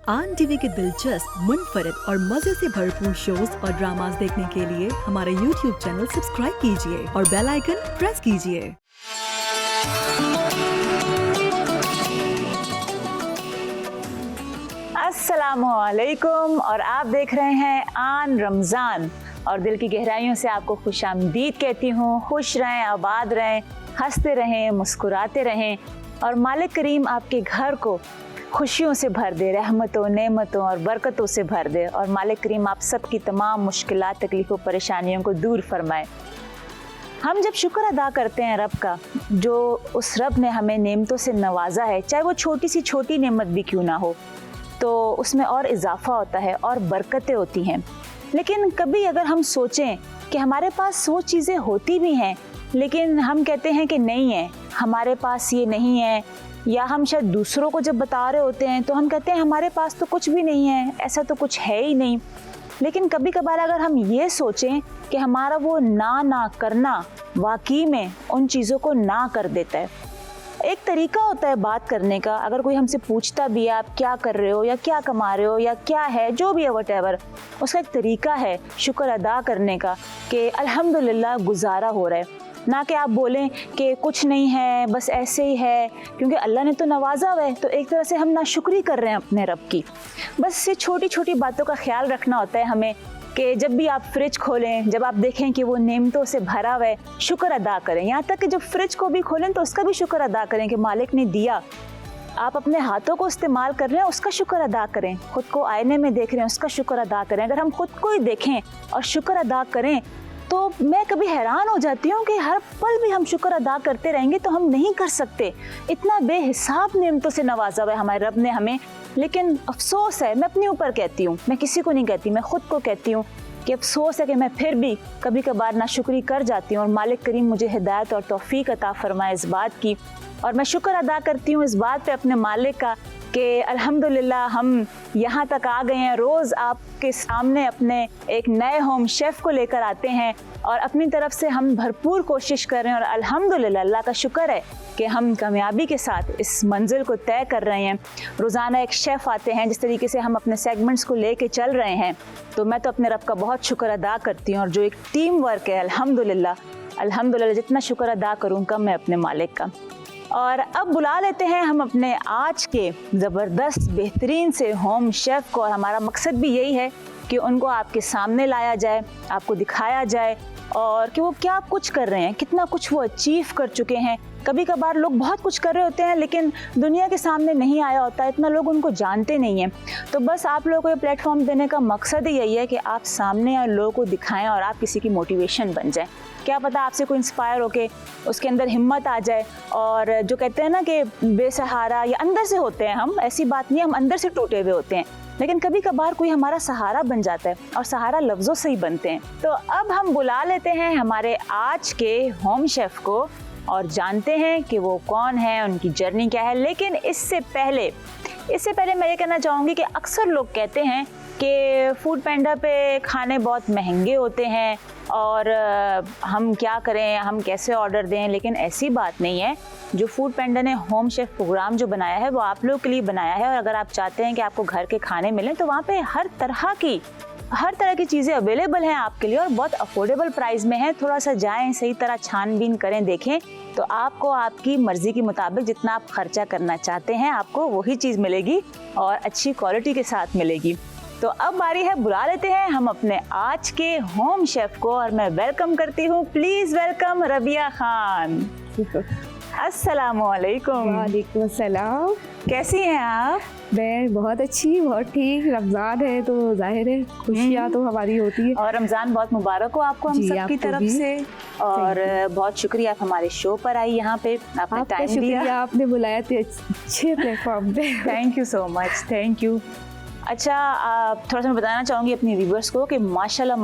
आन टीवी के दिलचस्प, मुनफरिद और मजे से भरपूर शोज और ड्रामास देखने के लिए हमारे YouTube चैनल सब्सक्राइब कीजिए और बेल आइकन प्रेस कीजिए। अस्सलामुअलैकुम और आप देख रहे हैं आन रमज़ान और दिल की गहराइयों से आपको खुशामदीद कहती हूँ। खुश रहें, आबाद रहें, हंसते रहें, मुस्कुराते रहें और मालिक करीम आपके घर को खुशियों से भर दे, रहमतों, नेमतों और बरकतों से भर दे और मालिक करीम आप सब की तमाम मुश्किलात, तकलीफ़ों, परेशानियों को दूर फरमाए। हम जब शुक्र अदा करते हैं रब का, जो उस रब ने हमें नेमतों से नवाजा है, चाहे वो छोटी सी छोटी नेमत भी क्यों ना हो, तो उसमें और इजाफा होता है और बरकतें होती हैं। लेकिन कभी अगर हम सोचें कि हमारे पास वो चीज़ें होती भी हैं लेकिन हम कहते हैं कि नहीं है, हमारे पास ये नहीं है, या हम शायद दूसरों को जब बता रहे होते हैं तो हम कहते हैं हमारे पास तो कुछ भी नहीं है, ऐसा तो कुछ है ही नहीं। लेकिन कभी कभार अगर हम ये सोचें कि हमारा वो ना करना वाकई में उन चीज़ों को ना कर देता है। एक तरीका होता है बात करने का। अगर कोई हमसे पूछता भी है आप क्या कर रहे हो या क्या कमा रहे हो या क्या है, जो भी है व्हाटएवर, उसका एक तरीका है शुक्र अदा करने का कि अल्हम्दुलिल्लाह गुजारा हो रहा है। ना कि आप बोलें कि कुछ नहीं है, बस ऐसे ही है, क्योंकि अल्लाह ने तो नवाजा हुआ है। तो एक तरह से हम नाशुक्री कर रहे हैं अपने रब की। बस ये छोटी छोटी बातों का ख्याल रखना होता है हमें कि जब भी आप फ्रिज खोलें, जब आप देखें कि वो नेमतों से भरा हुआ है, शुक्र अदा करें। यहाँ तक कि जब फ्रिज को भी खोलें तो उसका भी शुक्र अदा करें कि मालिक ने दिया। आप अपने हाथों को इस्तेमाल कर रहे हैं, उसका शुक्र अदा करें। खुद को आईने में देख रहे हैं, उसका शुक्र अदा करें। अगर हम खुद को ही देखें और शुक्र अदा करें तो मैं कभी हैरान हो जाती हूँ कि हर पल भी हम शुक्र अदा करते रहेंगे तो हम नहीं कर सकते। इतना बेहिसाब नेमतों से नवाजा हुआ है हमारे रब ने हमें। लेकिन अफसोस है, मैं अपने ऊपर कहती हूँ, मैं किसी को नहीं कहती, मैं खुद को कहती हूँ कि अफसोस है कि मैं फिर भी कभी कभार नाशुक्री कर जाती हूँ और मालिक करीम मुझे हिदायत और तौफीक अता फरमाए इस बात की। और मैं शुक्र अदा करती हूँ इस बात पे अपने मालिक का कि अल्हम्दुलिल्लाह हम यहाँ तक आ गए हैं। रोज़ आपके सामने अपने एक नए होम शेफ़ को लेकर आते हैं और अपनी तरफ से हम भरपूर कोशिश कर रहे हैं और अल्हम्दुलिल्लाह अल्लाह का शुक्र है कि हम कामयाबी के साथ इस मंजिल को तय कर रहे हैं। रोज़ाना एक शेफ़ आते हैं, जिस तरीके से हम अपने सेगमेंट्स को लेके चल रहे हैं, तो मैं तो अपने रब का बहुत शुक्र अदा करती हूँ। और जो एक टीम वर्क है, अल्हम्दुलिल्लाह जितना शुक्र अदा करूँ कम है अपने मालिक का। और अब बुला लेते हैं हम अपने आज के ज़बरदस्त बेहतरीन से होम शेफ़ को। और हमारा मकसद भी यही है कि उनको आपके सामने लाया जाए, आपको दिखाया जाए और कि वो क्या कुछ कर रहे हैं, कितना कुछ वो अचीव कर चुके हैं। कभी कभार लोग बहुत कुछ कर रहे होते हैं लेकिन दुनिया के सामने नहीं आया होता, इतना लोग उनको जानते नहीं हैं। तो बस आप लोगों को ये प्लेटफॉर्म देने का मकसद ही यही है कि आप सामने आए, लोगों को दिखाएं और आप किसी की मोटिवेशन बन जाएं। क्या पता आपसे कोई इंस्पायर होके उसके अंदर हिम्मत आ जाए। और जो कहते हैं ना कि बेसहारा या अंदर से होते हैं हम, ऐसी बात नहीं, हम अंदर से टूटे हुए होते हैं, लेकिन कभी कभार कोई हमारा सहारा बन जाता है और सहारा लफ्ज़ों से ही बनते हैं। तो अब हम बुला लेते हैं हमारे आज के होम शेफ़ को और जानते हैं कि वो कौन है, उनकी जर्नी क्या है। लेकिन इससे पहले मैं ये कहना चाहूँगी कि अक्सर लोग कहते हैं कि फूड पैंडा पे खाने बहुत महंगे होते हैं और हम क्या करें, हम कैसे ऑर्डर दें। लेकिन ऐसी बात नहीं है। जो फूड पैंडा ने होम शेफ़ प्रोग्राम जो बनाया है वो आप लोगों के लिए बनाया है। और अगर आप चाहते हैं कि आपको घर के खाने मिलें तो वहाँ पे हर तरह की चीज़ें अवेलेबल हैं आपके लिए और बहुत अफोर्डेबल प्राइस में है। थोड़ा सा जाएं, सही तरह छानबीन करें, देखें तो आपको आपकी मर्ज़ी के मुताबिक जितना आप खर्चा करना चाहते हैं आपको वही चीज़ मिलेगी और अच्छी क्वालिटी के साथ मिलेगी। तो अब बारी है, बुला लेते हैं हम अपने आज के होम शेफ़ को और मैं वेलकम करती हूँ। Please welcome Rabia Khan. अस्सलामुअलैकुम। वालेकुम अस्सलाम। कैसी हैं आप? मैं बहुत अच्छी, बहुत ठीक। रमज़ान है तो जाहिर है खुशियाँ तो हमारी होती है। और रमज़ान बहुत मुबारक हो आपको हम सब की तरफ से। और बहुत शुक्रिया आप हमारे शो पर आई, यहाँ पे आपने टाइम दिया, आपने बुलाया थे अच्छे प्लेटफॉर्म पे। Thank you so much, thank you. अच्छा, थोड़ा सा मैं बताना चाहूँगी अपने व्यूवर्स को कि माशाल्लाह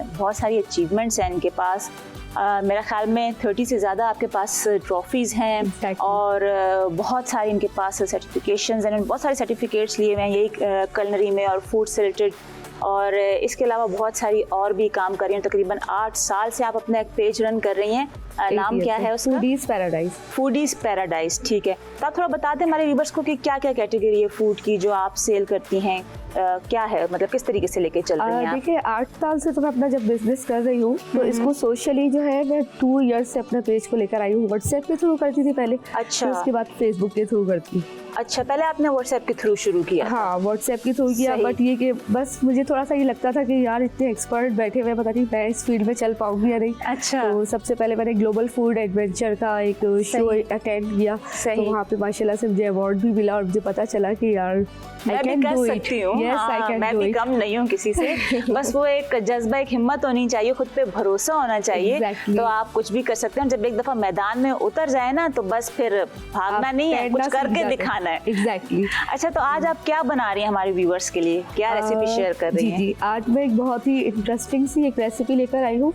बहुत सारी अचीवमेंट्स हैं इनके पास। मेरा ख्याल में 30 से ज़्यादा आपके पास ट्रॉफ़ीज़ हैं और बहुत सारी इनके पास सर्टिफिकेशंस हैं। बहुत सारे सर्टिफिकेट्स लिए हुए हैं यही कलनरी में और फूड से रिलेटेड। और इसके अलावा बहुत सारी और भी काम कर रही हैं। तकरीबन 8 साल से आप अपना एक पेज रन कर रही हैं नाम क्या है उसका? Foodies paradise. फूडीज पैराडाइज, ठीक है। तो आप थोड़ा बता दें हमारे व्यूवर्स को कि क्या क्या कैटेगरी है फूड की जो आप सेल करती हैं, क्या है, मतलब किस तरीके से लेके चल रही हैं आप? देखिए 8 साल से तो मैं अपना जब बिजनेस कर रही हूँ, तो इसको सोशली जो है मैं 2 ईयर्स से अपने पेज को लेकर आई हूँ। व्हाट्सएप के थ्रू करती थी पहले, अच्छा। फिर उसके बाद फेसबुक के थ्रू करती। अच्छा, पहले आपने व्हाट्सएप के थ्रू शुरू किया? हाँ, व्हाट्सएप के थ्रू किया, सही। बट ये कि बस मुझे थोड़ा सा ये लगता था कि यार इतने एक्सपर्ट बैठे हुए, पता नहीं मैं इस फील्ड में चल पाऊंगी या नहीं। अच्छा। तो सबसे पहले मैंने ग्लोबल फूड एडवेंचर का एक शो अटेंड किया, तो वहाँ पे माशाल्लाह से मुझे अवार्ड भी मिला और मुझे पता चला कि यार मैं भी कर सकती हूँ। मैं भी कम नहीं हूँ किसी से। बस वो एक जज्बा, एक हिम्मत होनी चाहिए, खुद पे भरोसा होना चाहिए। Exactly. तो आप कुछ भी कर सकते हैं। जब एक दफा मैदान में उतर जाए ना, तो बस फिर भागना नहीं है, कुछ करके दिखाना है। एग्जैक्टली। अच्छा, तो आज आप क्या बना रही हैं हमारे व्यूवर्स के लिए, क्या रेसिपी शेयर कर रही हैं? जी, आज मैं एक बहुत ही इंटरेस्टिंग सी एक रेसिपी लेकर आई हूँ।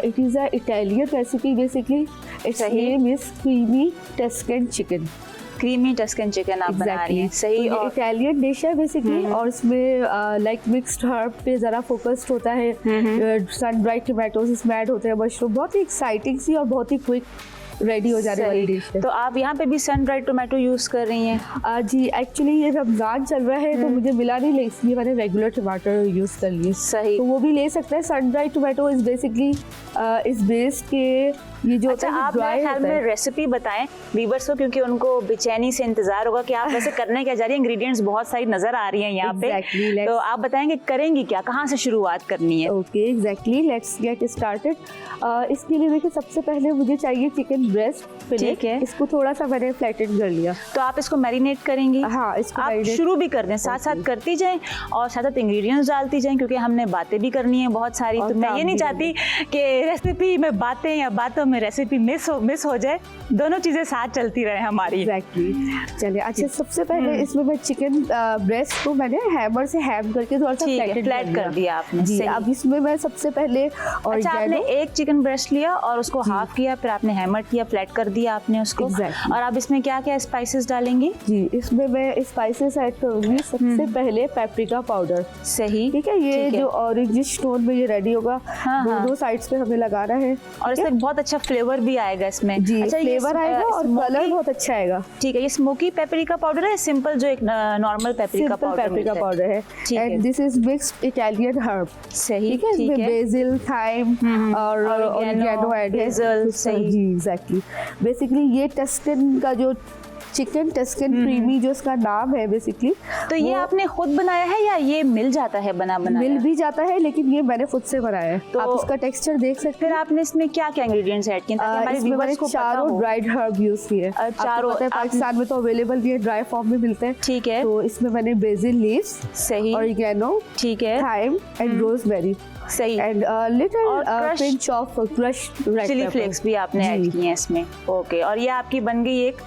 It is a Italian recipe basically. It's name is creamy Tuscan chicken. Creamy Tuscan chicken आप बना रही हैं, सही। और इटालियन डिश है बेसिकली, और इसमें लाइक मिक्स्ड हर्ब पे ज़रा फोकस्ड होता है। सन ड्राइड टोमेटोज इसमें ऐड होते हैं, मशरूम। बहुत ही एक्साइटिंग सी और बहुत ही क्विक रेडी हो जाने वाली डिश है। तो आप यहाँ पे भी सन ड्राइड टोमेटो यूज कर रही हैं? जी, एक्चुअली ये रमजान चल रहा है तो मुझे मिला नहीं, इसलिए मैंने रेगुलर टमाटर यूज कर लिए। सही। तो वो भी ले सकते हैं। Sun dried tomato is basically इस बेस्ड के ये जो अच्छा, आप मेरे ख्याल में रेसिपी बताएं व्यूअर्स को, क्योंकि उनको बेचैनी से इंतजार होगा कि आप वैसे करने क्या जा रही हैं। इंग्रेडिएंट्स बहुत सारी नजर आ रही हैं यहाँ पे, तो आप बताएंगे करेंगी क्या, कहाँ से शुरुआत करनी है? Okay, exactly, let's get started. इसके लिए देखिए सबसे पहले मुझे चाहिए चिकन ब्रेस्ट फिलेट। ठीक है। इसको थोड़ा सा मैंने फ्लैटन कर लिया। तो आप इसको मैरिनेट करेंगी? हाँ, इसको आप शुरू भी कर दें, साथ साथ करती जाएं और साथ साथ इंग्रेडिएंट्स डालती जाएं, क्योंकि हमने बातें भी करनी है बहुत सारी। तो मैं ये नहीं चाहती कि रेसिपी में बातें या बातों में रेसिपी मिस हो जाए, दोनों चीजें साथ चलती रहे हमारी। एग्जैक्टली। चलिए, अच्छा, सबसे पहले इसमें मैं चिकन ब्रेस्ट को मैंने हैमर से हैम करके थोड़ा सा फ्लैट कर दिया आपने। जी, अब इसमें मैं सबसे पहले अच्छा, आपने एक चिकन ब्रेस्ट लिया और उसको हाफ किया, फिर आपने हैमर किया, फ्लैट कर दिया आपने उसको। और अब इसमें क्या क्या स्पाइसेस डालेंगी? जी, इसमें मैं स्पाइसेस ऐड करूंगी। सबसे पहले पेपरिका पाउडर। सही, ठीक है। ये जो ऑरेंज स्टोन में ये रेडी होगा, दोनों साइड्स पे हमें लगाना है, और इससे बहुत अच्छा फ्लेवर भी आएगा इसमें। जी, अच्छा, फ्लेवर आएगा और कलर बहुत अच्छा आएगा। ठीक है। ये स्मोकी पेपरिका पाउडर है, सिंपल जो एक नॉर्मल पेपरिका पाउडर है। And this is mixed Italian herb. सही, ठीक है। इसमें बेसिल, थाइम और ऑरिगेनो ऐड है। सही। जी, एग्जैक्टली। बेसिकली ये टस्कन का जो चिकन टस्कन क्रीमी जो इसका नाम है बेसिकली। तो ये आपने खुद बनाया है या ये मिल जाता है बना? मिल भी जाता है, लेकिन ये मैंने खुद से बनाया है। तो आप इसका टेक्सचर देख सकते हैं। फिर आपने इसमें क्या क्या इंग्रेडिएंट्स ऐड किए ताकि हमारे व्यूअर्स को पता हो? 4 ड्राइड हर्ब यूज किए। चारों पाकिस्तान में तो अवेलेबल भी है, ड्राई फॉर्म में मिलते हैं। ठीक है। तो इसमें मैंने बेसिल लीव्स, सही, ऑरिगेनो, ठीक है, थाइम एंड रोजमेरी, सही, and little pinch of crushed red chilli flakes भी आपने ऐड किए हैं इसमें। ओके, और ये आपकी बन गई एक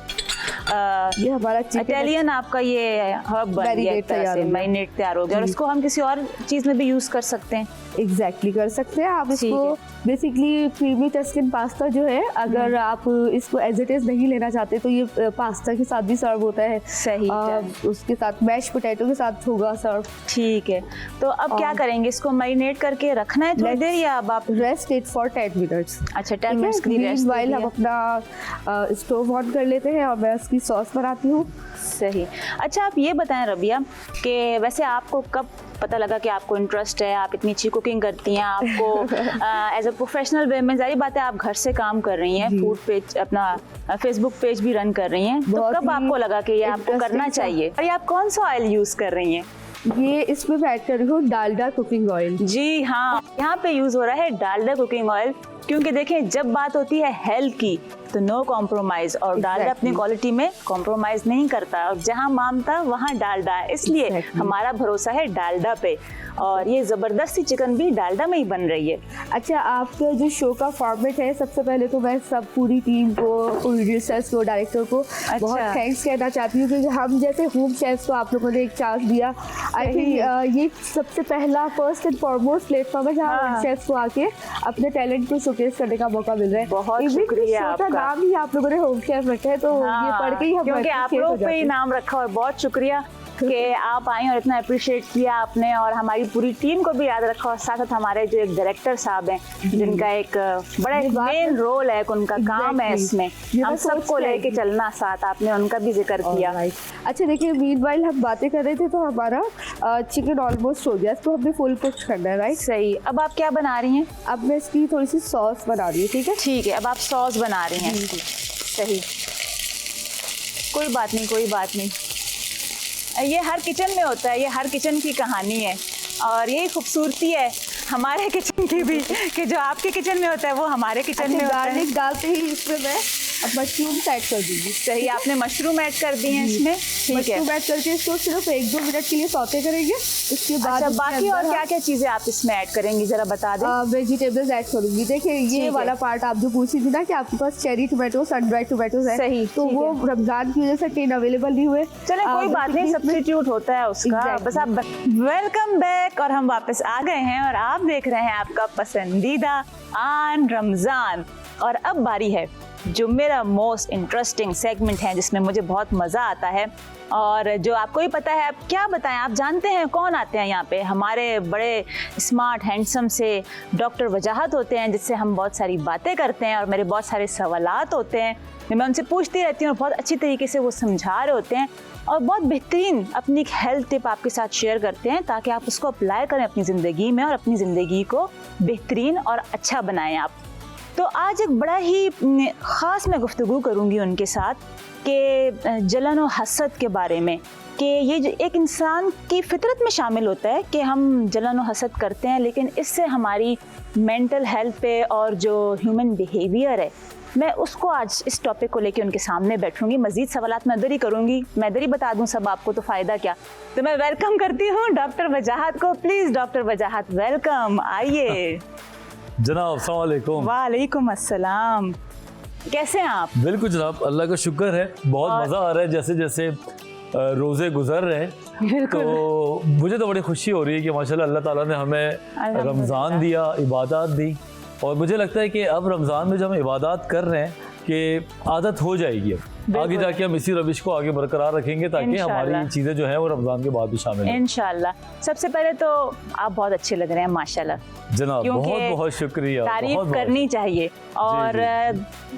ये हमारा इटालियन आपका ये हर्ब बन गया, एक तरह से मैरिनेट तैयार हो गया। और इसको हम किसी और चीज में भी यूज कर सकते हैं? एग्जैक्टली कर सकते हैं आप इसको। बेसिकली क्रीमी टस्कन पास्ता जो है, अगर आप इसको एज इट इज नहीं लेना चाहते तो ये पास्ता के साथ भी सर्व होता है। सही। उसके साथ मैश पोटैटो के साथ होगा सर्व। ठीक है। तो अब क्या करेंगे, इसको मैरिनेट करके रखना है थोड़ी देर या अब आप रेस्ट इट फॉर 10 मिनट्स? अच्छा, 10 मिनट्स के लिए रेस्ट। व्हाइल हम अपना स्टोव ऑन कर लेते हैं और मैं उसकी सॉस बनाती हूँ। सही। अच्छा, आप ये बताएं रबिया कि वैसे आपको कब पता लगा कि आपको इंटरेस्ट है, आप इतनी अच्छी कुकिंग करती हैं, आपको एज अ प्रोफेशनल वे में, जारी बात है आप घर से काम कर रही हैं, फूड पेज, अपना फेसबुक पेज भी रन कर रही हैं, तो कब आपको लगा कि ये आपको करना चाहिए? और ये आप कौन सा ऑयल यूज कर रही हैं? ये इसमें मैं ऐड कर रही हूँ डालडा कुकिंग ऑयल। जी हाँ, यहाँ पे यूज हो रहा है डालडा कुकिंग ऑयल, क्योंकि देखें जब बात होती है हेल्थ की तो नो कॉम्प्रोमाइज, और डालडा अपनी क्वालिटी में कॉम्प्रोमाइज नहीं करता, और जहाँ मामता वहाँ डालडा, इसलिए हमारा भरोसा है डालडा पे। और ये जबरदस्ती चिकन भी डालडा में ही बन रही है। अच्छा, आपका जो शो का फॉर्मेट है, सबसे पहले तो मैं सब पूरी टीम को, प्रोड्यूसर्स को, डायरेक्टर को बहुत थैंक्स कहना चाहती हूँ, क्योंकि हम जैसे होम शेफ्स को आप लोगों ने एक चांस दिया। आई थिंक ये सबसे पहला फर्स्ट एंड फॉरमोस्ट प्लेटफॉर्म है जहाँ होम शेफ्स को आके अपने टैलेंट को शोकेस करने का मौका मिल रहा है। बहुत शुक्रिया आपका। नाम ही आप लोगों ने होम शेफ रखा है, तो ये पढ़ के ही हम क्योंकि आप लोग पे ही नाम रखा, और बहुत शुक्रिया। कि आप आई और इतना अप्रिशिएट किया आपने और हमारी पूरी टीम को भी याद रखा और साथ साथ हमारे जो एक डायरेक्टर साहब हैं जिनका एक बड़ा मेन रोल है, उनका काम है इसमें हम सबको लेके चलना साथ, आपने उनका भी जिक्र किया। अच्छा देखिए, मीनवाइल हम बातें कर रहे थे तो हमारा चिकन ऑलमोस्ट हो गया, तो हमें फुल कुक करना है, राइट? सही। अब आप क्या बना रही हैं? अब मैं इसकी थोड़ी सी सॉस बना रही हूँ। ठीक है, ठीक है, अब आप सॉस बना रही हैं। सही, कोई बात नहीं, कोई बात नहीं। ये हर किचन में होता है, ये हर किचन की कहानी है और यही खूबसूरती है हमारे किचन की भी कि जो आपके किचन में होता है वो हमारे किचन में होता है। गार्लिक डालते ही इसमें मैं अब मशरूम ऐड कर दूंगी। सही, आपने मशरूम ऐड कर दिए हैं इसमें। ठीक है, मशरूम ऐड करके इसको सिर्फ 1-2 मिनट के लिए सौते करेंगे। उसके बाद अच्छा, बाकी और क्या क्या चीजें आप इसमें ऐड करेंगी जरा बता दें। वेजिटेबल्स ऐड करूंगी। देखिए ये वाला पार्ट आप जो पूछी थी ना कि आपके पास cherry tomato, sun dried tomatoes है, सही, तो वो रमजान की वजह से टेन अवेलेबल नहीं हुए। चले कोई बात नहीं, सब्स्टिट्यूट होता है उसका। बस आप वेलकम बैक और हम वापस आ गए हैं और आप देख रहे हैं आपका पसंदीदा आन रमजान। और अब बारी है जो मेरा मोस्ट इंटरेस्टिंग सेगमेंट है जिसमें मुझे बहुत मज़ा आता है और जो आपको ही पता है। अब क्या बताएं, आप जानते हैं कौन आते हैं यहाँ पे? हमारे बड़े स्मार्ट हैंडसम से डॉक्टर वजाहत होते हैं जिससे हम बहुत सारी बातें करते हैं और मेरे बहुत सारे सवालात होते हैं, मैं उनसे पूछती रहती हूँ और बहुत अच्छी तरीके से वो समझा रहे होते हैं और बहुत बेहतरीन अपनी एक हेल्थ टिप आपके साथ शेयर करते हैं ताकि आप उसको अप्लाई करें अपनी ज़िंदगी में और अपनी ज़िंदगी को बेहतरीन और अच्छा बनाएं आप। तो आज एक बड़ा ही ख़ास मैं गुफ्तगू करूँगी उनके साथ कि जलन और हसद के बारे में, कि ये जो एक इंसान की फितरत में शामिल होता है कि हम जलन और हसद करते हैं, लेकिन इससे हमारी मेंटल हेल्थ पे और जो ह्यूमन बिहेवियर है, मैं उसको आज इस टॉपिक को लेके उनके सामने बैठूंगी। मज़ीद सवालात मैं इधर ही करूँगी, मैं इधर ही बता दूँ सब आपको, तो फ़ायदा क्या। तो मैं वेलकम करती हूँ डॉक्टर वजाहत को। प्लीज़ डॉक्टर वजाहत, वेलकम, आइए। जनाब अस्सलाम वालेकुम। वालेकुम अस्सलाम, कैसे हैं आप? बिल्कुल जनाब, अल्लाह का शुक्र है, बहुत मज़ा आ रहा है जैसे जैसे रोज़े गुजर रहे हैं। तो मुझे तो बड़ी खुशी हो रही है कि माशाल्लाह अल्लाह ताला ने हमें रमज़ान दिया, इबादत दी और मुझे लगता है कि अब रमज़ान में जब हम इबादत कर रहे हैं कि आदत हो जाएगी। अब आगे जाके हम इसी रविश को आगे बरकरार रखेंगे ताकि हमारी चीज़ें जो हैं वो रमज़ान के बाद भी शामिल हैं इंशाल्लाह। सबसे पहले तो आप बहुत अच्छे लग रहे हैं माशाल्लाह जनाब, बहुत बहुत शुक्रिया, तारीफ करनी चाहिए और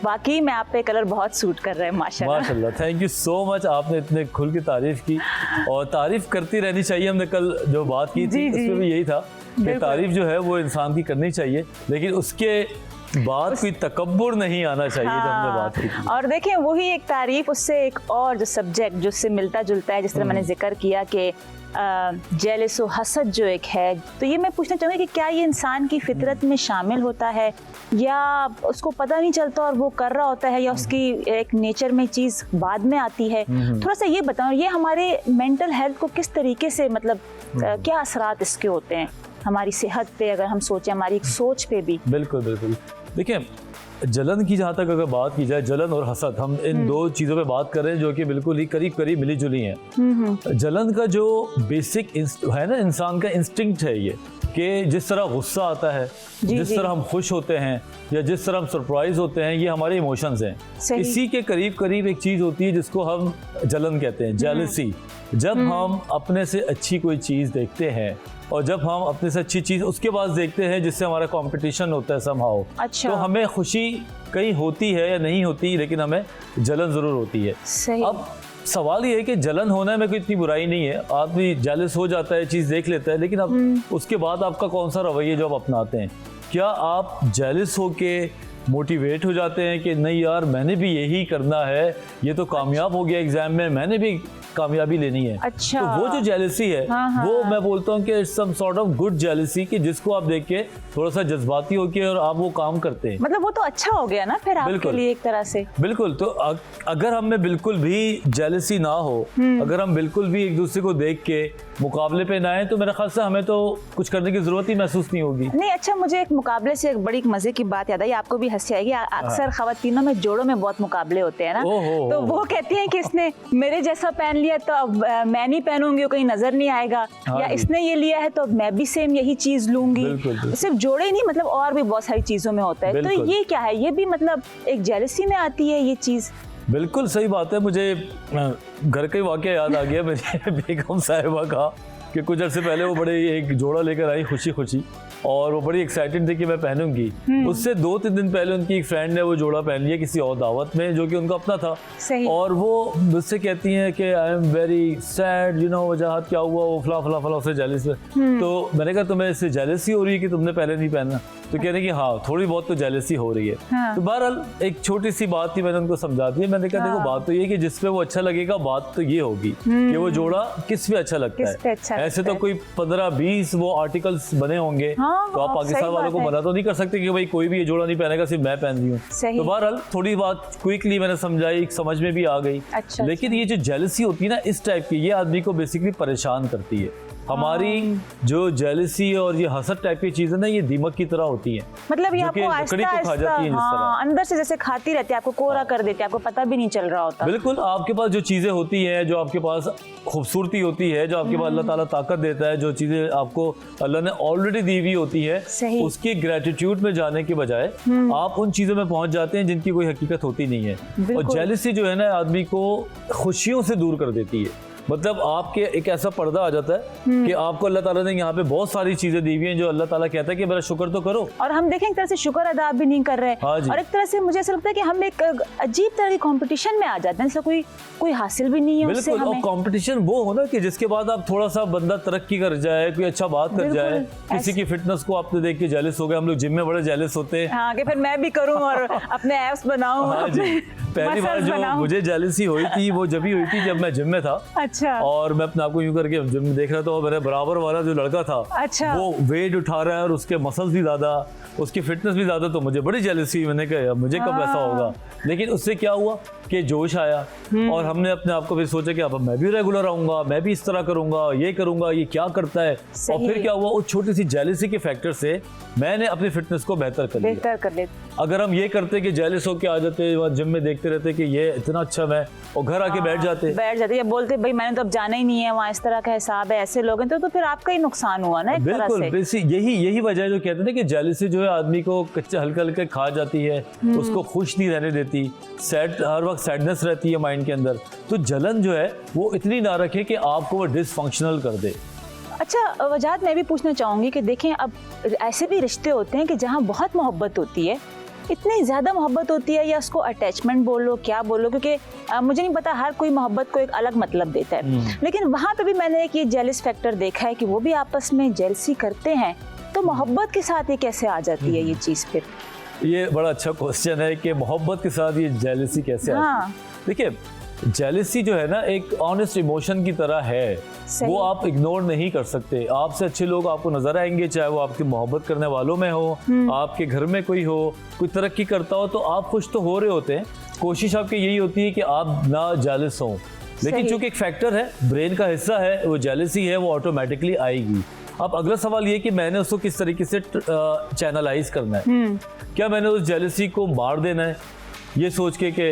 वाकई में आप पे कलर बहुत सूट कर रहे हैं माशाल्लाह। माशाल्लाह, थैंक यू सो मच, आपने इतने खुल की तारीफ की और तारीफ करती रहनी चाहिए। हमने कल जो बात की थी उसमें भी यही था कि तारीफ जो है वो इंसान की करनी चाहिए, लेकिन उसके बात कोई तकब्बुर नहीं आना चाहिए। जब हमने बात की थी। और देखें वही एक तारीफ, उससे एक और जो सब्जेक्ट जो उससे मिलता जुलता है, जिस तरह मैंने जिक्र किया कि जेलस व हसद जो एक है, तो ये मैं पूछना चाहूँगी कि क्या ये इंसान की फितरत में शामिल होता है या उसको पता नहीं चलता और वो कर रहा होता है, या उसकी एक नेचर में चीज़ बाद में आती है? थोड़ा सा ये बताओ, ये हमारे मेंटल हेल्थ को किस तरीके से, मतलब क्या असरात इसके होते हैं हमारी सेहत पे, अगर हम सोचें हमारी सोच पे भी? बिल्कुल बिल्कुल, देखिए जलन की जहाँ तक अगर बात की जाए, जलन और हसद, हम इन दो चीज़ों पे बात कर रहे हैं जो कि बिल्कुल ही करीब करीब मिली जुली हैं। जलन का जो बेसिक है ना, इंसान का इंस्टिंक्ट है ये, कि जिस तरह गुस्सा आता है, जिस तरह हम खुश होते हैं या जिस तरह हम सरप्राइज होते हैं, ये हमारे इमोशंस हैं। इसी के करीब करीब एक चीज़ होती है जिसको हम जलन कहते हैं, जेलसी। जब हम अपने से अच्छी कोई चीज़ देखते हैं और जब हम अपने से अच्छी चीज़ उसके पास देखते हैं जिससे हमारा कंपटीशन होता है समहाउ, अच्छा। तो हमें खुशी कहीं होती है या नहीं होती, लेकिन हमें जलन ज़रूर होती है। सही। अब सवाल ये है कि जलन होने में कोई इतनी बुराई नहीं है, आदमी जेलस हो जाता है, चीज़ देख लेता है, लेकिन अब उसके बाद आपका कौन सा रवैया जो आप अपनाते हैं? क्या आप जेलस हो के मोटिवेट हो जाते हैं कि नहीं यार मैंने भी यही करना है, ये तो कामयाब हो गया एग्जाम में, मैंने भी कामयाबी लेनी है? अच्छा। तो वो जो जेलसी है वो मैं बोलता हूँ कि some sort of good jealousy, कि जिसको आप देख के थोड़ा सा जज्बाती होके और आप वो काम करते हैं। मतलब वो तो अच्छा हो गया ना फिर आपके लिए एक तरह से। बिल्कुल। तो अगर हम में बिल्कुल भी जेलसी ना हो, अगर हम बिल्कुल भी एक दूसरे को देख के मुकाबले पे ना आए, तो मेरे ख्याल से हमें तो कुछ करने की जरूरत ही महसूस नहीं होगी। नहीं, अच्छा, मुझे एक मुकाबले से एक बड़ी मजे की बात याद आई, आपको भी हंसी आएगी। अक्सर खवातीनों में जोड़ों में बहुत मुकाबले होते हैं ना, तो वो कहती हैं कि इसने मेरे जैसा पहन लिया तो अब मैं नहीं पहनूंगी, वो कहीं नजर नहीं आएगा, या इसने ये लिया है तो मैं भी सेम यही चीज लूंगी। सिर्फ जोड़े ही नहीं, मतलब और भी बहुत सारी चीजों में होता है। तो ये क्या है? ये भी मतलब एक जेलसी में आती है ये चीज? बिल्कुल सही बात है। मुझे घर का ही वाकया याद आ गया मेरी बेगम साहिबा का, कि कुछ अर्से पहले वो बड़े एक जोड़ा लेकर आई खुशी खुशी, और वो बड़ी एक्साइटेड थी कि मैं पहनूंगी। उससे 2-3 दिन पहले उनकी एक फ्रेंड ने वो जोड़ा पहन लिया किसी और दावत में, जो कि उनका अपना था। सही। और वो मुझसे कहती हैं कि I am very sad, you know, वजह क्या हुआ, वो फला फला फला, उससे जेलस में। तो मैंने कहा तुम्हें इससे जेलसी हो रही है कि तुमने पहले नहीं पहना? तो कह रहे कि हाँ थोड़ी बहुत तो जेलसी हो रही है। हाँ। तो बहरहाल एक छोटी सी बात थी, मैंने उनको समझा दी। मैंने कहा देखो बात तो ये कि जिस पे वो अच्छा लगेगा, बात तो ये होगी कि वो जोड़ा किस पे अच्छा लगता किस पे है। अच्छा ऐसे लगता तो कोई 15-20 वो आर्टिकल्स बने होंगे, हाँ, तो आप पाकिस्तान सही वालों को बात है। मना तो नहीं कर सकते कि भाई कोई भी ये जोड़ा नहीं पहनेगा, सिर्फ मैं पहन रही हूँ। सही। तो बहरहाल थोड़ी बात क्विकली मैंने समझाई, समझ में भी आ गई। अच्छा, लेकिन ये जो जेलसी होती है ना इस टाइप की, ये आदमी को बेसिकली परेशान करती है। हमारी जो जेलसी और ये हसद टाइप की चीजें ना, ये दीमक की तरह होती हैं। मतलब ये जो कि आपको लकड़ी आहिस्ता को खा जाती है जिस हाँ, तरह। अंदर से जैसे खाती रहती है, आपको कोरा कर देती है, आपको पता भी नहीं चल रहा होता। बिल्कुल, आपके पास जो चीजें होती हैं, जो आपके पास खूबसूरती होती है, जो आपके पास अल्लाह ताला ताकत देता है, जो चीजें आपको अल्लाह ने ऑलरेडी दी हुई होती है, सही। उसकी ग्रेटिट्यूड में जाने के बजाय आप उन चीजों में पहुंच जाते हैं जिनकी कोई हकीकत होती नहीं है। और बिल्कुल। जेलसी जो है ना आदमी को खुशियों से दूर कर देती है। मतलब आपके एक ऐसा पर्दा आ जाता है कि आपको अल्लाह ताला ने यहाँ पे बहुत सारी चीजें दी हुई हैं, जो अल्लाह ताला कहता है कि मेरा शुक्र तो करो। और हम देखें एक तरह से शुक्र अदा भी नहीं कर रहे। हाँ जी। और एक तरह से मुझे ऐसा लगता है कि हम एक अजीब तरह की कंपटीशन में आ जाते हैं, कोई कोई हासिल भी नहीं है उससे बिल्कुल। और हमें। कंपटीशन वो हो ना कि जिसके बाद आप थोड़ा सा बंदा तरक्की कर जाए, कोई अच्छा बात कर बिल्कुल। जाए, किसी की फिटनेस को आपने देख के जेलस हो गए। हम लोग जिम में बड़े जेलस होते हैं। हाँ, कि फिर मैं भी करूं और अपने एप्स बनाऊं। हाँ जी। पहली बार जो मुझे जेलसी हुई थी वो जब ही हुई थी जब मैं जिम में था। अच्छा। और मैं अपने आप को यूं करके जिम में देख रहा था, और मेरे बराबर वाला जो लड़का था अच्छा। वो वेट उठा रहा है और उसके मसल्स भी ज्यादा, उसकी फिटनेस भी ज्यादा, तो मुझे बड़ी जेलसी। मैंने कहा यार मुझे कब ऐसा होगा। लेकिन उससे क्या हुआ कि जोश आया, और हमने अपने आप को भी सोचा कि अब मैं भी रेगुलर आऊंगा, मैं भी इस तरह करूंगा, ये करूंगा, ये क्या करता है। और फिर क्या हुआ, उस छोटी सी जेलसी के फैक्टर से मैंने अपनी फिटनेस को बेहतर कर लिया। बेहतर कर ले। अगर हम ये करते कि जेलस होके आ जाते जिम में, देखते रहते कि ये इतना अच्छा मैं, और घर आके बैठ जाते या बोलते भाई मैंने तो अब जाना ही नहीं है वहाँ, इस तरह का हिसाब है, ऐसे लोग हैं, तो फिर आपका ही नुकसान हुआ ना एक तरह से। बिल्कुल। यही वजह जो कहते हैं कि जेलसी जो है आदमी को कच्चे हल्के हल्के खा जाती है, उसको खुश नहीं रहने देती, हर वक्त सैडनेस रहती है माइंड के अंदर। तो जलन जो है वो इतनी ना रखे कि आपको वो डिसफंक्शनल कर दे। अच्छा वजाहत मैं भी पूछना चाहूँगी कि देखें अब ऐसे भी रिश्ते होते हैं कि जहाँ बहुत मोहब्बत होती है, इतनी ज़्यादा मोहब्बत होती है, या उसको अटैचमेंट बोलो क्या बोलो, क्योंकि मुझे नहीं पता, हर कोई मोहब्बत को एक अलग मतलब देता है। लेकिन वहाँ पे भी मैंने एक ये जेलस फैक्टर देखा है कि वो भी आपस में जेलसी करते हैं। तो मोहब्बत के साथ ये कैसे आ जाती है ये चीज़ फिर? ये बड़ा अच्छा क्वेश्चन है कि मोहब्बत के साथ ये जेलसी कैसे आती है। देखिए जेलसी जो है ना एक ऑनेस्ट इमोशन की तरह है, वो आप इग्नोर नहीं कर सकते। आपसे अच्छे लोग आपको नजर आएंगे, चाहे वो आपकी मोहब्बत करने वालों में हो, आपके घर में कोई हो, कोई तरक्की करता हो, तो आप खुश तो हो रहे होते हैं। कोशिश आपकी यही होती है कि आप ना जेलस हो। लेकिन चूंकि एक फैक्टर है, ब्रेन का हिस्सा है, वो जेलसी है, वो ऑटोमेटिकली आएगी। अब अगला सवाल ये कि मैंने उसको किस तरीके से चैनलाइज करना है। क्या मैंने उस जेलसी को मार देना है, ये सोच के कि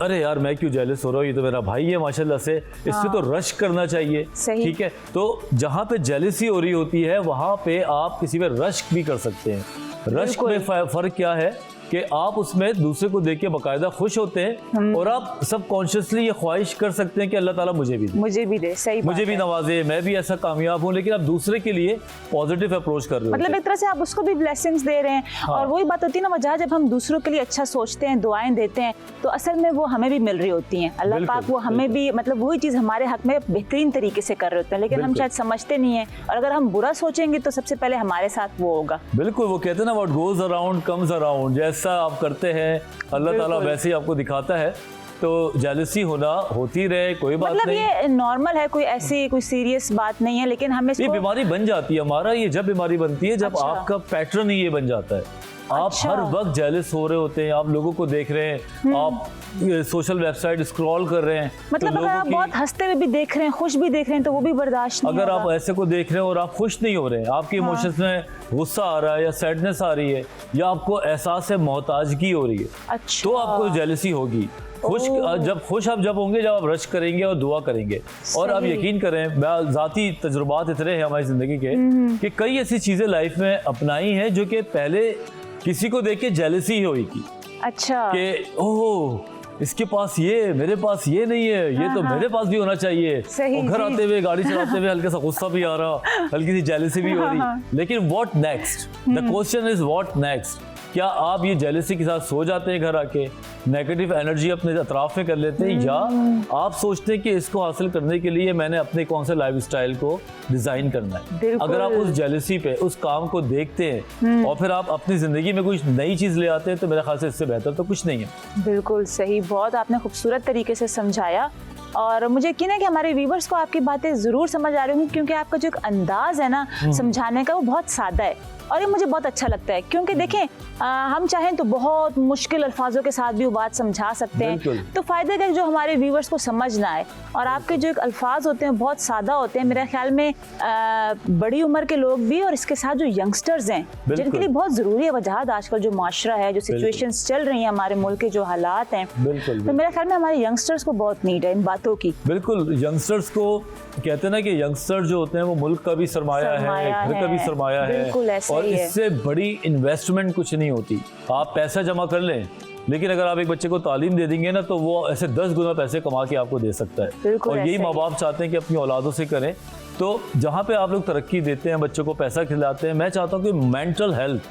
अरे यार मैं क्यों जेलस हो रहा हूँ, ये तो मेरा भाई है माशाल्लाह से, इस पे तो रश करना चाहिए। ठीक है, तो जहाँ पे जेलसी हो रही होती है वहाँ पे आप किसी पे रश भी कर सकते हैं। रश में फ़र्क क्या है कि आप उसमें दूसरे को देख के बाकायदा खुश होते हैं, और आप सब कॉन्शियसली ये ख्वाहिश कर सकते हैं कि अल्लाह ताला मुझे भी दे, सही मुझे भी नवाजे, मैं भी ऐसा कामयाब हूँ। लेकिन आप दूसरे के लिए पॉजिटिव अप्रोच कर रहे हो, मतलब एक तरह से आप उसको भी ब्लेसिंग्स दे रहे हैं। हाँ। और वही बात होती है ना वजह, जब हम दूसरों के लिए अच्छा सोचते हैं, दुआएं देते हैं, तो असल में वो हमें भी मिल रही होती हैं। अल्लाह पाक वो हमें भी मतलब वही चीज़ हमारे हक में बेहतरीन तरीके से कर रहे होते हैं, लेकिन हम शायद समझते नहीं है। और अगर हम बुरा सोचेंगे तो सबसे पहले हमारे साथ वो होगा। बिल्कुल, वो कहते हैं ना what goes around comes around, जैसा आप करते हैं अल्लाह ताला वैसे ही आपको दिखाता है। तो जेलसी होना होती रहे, कोई बात मतलब नहीं, ये नॉर्मल है, कोई ऐसी कोई सीरियस बात नहीं है, लेकिन हमें ये बीमारी बन जाती है। हमारा ये जब बीमारी बनती है जब आपका पैटर्न ही ये बन जाता है। आप हर वक्त जेलस हो रहे होते हैं, आप लोगों को देख रहे हैं, आप सोशल वेबसाइट स्क्रॉल कर रहे हैं, मतलब अगर आप बहुत हंसते हुए भी देख रहे हैं, खुश भी देख रहे हैं, तो वो भी बर्दाश्त नहीं अगर होगा। आप ऐसे को देख रहे हैं और आप खुश नहीं हो रहे हैं, आपके इमोशंस में गुस्सा आ रहा है या सैडनेस आ रही है या आपको एहसास है मोहताजगी हो रही है, अच्छा। तो आपको जेलसी होगी। खुश आप जब होंगे जब आप रश करेंगे और दुआ करेंगे। और आप यकीन करें, मैं ज़ाती तजुर्बात इतने हैं हमारी ज़िंदगी के कि कई ऐसी चीज़ें लाइफ में अपनाई हैं जो कि पहले किसी को देख के जेलसी ही हुई थी। अच्छा। कि ओह इसके पास ये, मेरे पास ये नहीं है, ये तो मेरे पास भी होना चाहिए। सही, और घर जी। आते हुए, गाड़ी चलाते हुए हल्का सा गुस्सा भी आ रहा, हल्की सी जेलसी भी हो रही। लेकिन what next, the question is what next. क्या आप ये जेलसी के साथ सो जाते हैं घर आके, नेगेटिव एनर्जी अपने अतराफ में कर लेते हैं, या आप सोचते हैं कि इसको हासिल करने के लिए मैंने अपने कौन से लाइफस्टाइल को डिजाइन करना है। अगर आप उस जेलसी पे उस काम को देखते हैं और फिर आप अपनी जिंदगी में कुछ नई चीज ले आते हैं, तो मेरे ख्याल से इससे बेहतर तो कुछ नहीं है। बिल्कुल सही, बहुत आपने खूबसूरत तरीके से समझाया और मुझे यकीन है कि हमारे व्यूवर्स को आपकी बातें ज़रूर समझ आ रही होंगी, क्योंकि आपका जो एक अंदाज़ है ना समझाने का, वो बहुत सादा है और ये मुझे बहुत अच्छा लगता है। क्योंकि देखें, हम चाहें तो बहुत मुश्किल अल्फाजों के साथ भी वो बात समझा सकते हैं, तो फ़ायदे का जो हमारे व्यूवर्स को समझ ना आए। और आपके जो एक अल्फाज होते हैं बहुत सादा होते हैं, मेरे ख्याल में बड़ी उम्र के लोग भी और इसके साथ जो यंगस्टर्स हैं जिनके लिए बहुत ज़रूरी है वजाहत आजकल जो माशरा है, जो सिचुएशंस चल रही हैं, हमारे मुल्क के जो हालात हैं, तो मेरे ख्याल में हमारे यंगस्टर्स को बहुत नीड है इन बातों की। बिल्कुल, यंगस्टर्स को कहते हैं ना कि यंगस्टर जो होते हैं वो मुल्क का भी सरमाया है, घर का भी सरमाया है, और इससे बड़ी इन्वेस्टमेंट कुछ नहीं होती। आप पैसा जमा कर लें, लेकिन अगर आप एक बच्चे को तालीम दे देंगे ना, तो वो ऐसे 10 गुना पैसे कमा के आपको दे सकता है। और यही माँ बाप चाहते हैं कि अपनी औलादों से करें। तो जहाँ पे आप लोग तरक्की देते हैं, बच्चों को पैसा खिलाते हैं, मैं चाहता हूँ कि मेंटल हेल्थ,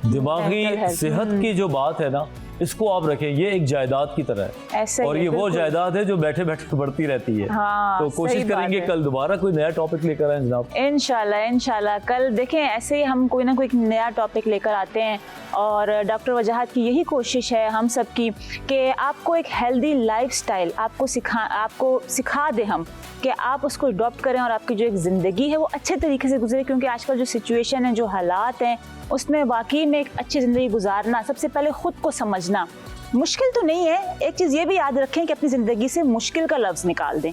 दिमागी सेहत की जो बात है ना, इसको आप रखें। ये एक जायदाद की तरह है, और ये वो जायदाद है जो बैठे बैठे बढ़ती रहती है। तो कोशिश करेंगे कल दोबारा कोई नया टॉपिक लेकर आए जनाब। इंशाल्लाह कल देखें ऐसे ही हम कोई ना कोई नया टॉपिक लेकर आते हैं। और डॉक्टर वजाहत की यही कोशिश है हम सब की कि आपको एक हेल्दी लाइफस्टाइल आपको सिखा दें हम, कि आप उसको अडॉप्ट करें और आपकी जो एक ज़िंदगी है वो अच्छे तरीके से गुजरे। क्योंकि आजकल जो सिचुएशन है, जो हालात हैं, उसमें वाकई में एक अच्छी ज़िंदगी गुजारना, सबसे पहले ख़ुद को समझना मुश्किल तो नहीं है। एक चीज़ ये भी याद रखें कि अपनी ज़िंदगी से मुश्किल का लफ्ज़ निकाल दें।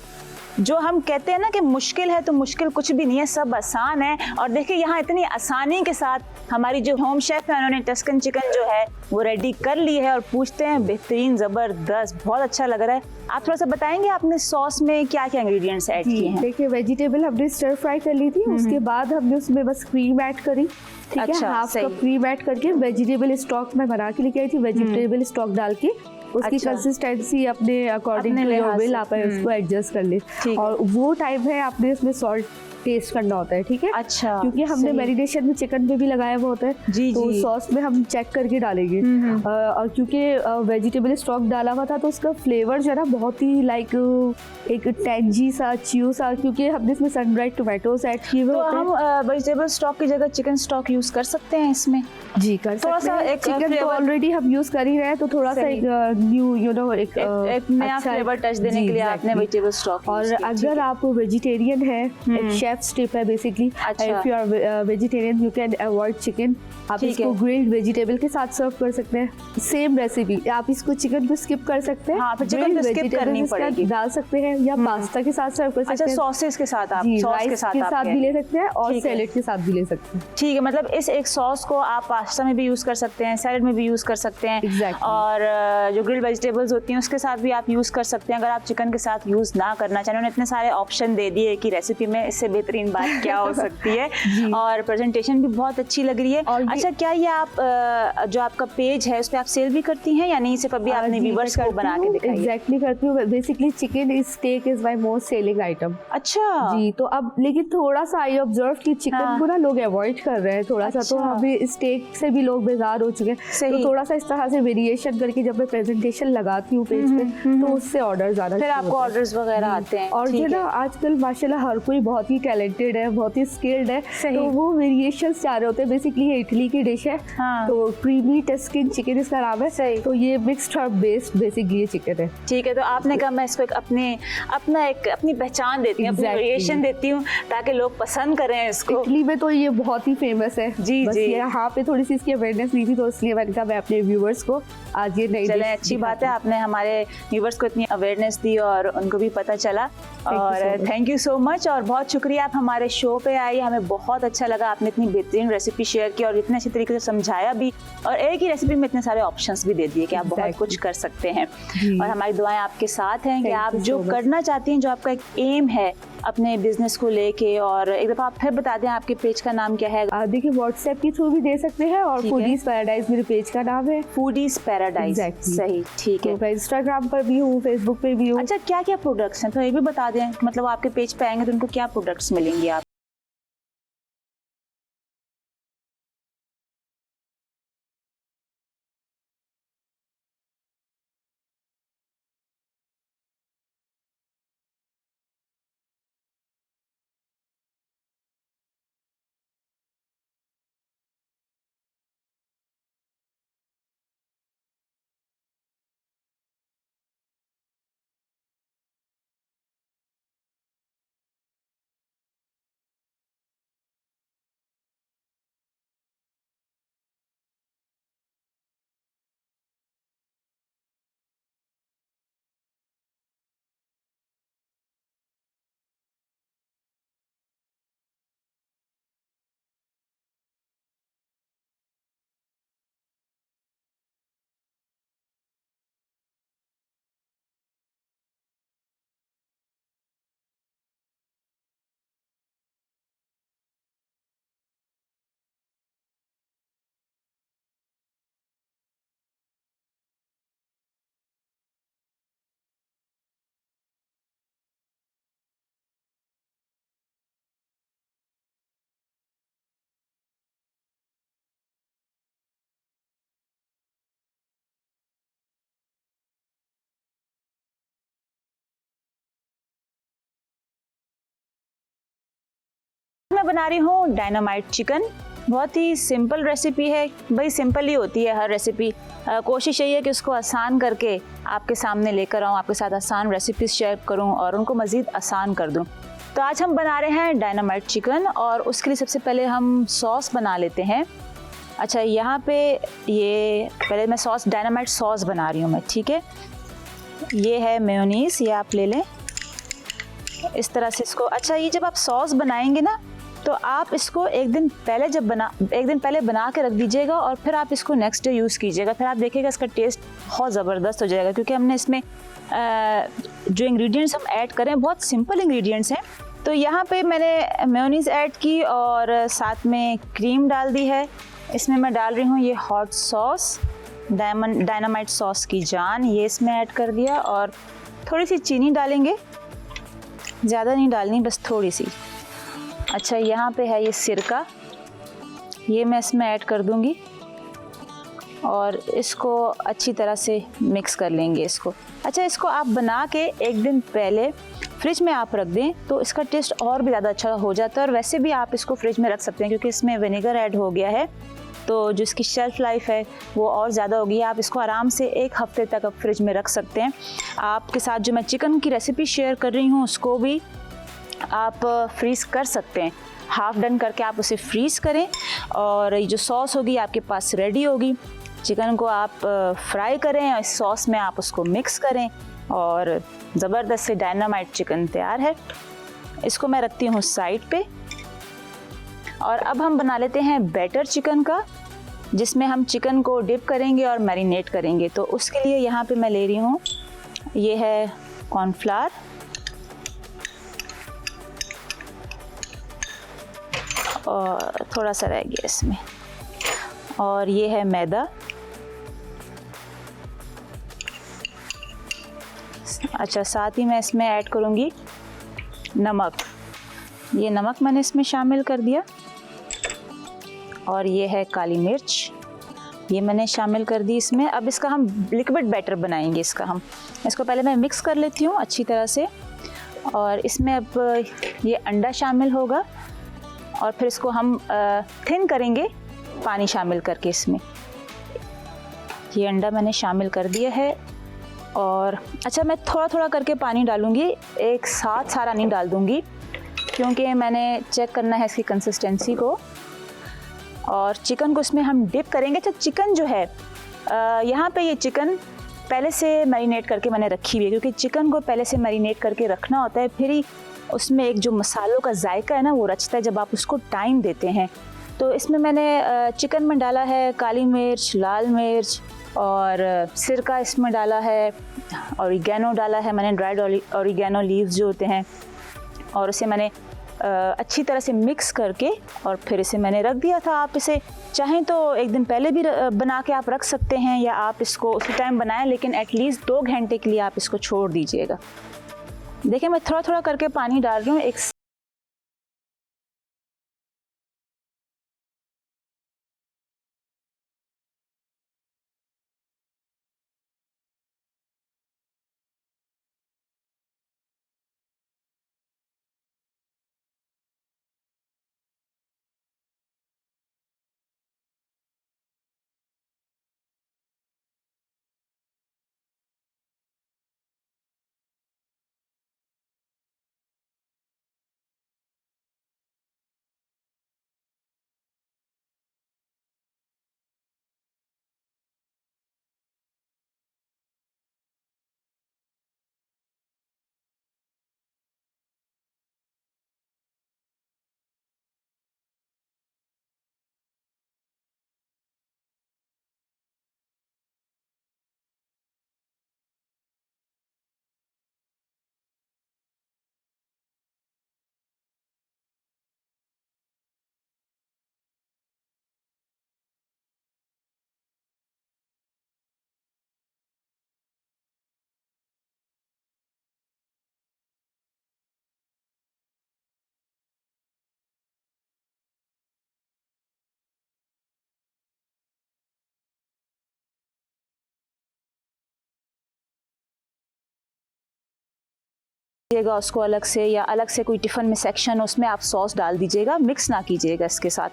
जो हम कहते हैं ना कि मुश्किल है, तो मुश्किल कुछ भी नहीं है, सब आसान है। और देखिए यहाँ इतनी आसानी के साथ हमारी जो होम शेफ है, उन्होंने टस्कन चिकन जो है वो रेडी कर ली है, और पूछते हैं बेहतरीन, ज़बरदस्त, बहुत अच्छा लग रहा है। आप थोड़ा सा बताएंगे आपने सॉस में क्या क्या इंग्रेडिएंट्स ऐड किए हैं? देखिए, वेजिटेबल हमने स्टर फ्राई कर ली थी, उसके बाद हमने उसमें बस क्रीम ऐड करी, ठीक है, हाफ कप क्रीम ऐड करके वेजिटेबल स्टॉक में बना के लेके आई थी। वेजिटेबल स्टॉक डाल के उसकी कंसिस्टेंसी अपने अकॉर्डिंग टू योर विल आप उसको एडजस्ट कर ले। और वो टाइम है आपने उसमें सॉल्ट टेस्ट करना होता है, ठीक है। अच्छा, क्योंकि हमने मैरिनेशन में चिकन पे भी लगाया हुआ होता है, तो सॉस में हम चेक करके डालेंगे। और क्योंकि वेजिटेबल स्टॉक डाला हुआ था, तो उसका फ्लेवर जो है ना बहुत ही लाइक एक टेंजी सा, च्यू सा, क्योंकि हमने इसमें सन ड्राइड टोमेटोज ऐड किए हुए होते हैं। तो हम वेजिटेबल स्टॉक की जगह चिकन स्टॉक यूज कर सकते हैं इसमें? जी, कर सकते हैं। चिकन तो ऑलरेडी हम यूज कर ही रहे हैं, तो थोड़ा सा एक न्यू एक नया फ्लेवर टच देने के लिए आपने वेजिटेबल स्टॉक। और अगर आप वेजिटेरियन है, एक शेफ्स टिप है basically, if you are vegetarian you can avoid chicken, आप इसको ग्रिल्ड वेजिटेबल के साथ सर्व कर सकते हैं। सेम रेसिपी, आप इसको चिकन को स्किप कर सकते हैं, चिकन को स्किप करनी पड़ेगी, डाल सकते हैं, या पास्ता के साथ सर्व कर सकते हैं। सॉसेस के साथ, आप सॉस के साथ भी ले सकते हैं, और सैलेड के साथ भी ले सकते हैं। ठीक है, मतलब इस एक सॉस को आप पास्ता में भी यूज कर सकते हैं, सैलेड में भी यूज कर सकते हैं, और जो ग्रिल्ड वेजिटेबल्स होती हैं उसके साथ भी आप यूज कर सकते हैं। अगर आप चिकन के साथ यूज ना करना चाहें, उन्होंने इतने सारे ऑप्शन दे दिए कि रेसिपी में इससे बेहतरीन बात क्या हो सकती है। और प्रेजेंटेशन भी बहुत अच्छी लग रही है। अच्छा, क्या ये आप जो आपका पेज है उस पर आप सेल भी करती हैं, या नहीं सिर्फ अभी आपने व्यूअर्स को बना के दिखाई? एग्जैक्टली करती हूँ। Basically chicken steak is my most selling item. अच्छा जी, तो अब लेकिन थोड़ा सा आई ऑब्जर्व कि चिकन को ना लोग अवॉइड कर रहे हैं थोड़ा सा, तो अभी स्टेक से भी लोग बेजार हो चुके हैं। तो थोड़ा सा इस तरह से वेरिएशन करके जब मैं प्रेजेंटेशन लगाती हूँ पेज पे, तो उससे ऑर्डर ज्यादा, फिर आपको ऑर्डर्स वगैरह आते हैं। और जो ना आजकल माशाल्लाह हर कोई बहुत ही टैलेंटेड है, बहुत ही स्किल्ड है, तो वो वेरिएशंस चाह रहे होते हैं। बेसिकली ये इटली की डिश है, तो क्रीमी टस्किन चिकन इसका नाम है, तो ये मिक्स्ड हर्ब बेस्ड बेसिकली ये चिकन है। ठीक है, तो आपने कहा मैं इसको अपनी पहचान देती हूँ, अपनी वेरिएशन देती हूँ, ताकि लोग पसंद करें इसको। इटली में तो ये बहुत ही फेमस है। जी जी, यहाँ पे थोड़ी सी इसकी अवेयरनेस ली थी, तो इसलिए मैंने कहा मैं अपने व्यूवर्स को आज ये नई चलें, अच्छी बात है, आपने हमारे व्यूवर्स को इतनी अवेयरनेस दी और उनको भी पता चला। और थैंक यू सो मच, और बहुत शुक्रिया आप हमारे शो पे आई, हमें बहुत अच्छा लगा। आपने इतनी बेहतरीन रेसिपी शेयर की और इतने अच्छे तरीके से समझाया भी, और एक ही रेसिपी में इतने सारे ऑप्शंस भी दे दिए कि आप बहुत कुछ कर सकते हैं। और हमारी दुआएं आपके साथ हैं कि आप जो करना चाहती हैं, जो आपका एक एम है अपने बिजनेस को लेके, और एक दफ़ा आप फिर बता दें आपके पेज का नाम क्या है? देखिए व्हाट्सएप के थ्रू भी दे सकते हैं और फूडीज पैराडाइज मेरे पेज का नाम है। फूडीज पैराडाइज, सही, ठीक है। तो मैं इंस्टाग्राम पर भी हूँ, फेसबुक पे भी हूँ। अच्छा, क्या क्या प्रोडक्ट्स हैं तो ये भी बता दें, मतलब आपके पेज पे आएंगे तो उनको क्या प्रोडक्ट्स मिलेंगे आप? मैं बना रही हूँ डायनामाइट चिकन। बहुत ही सिंपल रेसिपी है, भाई सिंपल ही होती है हर रेसिपी। कोशिश यही है कि उसको आसान करके आपके सामने लेकर आऊँ, आपके साथ आसान रेसिपीज शेयर करूँ और उनको मज़ीद आसान कर दूँ। तो आज हम बना रहे हैं डायनामाइट चिकन, और उसके लिए सबसे पहले हम सॉस बना लेते हैं। अच्छा, यहाँ पे ये पहले मैं सॉस, डायनामाइट सॉस बना रही हूँ मैं, ठीक है। ये है मेयोनीज़, ये आप ले लें इस तरह से इसको। अच्छा, ये जब आप सॉस बनाएंगे ना तो आप इसको एक दिन पहले बना के रख दीजिएगा और फिर आप इसको नेक्स्ट डे यूज़ कीजिएगा। फिर आप देखिएगा इसका टेस्ट बहुत ज़बरदस्त हो जाएगा, क्योंकि हमने इसमें जो इंग्रेडिएंट्स हम ऐड करें बहुत सिंपल इंग्रेडिएंट्स हैं। तो यहाँ पे मैंने मेयोनीज़ ऐड की और साथ में क्रीम डाल दी है। इसमें मैं डाल रही हूँ ये हॉट सॉस, डायनामाइट सॉस की जान, ये इसमें ऐड कर दिया, और थोड़ी सी चीनी डालेंगे, ज़्यादा नहीं डालनी, बस थोड़ी सी। अच्छा, यहाँ पे है ये सिरका, ये मैं इसमें ऐड कर दूँगी और इसको अच्छी तरह से मिक्स कर लेंगे इसको। अच्छा, इसको आप बना के एक दिन पहले फ्रिज में आप रख दें तो इसका टेस्ट और भी ज़्यादा अच्छा हो जाता है। और वैसे भी आप इसको फ्रिज में रख सकते हैं, क्योंकि इसमें विनेगर ऐड हो गया है, तो जो इसकी शेल्फ़ लाइफ है वो और ज़्यादा होगी। आप इसको आराम से 1 हफ़्ते तक आप फ्रिज में रख सकते हैं। आपके साथ जो मैं चिकन की रेसिपी शेयर कर रही हूँ उसको भी आप फ्रीज़ कर सकते हैं। हाफ़ डन करके आप उसे फ्रीज़ करें और ये जो सॉस होगी आपके पास रेडी होगी। चिकन को आप फ्राई करें और इस सॉस में आप उसको मिक्स करें और ज़बरदस्त से डायनामाइट चिकन तैयार है। इसको मैं रखती हूँ साइड पे। और अब हम बना लेते हैं बैटर चिकन का, जिसमें हम चिकन को डिप करेंगे और मैरिनेट करेंगे। तो उसके लिए यहाँ पे मैं ले रही हूँ, ये है कॉर्नफ्लावर, और थोड़ा सा रह गया इसमें, और ये है मैदा। अच्छा, साथ ही मैं इसमें ऐड करूँगी नमक, ये नमक मैंने इसमें शामिल कर दिया, और ये है काली मिर्च, ये मैंने शामिल कर दी इसमें। अब इसका हम लिक्विड बैटर बनाएंगे। इसको पहले मैं मिक्स कर लेती हूँ अच्छी तरह से, और इसमें अब ये अंडा शामिल होगा और फिर इसको हम थिन करेंगे पानी शामिल करके इसमें। ये अंडा मैंने शामिल कर दिया है, और अच्छा, मैं थोड़ा थोड़ा करके पानी डालूँगी, एक साथ सारा नहीं डाल दूँगी, क्योंकि मैंने चेक करना है इसकी कंसिस्टेंसी को। और चिकन को इसमें हम डिप करेंगे। अच्छा, चिकन जो है यहाँ पे ये चिकन पहले से मैरिनेट करके मैंने रखी हुई है, क्योंकि चिकन को पहले से मैरिनेट करके रखना होता है, फिर ही उसमें एक जो मसालों का जायका है ना वो रचता है जब आप उसको टाइम देते हैं। तो इसमें मैंने चिकन में डाला है काली मिर्च, लाल मिर्च, और सिरका इसमें डाला है, ऑरिगेनो डाला है मैंने, ड्राइड ऑरिगेनो लीव्स जो होते हैं, और उसे मैंने अच्छी तरह से मिक्स करके और फिर इसे मैंने रख दिया था। आप इसे चाहें तो एक दिन पहले भी बना के आप रख सकते हैं, या आप इसको उसी टाइम बनाएं, लेकिन एटलीस्ट 2 घंटे के लिए आप इसको छोड़ दीजिएगा। देखिए मैं थोड़ा थोड़ा करके पानी डाल रही हूँ। उसको अलग से, या अलग से कोई टिफ़िन में सेक्शन उसमें आप सॉस डाल दीजिएगा, मिक्स ना कीजिएगा इसके साथ,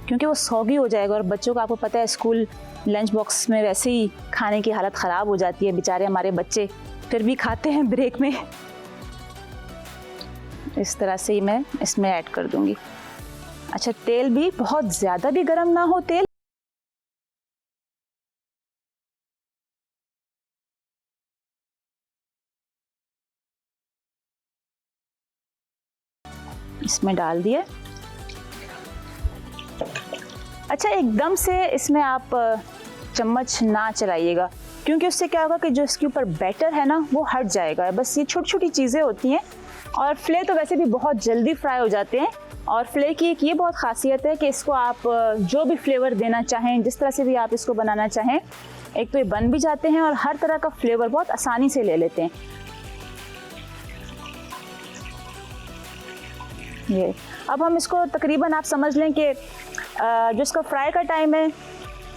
क्योंकि वो सौगी हो जाएगा। और बच्चों का आपको पता है स्कूल लंच बॉक्स में वैसे ही खाने की हालत ख़राब हो जाती है, बेचारे हमारे बच्चे फिर भी खाते हैं ब्रेक में। इस तरह से ही मैं इसमें ऐड कर दूंगी। अच्छा, तेल भी बहुत ज़्यादा भी गर्म ना हो तेल, इसमें डाल दिए। अच्छा, एकदम से इसमें आप चम्मच ना चलाइएगा, क्योंकि उससे क्या होगा कि जो इसके ऊपर बैटर है ना वो हट जाएगा। बस ये छोटी छोटी चीज़ें होती हैं। और फ्ले तो वैसे भी बहुत जल्दी फ्राई हो जाते हैं। और फ्ले की एक ये बहुत ख़ासियत है कि इसको आप जो भी फ्लेवर देना चाहें, जिस तरह से भी आप इसको बनाना चाहें, एक तो ये बन भी जाते हैं और हर तरह का फ्लेवर बहुत आसानी से ले लेते हैं। ये अब हम इसको तकरीबन आप समझ लें कि जो इसका फ्राई का टाइम है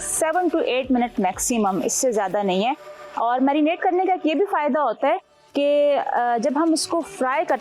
7 to 8 मिनट मैक्सिमम, इससे ज़्यादा नहीं है। और मैरिनेट करने का ये भी फ़ायदा होता है कि जब हम इसको फ्राई कर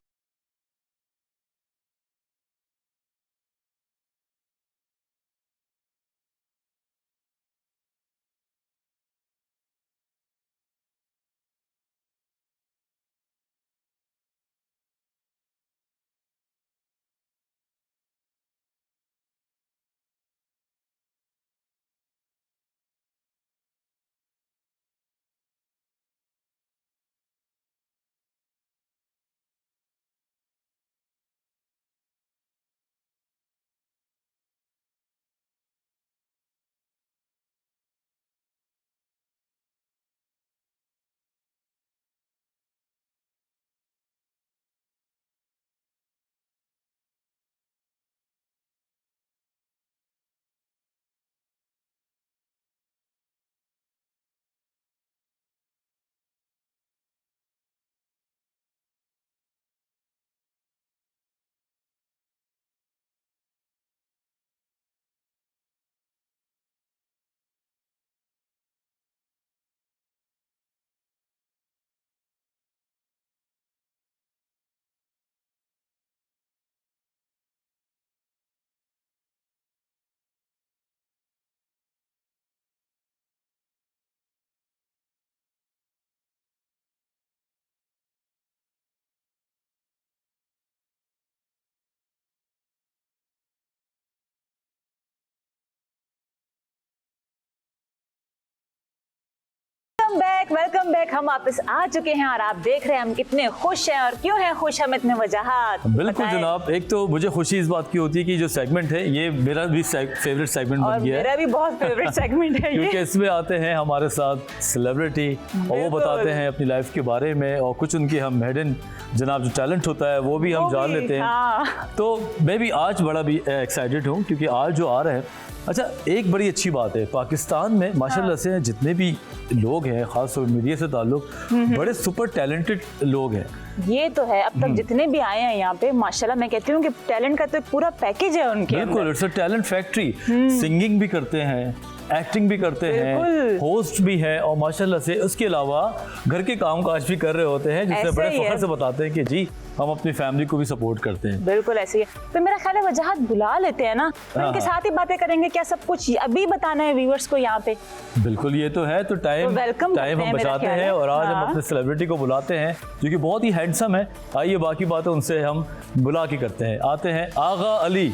वेलकम बैक हम वापस आ चुके हैं और आप देख रहे हैं हम कितने खुश हैं और क्यों हैं खुश, हम इतने वजहात बिल्कुल बताएं। जनाब, एक तो मुझे खुशी इस बात की होती है कि जो सेगमेंट है ये मेरा भी फेवरेट सेगमेंट और बन गया मेरा है, भी बहुत फेवरेट सेगमेंट है क्योंकि ये। इसमें आते हैं हमारे साथ सेलिब्रिटी और वो बिल्कुल। बताते हैं अपनी लाइफ के बारे में और कुछ उनकी हम हिडन जनाब जो टैलेंट होता है वो भी हम वो जान भी, लेते हैं। हाँ। तो मैं भी आज बड़ा भी एक्साइटेड हूँ क्योंकि आज जो आ रहा है, अच्छा एक बड़ी अच्छी बात है पाकिस्तान में माशाल्लाह से जितने भी लोग हैं खासतौर मीडिया से ताल्लुक बड़े सुपर टैलेंटेड लोग हैं। ये तो है, अब तक जितने भी आए हैं यहाँ पे माशाल्लाह मैं कहती हूँ कि टैलेंट का तो एक पूरा पैकेज है उनके बिल्कुल, अंदर। It's a talent factory. Singing भी करते हैं, एक्टिंग भी करते हैं, बिल्कुल। होस्ट भी है और माशाल्लाह से उसके अलावा घर के काम काज भी कर रहे होते हैं, जिससे ऐसे बड़े ही है। फख्र से बताते हैं कि जी हम अपनी फैमिली को भी सपोर्ट करते हैं। बिल्कुल ऐसे ही है। तो मेरा ख्याल है वजहात बुला लेते हैं ना, तो हाँ, उनके हाँ। साथ ही बातें करेंगे, क्या सब कुछ अभी बताना है व्यूअर्स को यहाँ पे? बिल्कुल ये तो है, तो टाइम तो welcome टाइम करते हैं, हम मेरा बचाते ख्याल हैं है। और आज हम हाँ। अपने सेलिब्रिटी को बुलाते हैं जो कि बहुत ही हैंडसम है। आइए बाकी बातें उनसे हम बुला के करते हैं। आते हैं आगा अली।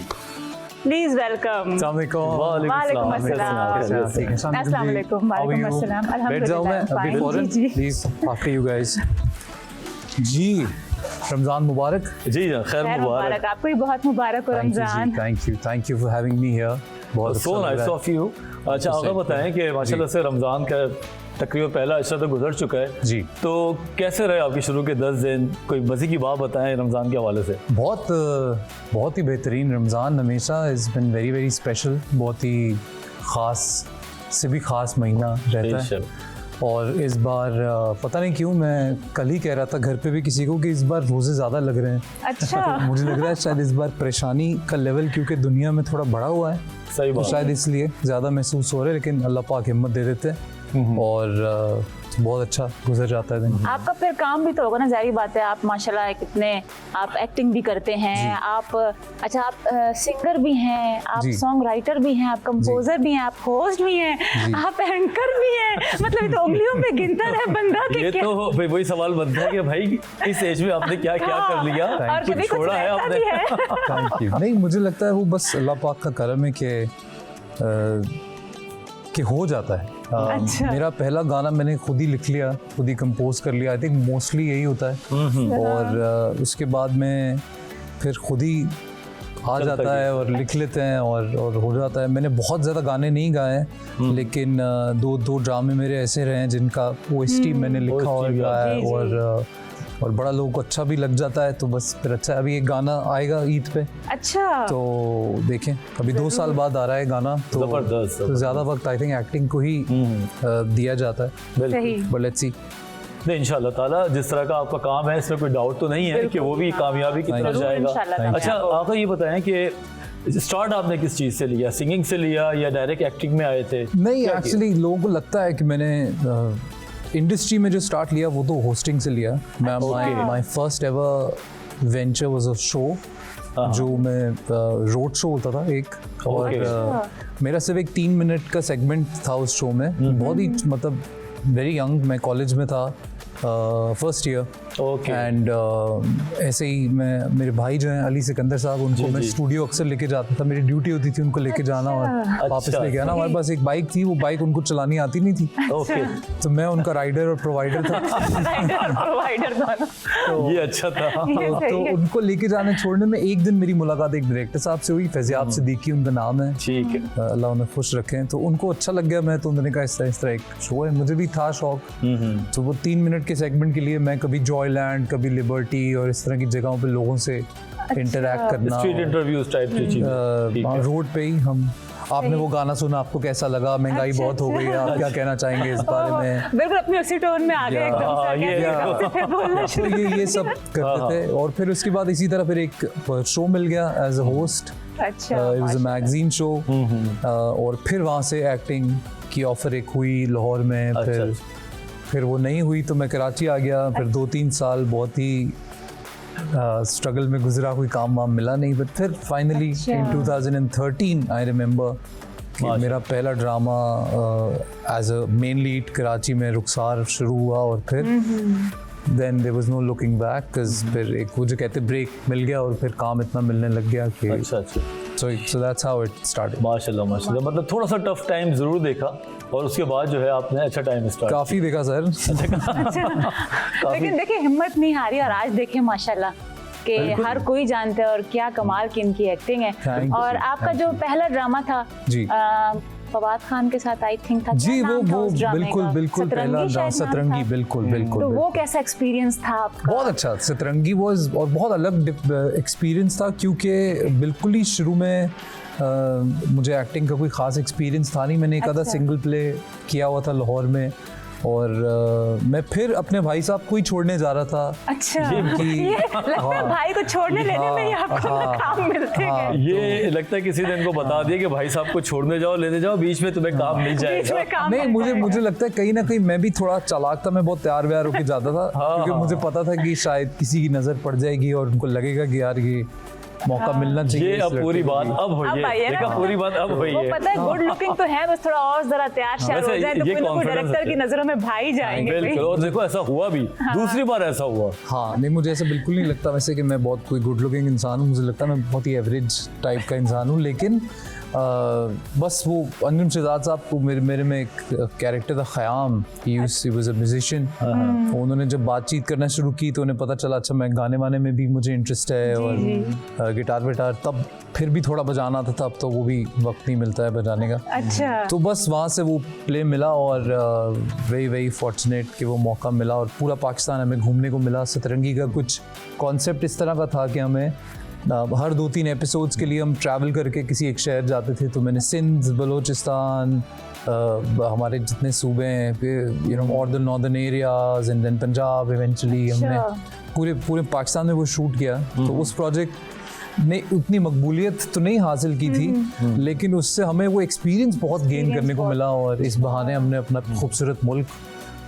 Please welcome. वालेकुम अस्सलाम। अस्सलाम वालेकुम। वालेकुम अस्सलाम। बैठ जाओ, मैं अल्हम्दुलिल्लाह अभी fine। फौरन जी, जी। Please after you guys. जी रमजान मुबारक। जी खैर खैर मुबारक। मुबारक, आपको भी बहुत मुबारक हो Ramzan. Thank you for having me here. बहुत सो अच्छा लग नाइस रहा है। Of you. अच्छा आगा Thank you. बताएं कि माशाल्लाह से रमज़ान का तकरीबन पहला अशरा तो गुजर चुका है जी। तो कैसे रहे आपके शुरू के 10 दिन? कोई मज़े की बात बताएं रमज़ान के हवाले से। बहुत ही बेहतरीन रमज़ान हमेशा is been very very special. बहुत ही ख़ास से भी ख़ास महीना रहता है। बेशक। और इस बार पता नहीं क्यों मैं कल ही कह रहा था घर पे भी किसी को कि इस बार रोज़े ज़्यादा लग रहे हैं। अच्छा। तो मुझे लग रहा है शायद इस बार परेशानी का लेवल क्योंकि दुनिया में थोड़ा बढ़ा हुआ है, सही तो बात शायद इसलिए ज़्यादा महसूस हो रहा है, लेकिन अल्लाह पाक हिम्मत दे देते हैं और बहुत अच्छा गुजर जाता है दिन। आपका फिर काम भी तो होगा ना, जाहिर बात है। आप माशाल्लाह कितने, आप एक्टिंग भी करते हैं, आप अच्छा आप सिंगर भी हैं, आप जी। सॉन्ग राइटर भी हैं, आप कंपोजर भी हैं, आप होस्ट भी हैं, आप एंकर भी हैं। मतलब ये तो उंगलियों पे गिनता है बंदा कि ये क्या। तो भाई वही सवाल बनता है कि भाई इस एज में आपने क्या क्या कर लिया, और कभी कुछ छोड़ा है रहता आपने। भी है। Thank you. नहीं मुझे लगता है वो बस अल्लाह पाक का करम है कि हो जाता है। अच्छा। मेरा पहला गाना मैंने खुद ही लिख लिया, खुद ही कंपोज कर लिया। आई थिंक मोस्टली यही होता है। और उसके बाद में फिर खुद ही आ चलता जाता गया। है और लिख लेते हैं और हो जाता है। मैंने बहुत ज़्यादा गाने नहीं गाए हैं, लेकिन दो ड्रामे मेरे ऐसे रहे हैं जिनका OST मैंने लिखा और OST गाया है। जी, जी। और बड़ा लोगों को अच्छा भी लग जाता है, तो बस फिर अच्छा। अभी एक गाना आएगा ईद पे, अच्छा। तो देखें अभी 2 साल बाद आ रहा है गाना, तो जबरदस्त, तो ज़्यादा वक्त आई थिंक एक्टिंग को ही दिया जाता है। सही। But let's see. नहीं इंशाल्लाह ताला जिस तरह का आपका काम है इसमें कोई डाउट तो नहीं है कि वो भी कामयाबी की तरफ जरूर इंशाल्लाह जाएगा। ताला अच्छा आपको। आपको ये बताएं कि स्टार्ट आपने किस चीज़ से लिया? सिंगिंग से लिया या डायरेक्ट एक्टिंग में आए थे? नहीं, क्या एक्चुअली लोगों को लगता है कि मैंने इंडस्ट्री में जो स्टार्ट लिया वो तो होस्टिंग से लिया। My first ever venture was a show जो मैं रोड शो होता था एक, और मेरा सिर्फ एक 3 मिनट का सेगमेंट था उस शो में। बहुत ही मतलब वेरी यंग, मैं कॉलेज में था, फर्स्ट ईयर। ओके। एंड ऐसे ही मैं, मेरे भाई जो हैं अली सिकंदर साहब, उनको मैं स्टूडियो अक्सर लेके जाता था। मेरी ड्यूटी होती थी उनको लेके जाना और वापस अच्छा। लेके आना। हमारे पास एक बाइक थी, वो बाइक उनको चलानी आती नहीं थी, ओके तो मैं उनका राइडर और प्रोवाइडर था। राइटर और प्रोवाइडर दोनों। ये अच्छा था। ये सही तो है। उनको लेके जाने छोड़ने में एक दिन मेरी मुलाकात एक डायरेक्टर साहब से हुई, फैजियाब सिद्दीकी उनका नाम है, ठीक है। अल्लाह उन्हें खुश रखें। तो उनको अच्छा लग गया मैं, तो उन्होंने कहा इस तरह एक शो है, मुझे भी था शौक। तो वो 3 मिनट के सेगमेंट के लिए मैं कभी जॉयलैंड, कभी लिबर्टी और इस तरह की जगहों पे लोगों से इंटरैक्ट करना, स्ट्रीट इंटरव्यूज टाइप की चीज़ें। रोड पे ही हम। आपने वो गाना सुना, आपको कैसा लगा? महंगाई अच्छा, बहुत हो गई है, आप क्या कहना चाहेंगे इस बारे में? बिल्कुल अपनी उसी टोन में आ गए एकदम हाँ, से, ये- कैसे एकदम से फिर बोलना तो शुरू। ये सब करते थे। और फिर उसके बाद इसी तरह फिर एक शो मिल गया एज अ होस्ट। अच्छा। इट वाज अ माशाल्लाह। Magazine show. और फिर वहाँ से एक्टिंग की ऑफर एक हुई लाहौर में। अच्छा। फिर वो नहीं हुई तो मैं कराची आ गया। फिर 2-3 साल बहुत ही स्ट्रगल में गुजरा, कोई काम वाम मिला नहीं। बट फिर फाइनली अच्छा। इन 2013 आई रिमेंबर कि मेरा पहला drama as a main lead Karachi में रुखसार शुरू हुआ। और फिर then there was no looking back, because फिर एक वो जो कहते ब्रेक मिल गया और फिर काम इतना मिलने लग गया कि अच्छा अच्छा। so that's how it started. माशाल्लाह माशाल्लाह। मतलब थोड़ा सा टफ टाइम ज़रूर देखा और उसके बाद जो है आपने अच्छा टाइम स्टार्ट काफ़ी देखा सर। लेकिन देखिए हिम्मत नहीं हारी और आज देखे माशाल्लाह कि बिल्कुल। हर कोई जानता है और क्या कमाल की इनकी एक्टिंग है। Thank you, और sir. आपका Thank जो you. पहला ड्रामा था जी। फवाद खान के साथ आई थिंक था, जी क्या नाम था वो उस ड्रामे बिल्कुल का? बिल्कुल सतरंगी पहला शायद नाम सतरंगी, था। बिल्कुल बिल्कुल तो वो बिल्कुल। कैसा एक्सपीरियंस था आपका? बहुत अच्छा सतरंगी वॉज, और बहुत अलग एक्सपीरियंस था क्योंकि बिल्कुल ही शुरू में मुझे एक्टिंग का कोई ख़ास एक्सपीरियंस था नहीं। मैंने एक आधा अच्छा। सिंगल प्ले किया हुआ था लाहौर में, और मैं फिर अपने भाई साहब को ही छोड़ने जा रहा था। अच्छा ये ये लगता है हाँ। भाई को छोड़ने लेने में ही आपको हाँ, काम मिलते हाँ। हैं। ये लगता है किसी ने इनको बता दिया कि भाई साहब को छोड़ने जाओ, लेने जाओ, बीच में तुम्हें काम मिल बीच जाएगा। में काम नहीं, मिल मुझे जाएगा। मुझे लगता है कहीं ना कहीं मैं भी थोड़ा चालाक था। मैं बहुत तैयार व्यार होकर जाता था क्योंकि मुझे पता था कि शायद किसी की नज़र पड़ जाएगी और उनको लगेगा कि यार ये मौका मिलना चाहिए। ये इस अब पूरी लड़के को बात भी। अब हुई अब आई है, है ना। देखा पूरी बात अब हुई वो है। पता है गुड लुकिंग तो है, बस थोड़ा और जरा तैयार श्यार हो वैसे जाए तो ये कोई ना कोई confidence डायरेक्टर की है। नजरों में भाई जाएंगे बिल्कुल, भाई। और देखो ऐसा हुआ भी, दूसरी बार ऐसा हुआ। हाँ नहीं, मुझे ऐसा बिल्कुल नहीं लगता वैसे कि मैं बहुत कोई गुड लुकिंग इंसान हूँ। मुझे लगता है मैं बहुत ही एवरेज टाइप का इंसान हूँ, लेकिन बस वो अंजुम शहजाद साहब को मेरे में एक कैरेक्टर था Khayyam, he was a musician. उन्होंने जब बातचीत करना शुरू की तो उन्हें पता चला अच्छा मैं गाने वाने में भी मुझे इंटरेस्ट है, और गिटार विटार तब फिर भी थोड़ा बजाना था, तब तो वो भी वक्त नहीं मिलता है बजाने का। अच्छा तो बस वहाँ से वो प्ले मिला, और वेरी वेरी फॉर्चुनेट कि वो मौका मिला, और पूरा पाकिस्तान हमें घूमने को मिला। सतरंगी का कुछ कॉन्सेप्ट इस तरह का था कि हमें हर 2-3 एपिसोड्स के लिए हम ट्रैवल करके किसी एक शहर जाते थे। तो मैंने सिंध, बलूचिस्तान, हमारे जितने सूबे हैं, you know northern areas, and then Punjab, eventually हमने पूरे पाकिस्तान में वो शूट किया। तो उस प्रोजेक्ट ने उतनी मकबूलियत तो नहीं हासिल की थी, लेकिन उससे हमें वो एक्सपीरियंस बहुत गेन करने को मिला, और इस बहाने हमने अपना खूबसूरत मुल्क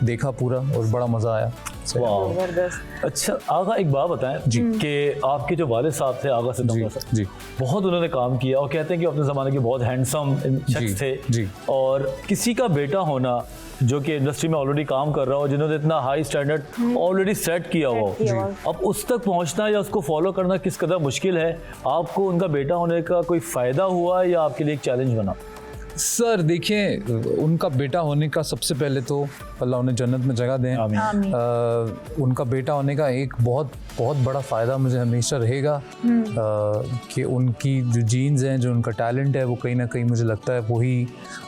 देखा पूरा, और बड़ा मज़ा आया। वाह। जबरदस्त। अच्छा आगा, एक बात बताएं जी कि आपके जो वालिद साहब थे, आगा सिद्दीकी साहब, जी बहुत उन्होंने काम किया, और कहते हैं कि अपने ज़माने के बहुत हैंडसम शख्स थे। जी। और किसी का बेटा होना जो कि इंडस्ट्री में ऑलरेडी काम कर रहा हो, जिन्होंने इतना हाई स्टैंडर्ड ऑलरेडी सेट किया हुआ हो, अब उस तक पहुंचना या उसको फॉलो करना किस कदर मुश्किल है। आपको उनका बेटा होने का कोई फ़ायदा हुआ या आपके लिए एक चैलेंज बना? सर देखिए, उनका बेटा होने का सबसे पहले तो अल्लाह उन्हें जन्नत में जगह दें। आमीन। उनका बेटा होने का एक बहुत बहुत बड़ा फ़ायदा मुझे हमेशा रहेगा कि उनकी जो जीन्स हैं, जो उनका टैलेंट है, वो कहीं ना कहीं मुझे लगता है वही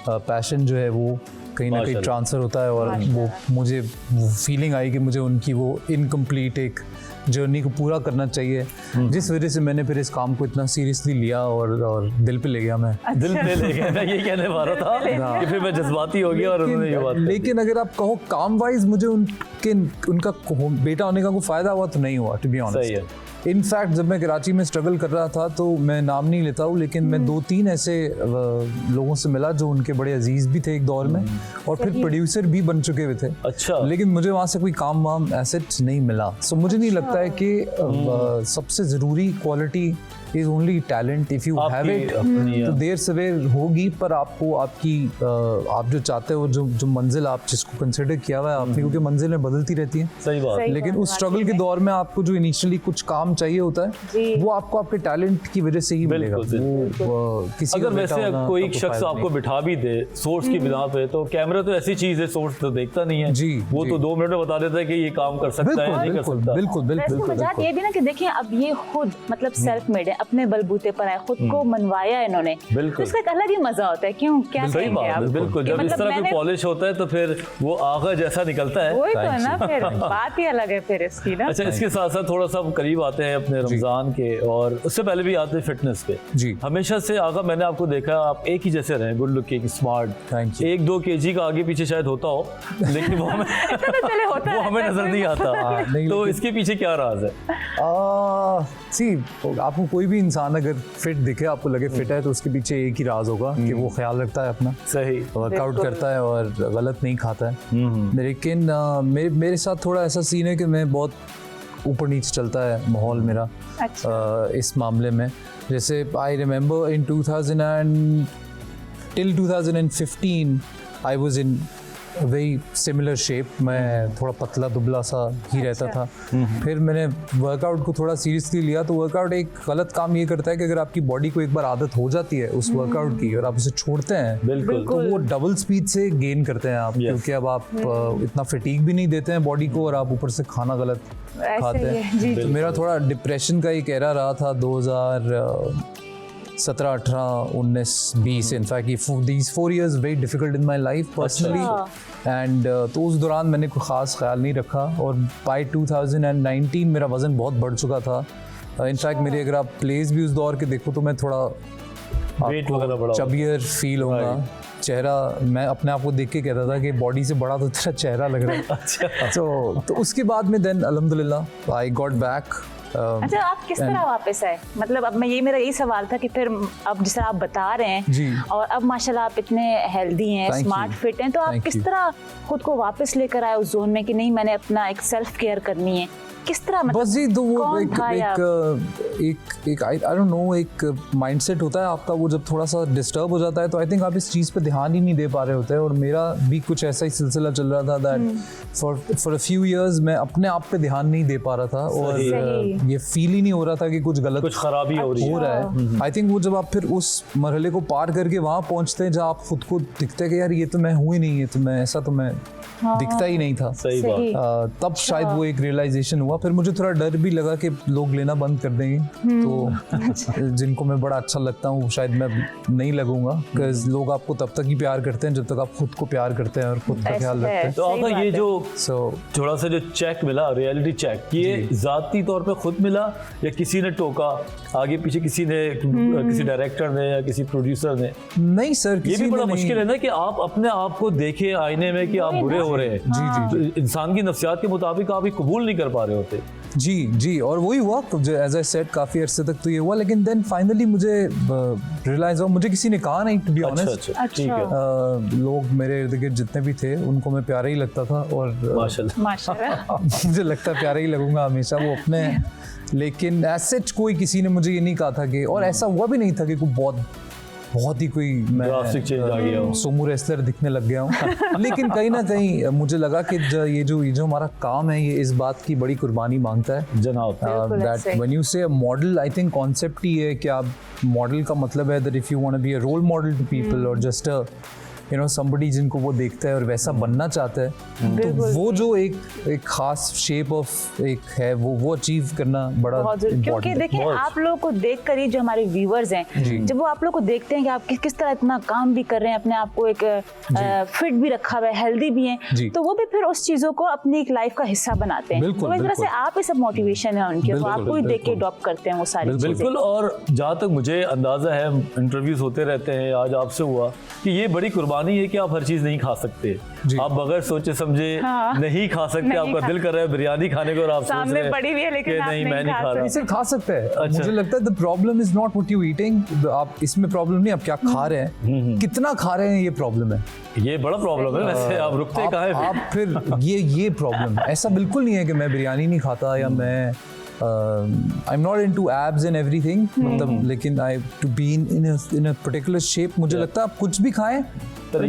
पैशन जो है वो कहीं ना कहीं माशाल्लाह। ट्रांसफ़र होता है। और वो मुझे फीलिंग आई कि मुझे उनकी वो इनकम्प्लीट एक जर्नी को पूरा करना चाहिए, जिस वजह से मैंने फिर इस काम को इतना सीरियसली लिया और दिल पे ले गया मैं। दिल पे ले गया, मैं ये कहने वाला था कि फिर मैं जज्बाती हो गया और उन्होंने ये बात कही। लेकिन अगर आप कहो काम वाइज मुझे उनका बेटा होने का कोई फ़ायदा हुआ तो नहीं हुआ, टू बी सही है। ऑनेस्ट। इनफैक्ट जब मैं कराची में स्ट्रगल कर रहा था तो मैं नाम नहीं लेता हूँ, लेकिन मैं 2-3 ऐसे लोगों से मिला जो उनके बड़े अजीज़ भी थे एक दौर में, और फिर प्रोड्यूसर भी बन चुके हुए थे। अच्छा। लेकिन मुझे वहाँ से कोई काम वाम एसेट नहीं मिला। सो मुझे नहीं लगता है कि सबसे ज़रूरी quality is only talent. If you have it तो देर सवेर होगी, पर आपको आपकी आप जो चाहते हो, जो मंजिल आप जिसको कंसिडर किया हुआ है आपने, क्योंकि मंजिलें बदलती रहती हैं। सही बात। सही लेकिन बात, उस स्ट्रगल के दौर में आपको जो इनिशियली कुछ काम चाहिए होता है, वो आपको आपके टैलेंट की वजह से ही मिलेगा। वो किसी अगर का बेटा वैसे होना कोई आपको शख्स फायदा आपको नहीं। बिठा भी दे सोर्स की बिना पे, तो कैमरा तो ऐसी चीज है, सोर्स तो देखता नहीं है जी, वो जी। तो 2 मिनट में बता देता है कि ये काम कर सकता है, नहीं कर बिल्कुल सकता। बिल्कुल वैसे बिल्कुल मजाक ये भी ना कि देखिए अब ये खुद मतलब सेल्फ मेड है, अपने बलबूते पर आए, खुद को मनवाया इन्होंने, बिल्कुल। तो इसका एक अलग ही मजा होता है। क्यों, क्या सही कहेंगे बात आप? है, बिल्कुल। कि जब इस मतलब तरह की मैंने- पॉलिश होता है तो फिर वो आगा जैसा निकलता है। वही तो है ना, फिर बात ही अलग है फिर इसकी ना। अच्छा, इसके साथ साथ थोड़ा सा हम करीब आते हैं अपने रमजान के, और उससे पहले भी आते हैं फिटनेस पे। जी। हमेशा से आगा मैंने आपको देखा आप एक ही जैसे रहे, good looking, smart. Thank you. 1-2 kg का आगे पीछे शायद होता हो, लेकिन वो हमें तो चले होता वो है, हमें नजर नहीं आता। नहीं, तो लेकिन- इसके पीछे क्या राज है? सी आपको कोई भी इंसान अगर फिट दिखे, आपको लगे फिट है, तो उसके पीछे एक ही राज होगा कि वो ख्याल रखता है अपना, सही। वर्कआउट बिल्कुल। करता है और गलत नहीं खाता है। लेकिन मेरे साथ थोड़ा ऐसा सीन है कि मैं बहुत ऊपर नीचे चलता है माहौल मेरा। इस मामले में जैसे I remember in 2000 till 2015 I was in very similar shape, मैं थोड़ा पतला दुबला सा ही रहता था। फिर मैंने वर्कआउट को थोड़ा सीरियसली लिया, तो वर्कआउट एक गलत काम ये करता है कि अगर आपकी बॉडी को एक बार आदत हो जाती है उस वर्कआउट की और आप उसे छोड़ते हैं, बिल्कुल। तो वो डबल स्पीड से गेन करते हैं आप, क्योंकि अब आप इतना फटीग भी नहीं देते हैं बॉडी को और आप ऊपर से खाना गलत खाते हैं। तो मेरा थोड़ा डिप्रेशन का एक एरा रहा था 2017, 18, 19, 20। In fact these 4 years very difficult in my life personally, and तो उस दौरान मैंने कोई ख़ास ख्याल नहीं रखा और by 2019 मेरा वज़न बहुत बढ़ चुका था। इनफैक्ट मेरे अगर आप प्लेस भी उस दौर के देखो तो मैं थोड़ा वेट वगैरह बड़ा चबियर फील होगा, चेहरा मैं अपने आप को देख के कहता था कि बॉडी से बड़ा तो तेरा चेहरा लग रहा है। अच्छा। तो उसके बाद में देन अल्हम्दुलिल्लाह आई गॉट बैक। अच्छा, आप किस तरह वापस आए? मतलब अब मैं मेरा यही सवाल था कि फिर अब जिस तरह आप बता रहे हैं जी। और अब माशाल्लाह आप इतने हेल्दी हैं, Thank स्मार्ट you. फिट हैं, तो आप Thank किस you. तरह खुद को वापस लेकर आए उस जोन में कि नहीं मैंने अपना एक सेल्फ केयर करनी है? किस तरह, मतलब बस जी, तो वो कौन एक था या एक आई डोंट नो, एक माइंडसेट होता है आपका, वो जब थोड़ा सा डिस्टर्ब हो जाता है तो आई थिंक आप इस चीज़ पे ध्यान ही नहीं दे पा रहे होते हैं। और मेरा भी कुछ ऐसा ही सिलसिला चल रहा था that for a few years मैं अपने आप पे ध्यान नहीं दे पा रहा था और सही। ये फील ही नहीं हो रहा था कि कुछ गलत कुछ खराबी हो रही हो है। रहा है। आई थिंक वो जब आप फिर उस मरहले को पार करके वहाँ पहुँचते हैं जहाँ आप खुद को दिखते हैं कि यार ये तो मैं हूँ ही नहीं, ये तो मैं ऐसा तो मैं दिखता ही नहीं था। सही बात। तब शायद वो एक रियलाइजेशन हुआ। फिर मुझे थोड़ा डर भी लगा कि लोग लेना बंद कर देंगे, तो जिनको मैं बड़ा अच्छा लगता हूँ शायद मैं नहीं लगूंगा, बिकॉज लोग आपको तब तक ही प्यार करते हैं जब तक आप खुद को प्यार करते हैं और खुद का ख्याल रखते हैं। तो आपका ये जो सो थोड़ा सा जो चेक मिला, रियलिटी चेक, ये जाती तौर पे खुद मिला या किसी ने टोका आगे पीछे, किसी ने किसी डायरेक्टर ने या किसी प्रोड्यूसर ने? नहीं सर, ये किसी भी बड़ा ने नहीं। मुश्किल है ना कि आप अपने आप को देखे आईने में कि आप बुरे हो रहे हैं। जी जी तो इंसान की नफ्सियात के मुताबिक आप ये कबूल नहीं कर पा रहे होते। जी, और वही हुआ एज आई सेड, काफ़ी अरसे तक तो ये हुआ, लेकिन देन फाइनली मुझे रियलाइज हुआ, मुझे किसी ने कहा नहीं, टू बी ऑनेस्ट। अच्छा, ठीक है। लोग मेरे इर्द गिर्द जितने भी थे उनको मैं प्यारा ही लगता था और माशाल्लाह। मुझे लगता है प्यारा ही लगूंगा हमेशा, वो अपने हैं। लेकिन एज कोई किसी ने मुझे ये नहीं कहा था कि, और ऐसा हुआ भी नहीं था कि कोई बहुत ही कोई ड्रास्टिक चेंज आ गया हो, सोमू रेसलर दिखने लग गया हूँ। लेकिन कहीं ना कहीं मुझे लगा कि ये जो हमारा काम है ये इस बात की बड़ी कुर्बानी मांगता है जनाब। That when you say model, I think concept ही है कि आप मॉडल का मतलब है that if you want to be a role model to people और जस्ट somebody जिनको वो देखता है और वैसा बनना चाहता है, तो वो जो एक खास शेप ऑफ एक है वो अचीव करना बड़ा क्योंकि देखिए आप लोगों को देखकर ही जो हमारे व्यूअर्स हैं, जब वो आप लोगों को देखते हैं कि आप किस तरह इतना काम भी कर रहे हैं, अपने आप को एक फिट भी रखा हुआ है, हेल्दी भी हैं, तो वो भी फिर उस चीजों को अपनी एक लाइफ का हिस्सा बनाते हैं। तो एक तरह से आप ही सब मोटिवेशन है उनके, वो आपको ही देख के अडॉप्ट करते हैं वो सारी चीजें। बिल्कुल। और जहाँ तक मुझे अंदाजा है, इंटरव्यूज होते रहते हैं, आज आपसे हुआ कि ये बड़ी कुर्बानी है कि आप हर चीज नहीं खा सकते, आप बगैर सोचे समझे नहीं खा सकते। आपका दिल कर रहा है बिरयानी खाने को और आप सोच रहे हैं पड़ी हुई है लेकिन नहीं, मैं नहीं खा रहा। इसे खा सकते हैं। अच्छा। मुझे लगता है the problem is not what you eating, आप इसमें प्रॉब्लम नहीं आप क्या खा रहे हैं, कितना खा रहे हैं, ये प्रॉब्लम है। ये बड़ा प्रॉब्लम है वैसे। आप रुकते कहाँ हैं? आप फिर ये प्रॉब्लम, ऐसा बिल्कुल नहीं है कि मैं बिरयानी नहीं खाता या मैं I am not into abs and everything, मतलब लेकिन I to be in a particular shape. मुझे लगता है आप कुछ भी खाएं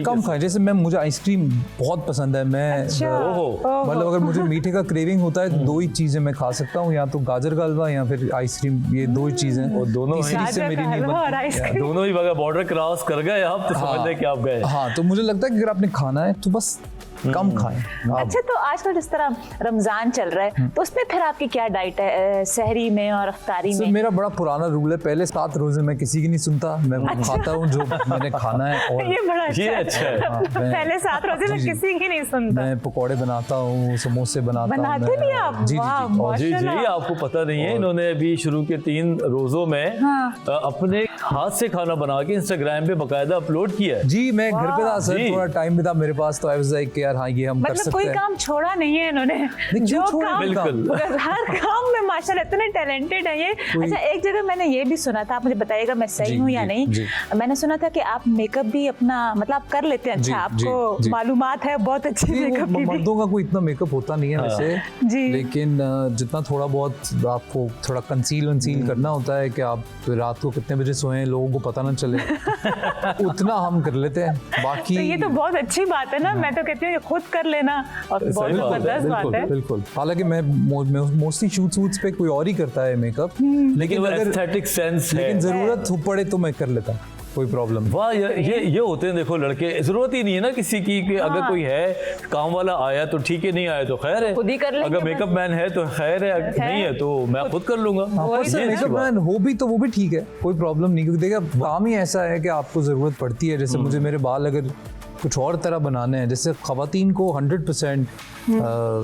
कम खाएं। जैसे मुझे आइसक्रीम बहुत पसंद है, मैं मतलब अगर मुझे मीठे का क्रेविंग होता है तो 2 ही चीजें मैं खा सकता हूँ, या तो गाजर का हलवा या फिर आइसक्रीम, ये 2 ही चीजें। और दोनों से मेरी नहीं बनती। दोनों ही बॉर्डर क्रॉस कर गए आप, तो समझ लें कि आप गए। हाँ, तो मुझे लगता है कि अगर आपने खाना है तो बस कम खाएं। अच्छा, तो आजकल जिस तरह रमजान चल रहा है तो उसमें फिर आपकी क्या डाइट है सहरी में और अफ्तारी में? मेरा बड़ा पुराना रूल है, पहले 7 रोजे मैं किसी की नहीं सुनता, मैं खाता हूँ जो मैंने खाना है। और ये बड़ा अच्छा है। पहले 7 रोजे में किसी की नहीं सुनता। मैं पकौड़े बनाता हूँ, समोसे बनाते भी आप? जी, आपको पता नहीं है, इन्होंने अभी शुरू के 3 रोजों में अपने हाथ से खाना बना के इंस्टाग्राम पे बकायदा अपलोड किया है। जी, मैं घर पे था सर, थोड़ा टाइम भी था मेरे पास, तो आई वाज लाइक यार हाँ ये हम कर सकते हैं। कोई काम छोड़ा नहीं है इन्होंने, जो काम बिल्कुल हर काम में माशाल्लाह इतने टैलेंटेड है ये। अच्छा, एक जगह मैंने ये भी सुना था, आप मुझे बताइएगा मैं सही हूँ या नहीं, मैंने सुना था कि आप मेकअप भी अपना मतलब आप कर लेते हैं। अच्छा, आपको मालूमात है बहुत अच्छी मेकअप की। मर्दों का कोई इतना मेकअप होता नहीं है वैसे, लेकिन जितना थोड़ा बहुत आपको थोड़ा कंसील करना होता है कि आप रात को कितने बजे सोए हमें लोगों को पता ना चले उतना हम कर लेते हैं, बाकी तो ये तो बहुत अच्छी बात है ना। मैं तो कहती हूँ ये खुद कर लेना और बहुत सही बात है, जबरदस्त बात है। बिल्कुल। हालांकि मैं मोस्टली शूट्स पे कोई और ही करता है मेकअप, लेकिन अगर एस्थेटिक सेंस है। लेकिन जरूरत पड़े तो मैं कर लेता हूँ, कोई प्रॉब्लम नहीं। वाह, ये होते हैं देखो लड़के, जरूरत ही नहीं है ना किसी की कि अगर कोई है काम वाला आया तो ठीक है, नहीं आया तो खैर है, खुद ही कर लेंगे अगर मेकअप मैन है तो खैर है, नहीं है तो मैं खुद कर लूंगा। मेकअप मैन हो भी तो वो भी ठीक है, कोई प्रॉब्लम नहीं, क्योंकि देखिए काम ही ऐसा है कि आपको ज़रूरत पड़ती है। जैसे मुझे मेरे बाल अगर कुछ और तरह बनाने हैं, जैसे ख़वातीन को 100%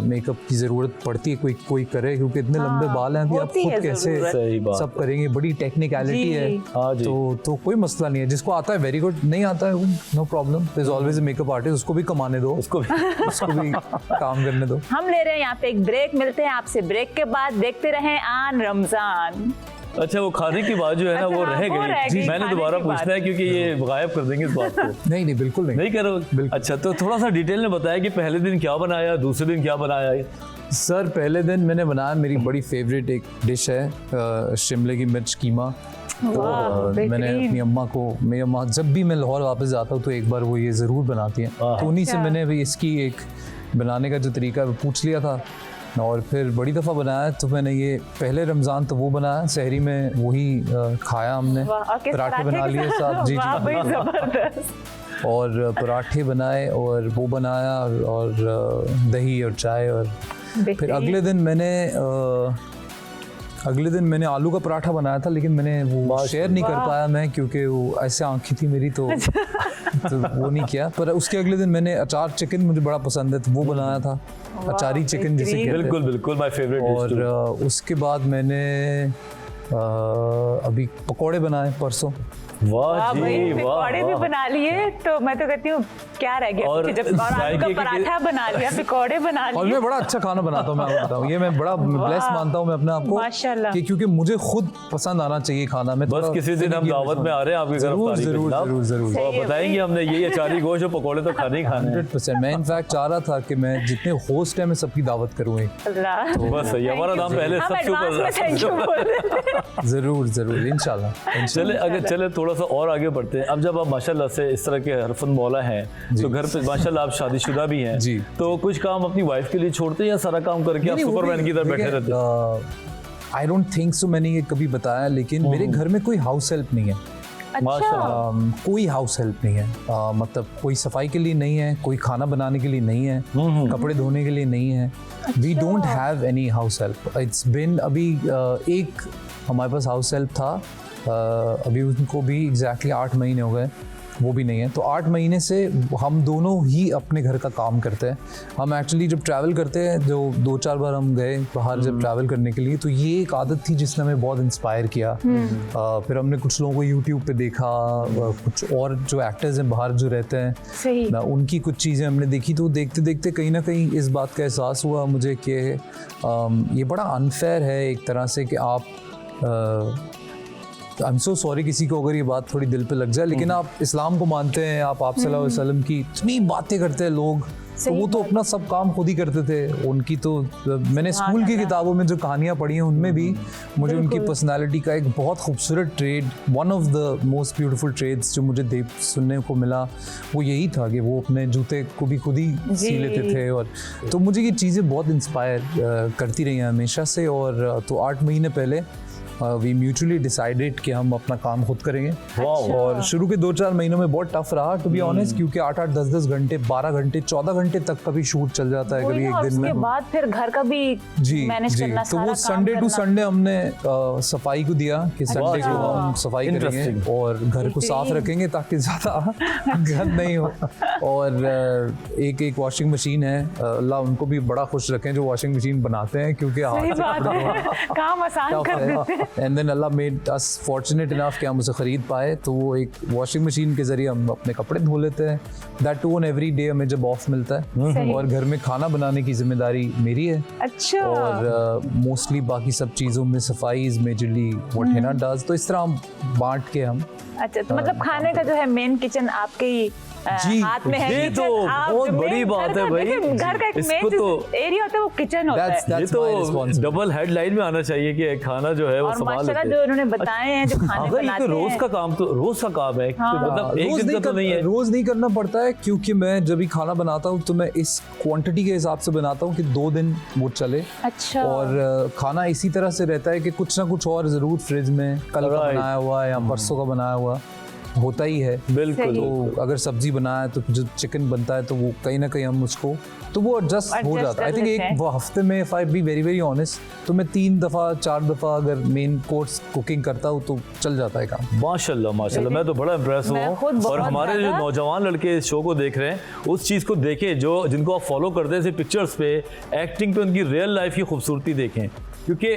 मेकअप की ज़रूरत पड़ती है, कोई करे, क्योंकि इतने लंबे बाल हैं कि आप होती खुद है कैसे सही बात सब करेंगे, बड़ी टेक्निकलिटी है। हाँ जी। तो कोई मसला नहीं है, जिसको आता है वेरी गुड, नहीं आता है no problem, there is always a makeup artist, उसको भी कमाने दो, उसको भी काम करने दो। हम ले रहे हैं यहाँ पे एक ब्रेक, मिलते हैं आपसे ब्रेक के बाद। देखते रहें आन रमजान। अच्छा, वो खाने की बात जो है ना अच्छा, वो हाँ, रह वो रह गई, गई, मैंने खाने दोबारा की बात। पूछना है क्योंकि ये गायब कर देंगे इस बात को। नहीं बिल्कुल नहीं। नहीं करो। अच्छा, तो थोड़ा सा डिटेल में बताया कि पहले दिन क्या बनाया, दूसरे दिन क्या बनाया। सर पहले दिन मैंने बनाया, मेरी बड़ी फेवरेट एक डिश है शिमले की मिर्च कीमा। मैंने अपनी अम्मा को, मेरी अम्मा जब भी मैं लाहौर वापस जाता हूँ तो एक बार वो ये ज़रूर बनाती हैं, तो उन्हीं से मैंने भी इसकी एक बनाने का जो तरीका है वो पूछ लिया था, और फिर बड़ी दफ़ा बनाया। तो मैंने ये पहले रमज़ान तो वो बनाया, सहरी में वही खाया हमने, पराठे बना लिए साथ। जी जबरदस्त। और पराठे बनाए और वो बनाया, और दही और चाय। और फिर अगले दिन मैंने आलू का पराठा बनाया था, लेकिन मैंने वो शेयर नहीं कर पाया मैं, क्योंकि वो ऐसे आंखें थी मेरी, तो वो नहीं किया। पर उसके अगले दिन मैंने अचार चिकन, मुझे बड़ा पसंद है, तो वो बनाया था, अचारी चिकन जिसे कहते हैं। बिल्कुल बिल्कुल माय फेवरेट। और उसके बाद मैंने अभी पकोड़े बनाए परसों। वाह जी, पकौड़े भी बना लिए, तो मैं तो कहती हूँ क्या रह गया, और जब आलू का पराठा बना लिया, पकौड़े बना लिए। और मैं बड़ा अच्छा खाना बनाता हूँ, मैं आपको बताऊँ, ये मैं बड़ा ब्लेस मानता हूँ मैं अपने आप को, माशाल्लाह। कि क्योंकि मुझे खुद पसंद आना चाहिए खाना में। बस किसी दिन हम दावत में आ रहे हैं आपकी जरूर जरूर जरूर जरूर तो बताएंगे हमने ये अचारी गोश्त और पकौड़े तो खाने ही खाने हैं। 100%। मैं इनफैक्ट चाह रहा था कि मैं जितने होस्ट हैं मैं सबकी दावत करूँ, अल्लाह। बस सही, हमारा नाम पहले हम सबसे एडवांस में थैंक यू बोल देते हैं। जरूर जरूर इंशाल्लाह। चले थोड़ा सा और आगे बढ़ते हैं। अब जब आप माशाल्लाह से इस तरह के हरफन मौला हैं, तो घर पे माशाल्लाह आप शादीशुदा भी हैं, जी। तो कुछ काम अपनी वाइफ के लिए छोड़ते हैं या सारा काम करके आप सुपरमैन की तरह बैठे रहते हैं? आई डोंट थिंक सो, मैंने ये कभी बताया, लेकिन मेरे घर में कोई हाउस हेल्प नहीं है। अच्छा। कोई हाउस हेल्प नहीं है, मतलब कोई सफाई के लिए नहीं है, कोई खाना बनाने के लिए नहीं है, कपड़े धोने के लिए नहीं है। We don't have any house help. It's been अभी एक हमारे पास हाउस हेल्प था, अभी उनको भी एग्जैक्टली 8 महीने हो गए, वो भी नहीं है। तो 8 महीने से हम दोनों ही अपने घर का काम करते हैं। हम एक्चुअली जब ट्रैवल करते हैं, जो 2-4 बार हम गए बाहर जब ट्रैवल करने के लिए, तो ये एक आदत थी जिसने हमें बहुत इंस्पायर किया। फिर हमने कुछ लोगों को यूट्यूब पे देखा, कुछ और जो एक्टर्स हैं बाहर जो रहते हैं, सही। उनकी कुछ चीज़ें हमने देखी, तो देखते देखते कहीं ना कहीं इस बात का एहसास हुआ मुझे कि ये बड़ा अनफेयर है एक तरह से कि आप आई एम सो सॉरी किसी को अगर ये बात थोड़ी दिल पे लग जाए, लेकिन आप इस्लाम को मानते हैं, आप सल्लल्लाहु अलैहि वसल्लम की इतनी बातें करते हैं लोग, तो वो तो अपना सब काम खुद ही करते थे। उनकी तो मैंने स्कूल की किताबों में जो कहानियाँ पढ़ी हैं उनमें भी मुझे उनकी पर्सनालिटी का एक बहुत खूबसूरत trade, one of the most beautiful trades जो मुझे सुनने को मिला, वो यही था कि वो अपने जूते को भी खुद ही सी लेते थे। और तो मुझे ये चीज़ें बहुत इंस्पायर करती रही हैं हमेशा से। और तो 8 महीने पहले वी म्यूचुअली डिसाइडेड कि हम अपना काम खुद करेंगे। और शुरू के 2-4 महीनों में बहुत टफ रहा टू बी ऑनेस्ट, क्योंकि 8-8, 10-10 घंटे, 12 घंटे, 14 घंटे तक का भी शूट चल जाता है कभी एक दिन में। उसके बाद फिर घर का भी मैनेज करना, तो वो संडे टू संडे हमने सफाई को दिया कि संडे को हम सफाई करेंगे और घर को साफ रखेंगे ताकि ज़्यादा गंद नहीं हो। और एक वॉशिंग मशीन है, अल्लाह उनको भी बड़ा खुश रखें जो वॉशिंग मशीन बनाते हैं, क्योंकि काम आसान कर देते हैं। And then Allah made us fortunate enough कि हम उसे ख़रीद पाए, तो वो एक वॉशिंग मशीन के ज़रिए हम अपने कपड़े धो लेते हैं। That too on every day हमें जब ऑफ मिलता है। और घर में खाना बनाने की जिम्मेदारी मेरी है। अच्छा। और मोस्टली बाकी सब चीज़ों में सफाई is majorly what Hina does. तो इस तरह हम बांट के हम अच्छा, तो मतलब खाने का जो है मेन किचन आपके ही जी, हाथ में है। ये kitchen, तो आप बहुत जो बड़ी main बात घर है का- भाई। देखिए, घर का एक इसको मेन तो- एरिया होता है वो किचन होता है। That's ये my तो responsibility. डबल हेडलाइन में आना चाहिए कि खाना जो है वो और संभाल माशाल्लाह लेते जो हैं। उन्होंने बताए हैं जो खाने अगर ये बनाते तो रोज हैं। का काम तो रोज का काम है हाँ। मतलब एक दिन का तो नहीं है। रोज नहीं करना पड़ता है, क्योंकि मैं जब भी खाना बनाता हूँ तो मैं इस क्वांटिटी के हिसाब से बनाता हूँ कि 2 दिन वो चले। अच्छा। और खाना इसी तरह से रहता है कि कुछ ना कुछ और जरूर फ्रिज में कल का Right. बनाया हुआ या परसों का बनाया हुआ होता ही है। बिल्कुल सही। तो अगर सब्जी बनाए तो जो चिकन बनता है तो वो कहीं ना कहीं हम उसको तो वो एडजस्ट हो Adjust जाता है। आई कर थिंक लेते हैं। एक वो हफ्ते में if I be very very honest तो मैं 3 दफ़ा 4 दफ़ा अगर मेन कोर्स कुकिंग करता हूँ तो चल जाता है काम। माशाल्लाह माशाल्लाह, मैं तो बड़ा इम्प्रेस हुआ मैं खुद हूँ। और बहुत हमारे जो ज़्यादा- नौजवान लड़के इस शो को देख रहे हैं उस चीज़ को देखें जो जिनको आप फॉलो करते हैं जैसे पिक्चर्स पे, एक्टिंग पे, उनकी रियल लाइफ की खूबसूरती देखें। क्योंकि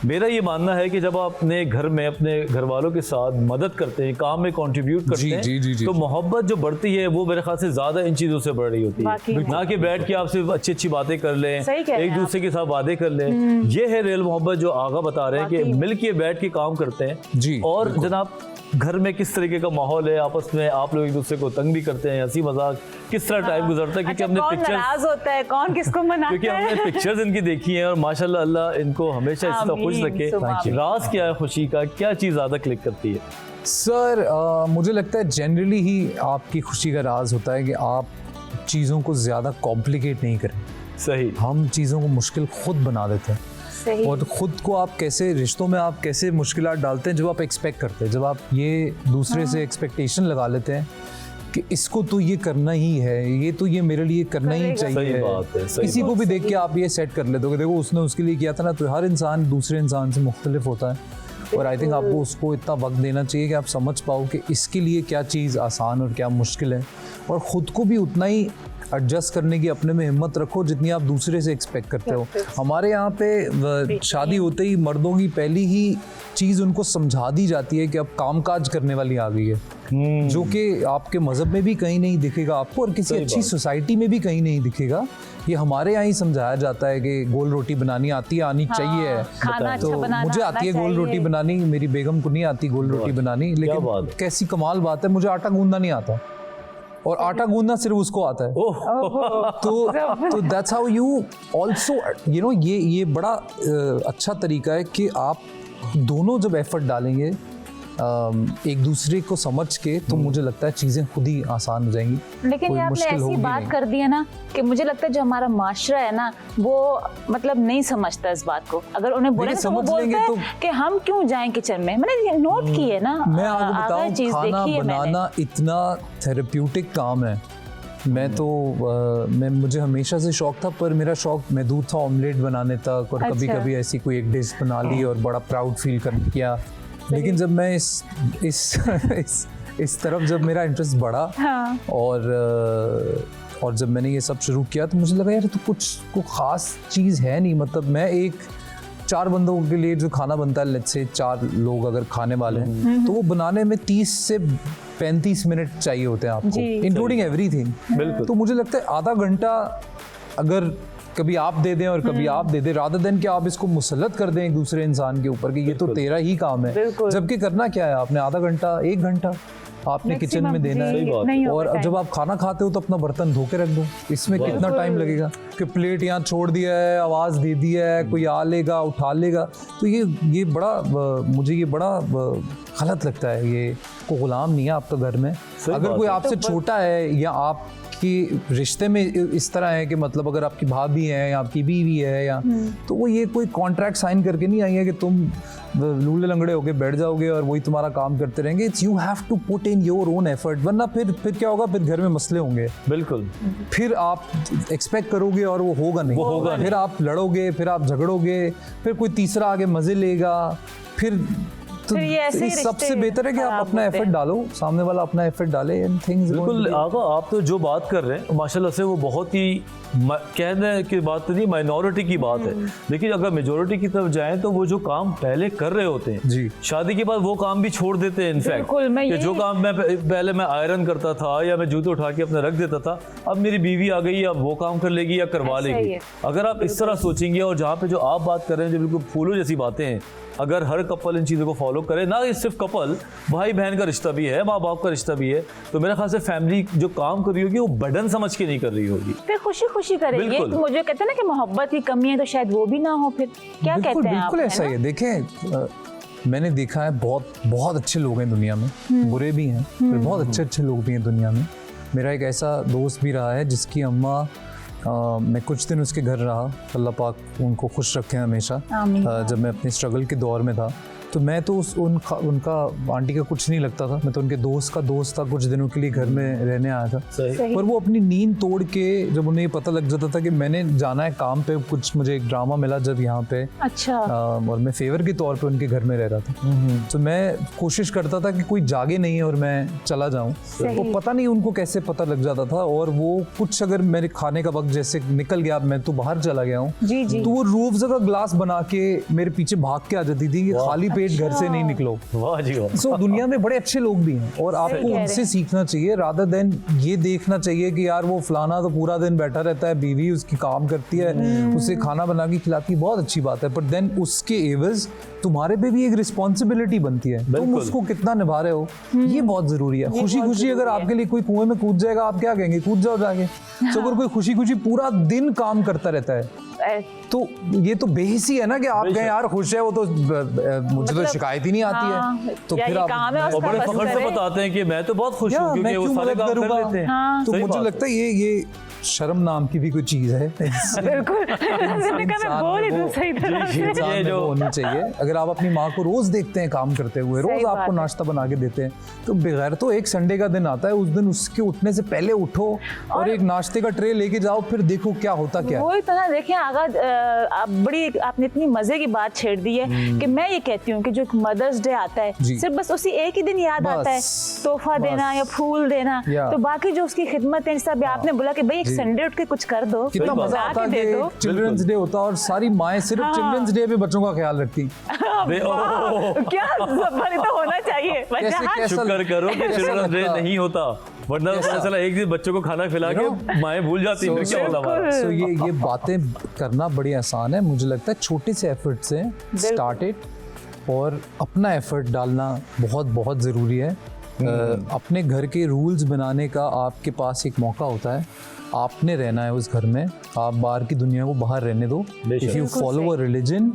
मेरा ये मानना है कि जब आप अपने घर में अपने घर वालों के साथ मदद करते हैं, काम में कंट्रीब्यूट करते जी, हैं, जी, जी, जी, तो जी। मोहब्बत जो बढ़ती है वो मेरे ख्याल से ज़्यादा इन चीज़ों से बढ़ रही होती वाकई है। में। ना कि बैठ के आप सिर्फ अच्छी अच्छी बातें कर लें, सही कह रहे एक हैं दूसरे के साथ वादे कर लें। ये है रियल मोहब्बत जो आगा बता रहे हैं वाकई कि में। मिल के बैठ के काम करते हैं। जी, और बिल्कुल। जनाब घर में किस तरीके का माहौल है, आपस में आप लोग एक दूसरे को तंग भी करते हैं, हंसी मजाक किस तरह टाइम गुजरता है? क्योंकि अच्छा, हमने कौन पिक्चर्स नाराज होता है, कौन किसको क्योंकि मनाता हमने है? पिक्चर्स इनकी देखी हैं और माशाल्लाह अल्लाह इनको हमेशा इस तरह खुश आमीन, रखे। सुबह आमीन। राज क्या है खुशी का, क्या चीज़ ज़्यादा क्लिक करती है? सर मुझे लगता है जनरली ही आपकी खुशी का राज होता है कि आप चीज़ों को ज़्यादा कॉम्प्लिकेट नहीं करें। सही। हम चीज़ों को मुश्किल खुद बना देते हैं। सही। और खुद को आप कैसे रिश्तों में आप कैसे मुश्किलात डालते हैं जब आप एक्सपेक्ट करते हैं, जब आप ये दूसरे से एक्सपेक्टेशन लगा लेते हैं कि इसको तो ये करना ही है, ये तो ये मेरे लिए करना ही करेगा। चाहिए। सही बात है, सही किसी को भी देख के आप ये सेट कर लेते हो कि देखो उसने उसके लिए किया था ना। तो हर इंसान दूसरे इंसान से मुख्तलिफ होता है और आई थिंक आपको उसको इतना वक्त देना चाहिए कि आप समझ पाओ कि इसके लिए क्या चीज़ आसान और क्या मुश्किल है, और ख़ुद को भी उतना ही एडजस्ट करने की अपने में हिम्मत रखो जितनी आप दूसरे से एक्सपेक्ट करते हो। हमारे यहाँ पे शादी होते ही मर्दों की पहली ही चीज़ उनको समझा दी जाती है कि अब कामकाज करने वाली आ गई है, जो कि आपके मज़हब में भी कहीं नहीं दिखेगा आपको और किसी सही अच्छी बात। सोसाइटी में भी कहीं नहीं दिखेगा। ये हमारे यहाँ ही समझाया जाता है कि गोल रोटी बनानी आती है, आनी चाहिए। खाना अच्छा तो बनाना मुझे आना आती है गोल चाहिए। रोटी बनानी, मेरी बेगम को नहीं आती गोल रोटी बनानी, बात लेकिन है। कैसी कमाल बात है, मुझे आटा गूंदना नहीं आता और आटा गूंदना सिर्फ उसको आता है। तो that's how you also you know ये बड़ा अच्छा तरीका है कि आप दोनों जब एफर्ट डालेंगे एक दूसरे को समझ के, तो मुझे लगता है चीज़ें खुद ही आसान हो जाएंगी। लेकिन कोई ये आपने मुश्किल ऐसी होगी बात नहीं। कर दी है ना कि मुझे लगता है जो हमारा माशरा है ना वो मतलब नहीं समझता इस बात को। अगर उन्हें बोले देखिए, तो वो समझ बोलते लेंगे हैं तो- कि हम क्यों जाएं किचन में। मैंने ये नोट की है ना, मैं आपको अगर बताऊं, चीज़ खाना देखी है मैंने। बनाना इतना थेरेप्यूटिक काम है। मैं तो मुझे हमेशा से शौक था, पर मेरा शौक महदूद था ऑमलेट बनाने तक, और कभी अच्छा। कभी ऐसी कोई एक डिश बना ली और बड़ा प्राउड फील कर किया। लेकिन जब मैं इस तरफ जब मेरा इंटरेस्ट बढ़ा हाँ। और जब मैंने ये सब शुरू किया तो मुझे लगा यार तो कुछ ख़ास चीज़ है नहीं। मतलब मैं 4 बंदों के लिए जो खाना बनता है, लेट्स से 4 लोग अगर खाने वाले हैं, तो वो बनाने में 30 से 35 मिनट चाहिए होते हैं आपको, जी। Including everything. बिल्कुल। तो मुझे लगता है आधा घंटा अगर कभी आप दे दें और कभी आप दे दें, रादर देन कि आप इसको मुसल्लत कर दें एक दूसरे इंसान के ऊपर कि ये तो तेरा ही काम है, बिल्कुल। जबकि करना क्या है, आपने आधा घंटा 1 घंटा आपने किचन में देना सही बात नहीं है। होगा और time। जब आप खाना खाते हो तो अपना बर्तन धो के रख दो, इसमें कितना टाइम लगेगा कि प्लेट यहाँ छोड़ दिया है, आवाज़ दे दी है, कोई आ लेगा उठा लेगा। तो ये बड़ा मुझे ये बड़ा गलत लगता है। ये को गुलाम नहीं है आपका घर में। अगर बात कोई है। आपसे छोटा है या आपकी रिश्ते में इस तरह है कि मतलब अगर आपकी भाभी है या आपकी बीवी है या, तो वो ये कोई कॉन्ट्रैक्ट साइन करके नहीं आई है कि तुम लूले लंगड़े होके बैठ जाओगे और वही तुम्हारा काम करते रहेंगे। It's you have to put in your own effort, वरना फिर क्या होगा, फिर घर में मसले होंगे, बिल्कुल। फिर आप एक्सपेक्ट करोगे और वो होगा नहीं, वो होगा फिर आप लड़ोगे, फिर आप झगड़ोगे, फिर कोई तीसरा आगे मजे लेगा, फिर तो फिर ये ऐसे ही इस सबसे रिश्ते बेहतर है कि आप खराब अपना होते एफर्ट हैं। डालो, सामने वाला अपना एफर्ट डाले एंड थिंग्स बिल्कुल आगा, आप तो जो बात कर रहे हैं माशाल्लाह से वो बहुत ही कहने की बात नहीं, माइनॉरिटी की बात है। लेकिन अगर मेजोरिटी की तरफ जाएं तो वो जो काम पहले कर रहे होते हैं जी, शादी के बाद वो काम भी छोड़ देते हैं। बिल्कुल, मैं इनफैक्ट कि जो काम मैं पहले मैं आयरन करता था या मैं जूते उठा के अपने रख देता था, अब मेरी बीवी आ गई, अब वो काम कर लेगी या करवा ऐसा ही लेगी। है। अगर आप इस तरह सोचेंगे और जहाँ पे जो आप बात कर रहे हैं जो बिल्कुल फूलों जैसी बातें हैं, अगर हर कपल इन चीज़ों को फॉलो फॉलो करे ना। ये सिर्फ कपल, भाई बहन का रिश्ता भी है, माँ बाप का रिश्ता भी है। तो मेरा ख्याल से फैमिली जो काम कर रही होगी वो बर्डन समझ के नहीं कर रही होगी, फिर खुशी खुशी करेंगे। बिल्कुल। मुझे कहते हैं ना कि मोहब्बत की कमी है, तो शायद वो भी ना हो। फिर क्या बिल्कुल कहते हैं बिल्कुल आप, ऐसा है ही ना? है। देखें मैंने देखा है बहुत बहुत अच्छे लोग हैं दुनिया में, बुरे भी हैं, फिर बहुत अच्छे अच्छे लोग भी हैं दुनिया में। मेरा एक ऐसा दोस्त भी रहा है जिसकी अम्मा, मैं कुछ दिन उसके घर रहा, अल्लाह पाक उनको खुश रखे हमेशा। आमीन। जब मैं अपने स्ट्रगल के दौर में था तो मैं तो उनका आंटी का कुछ नहीं लगता था, मैं तो उनके दोस्त का दोस्त था, कुछ दिनों के लिए घर में रहने आया था। सही। पर वो अपनी नींद तोड़ के, जब उन्हें ये पता लग जाता था कि मैंने जाना है काम पे, कुछ मुझे एक ड्रामा मिला जब यहाँ पे, अच्छा। और मैं फेवर के तौर पे उनके घर में रह रहा था, तो मैं कोशिश करता था कि कोई जागे नहीं और मैं चला जाऊं। सही। वो पता नहीं उनको कैसे पता लग जाता था, और वो कुछ अगर मेरे खाने का वक्त जैसे निकल गया, मैं तो बाहर चला गया हूँ, जी जी। तो वो रूह अफ़ज़ा का ग्लास बना के मेरे पीछे भाग के आ जाती थी कि खाली पेट घर से नहीं निकलो। वाह जी वाह। सो दुनिया में बड़े अच्छे लोग भी हैं, और आपको कह रहे उनसे हैं। सीखना चाहिए, रादर देन ये देखना चाहिए कि यार वो फलाना तो पूरा दिन बैठा रहता है, बीवी उसकी काम करती है, उसे खाना बना के खिलाती है, बहुत अच्छी बात है, पर देन उसके एवज तुम्हारे पे भी एक रिस्पॉन्सिबिलिटी बनती है, तुम बिल्कुल। उसको कितना निभा रहे हो, ये बहुत जरूरी है। खुशी खुशी अगर आपके लिए कोई कुएं में कूद जाएगा, आप क्या कहेंगे? कूद जाओ जाके। तो अगर कोई खुशी खुशी पूरा दिन काम करता रहता है, तो ये तो बेहिसी है ना कि आप कहें यार खुश है वो, तो मुझे तो शिकायत ही नहीं आती है, तो या फिर ये आप काम है और उसका बड़े बस फख्र से करे। बताते हैं कि मैं तो बहुत खुश या, हूँ, मैं क्योंकि वो क्यों सारे मदद काम कर करूंगा? लेते हैं। हाँ। तो सही मुझे बात लगता है ये शर्म नाम की भी कोई चीज है। बिल्कुल। मैंने कहा मैं बोल ही दूं सही तरह से। इंसान ये में जो- वो होनी चाहिए। अगर आप अपनी माँ को रोज देखते हैं काम करते हुए, सही रोज बात आपको है। नाश्ता बना के देते हैं, तो बगैर तो एक संडे का दिन आता है, उस दिन उसके उठने से पहले उठो और एक नाश्ते का ट्रे लेके जाओ, फिर देखो क्या होता क्या है। वही तो ना। देखिए आगा, आप बड़ी आपने इतनी मजे की बात छेड़ दी है कि मैं ये कहती हूँ कि जो मदर्स डे आता है, जी। सिर्फ बस उसी एक ही दिन याद बस, आता है, तोहफा देना या फूल देना, या। तो बाकी जो उसकी खिदमत है, जैसे अभी आपने बोला कि भाई एक जी। संडे उठ के कुछ कर दो, कितना सही बात। मजा ला आता के दे दो। कि चिल्ड्रंस डे होता और सारी माएँ सिर्फ हाँ। चिल्ड्रंस डे पे बच्चों का ख्याल रखती। वाह, क्या जबरदस्त तो होना चाहिए। कैसे- बच्चा कैसे- शुक्र करो कि कैसा चिल्ड्रंस डे लगता? नहीं होता, वरना तो पता चला एक दिन बच्चों को खाना खिला You के माएँ भूल जाती हैं क्या होता हमारा। सो ये बातें करना बड़ी आसान है, मुझे लगता है छोटे से एफर्ट से स्टार्ट इट, और अपना एफर्ट डालना बहुत बहुत ज़रूरी है। अपने घर के रूल्स बनाने का आपके पास एक मौका होता है, आपने रहना है उस घर में, आप बाहर की दुनिया को बाहर रहने दो। बेशक। If you follow a religion,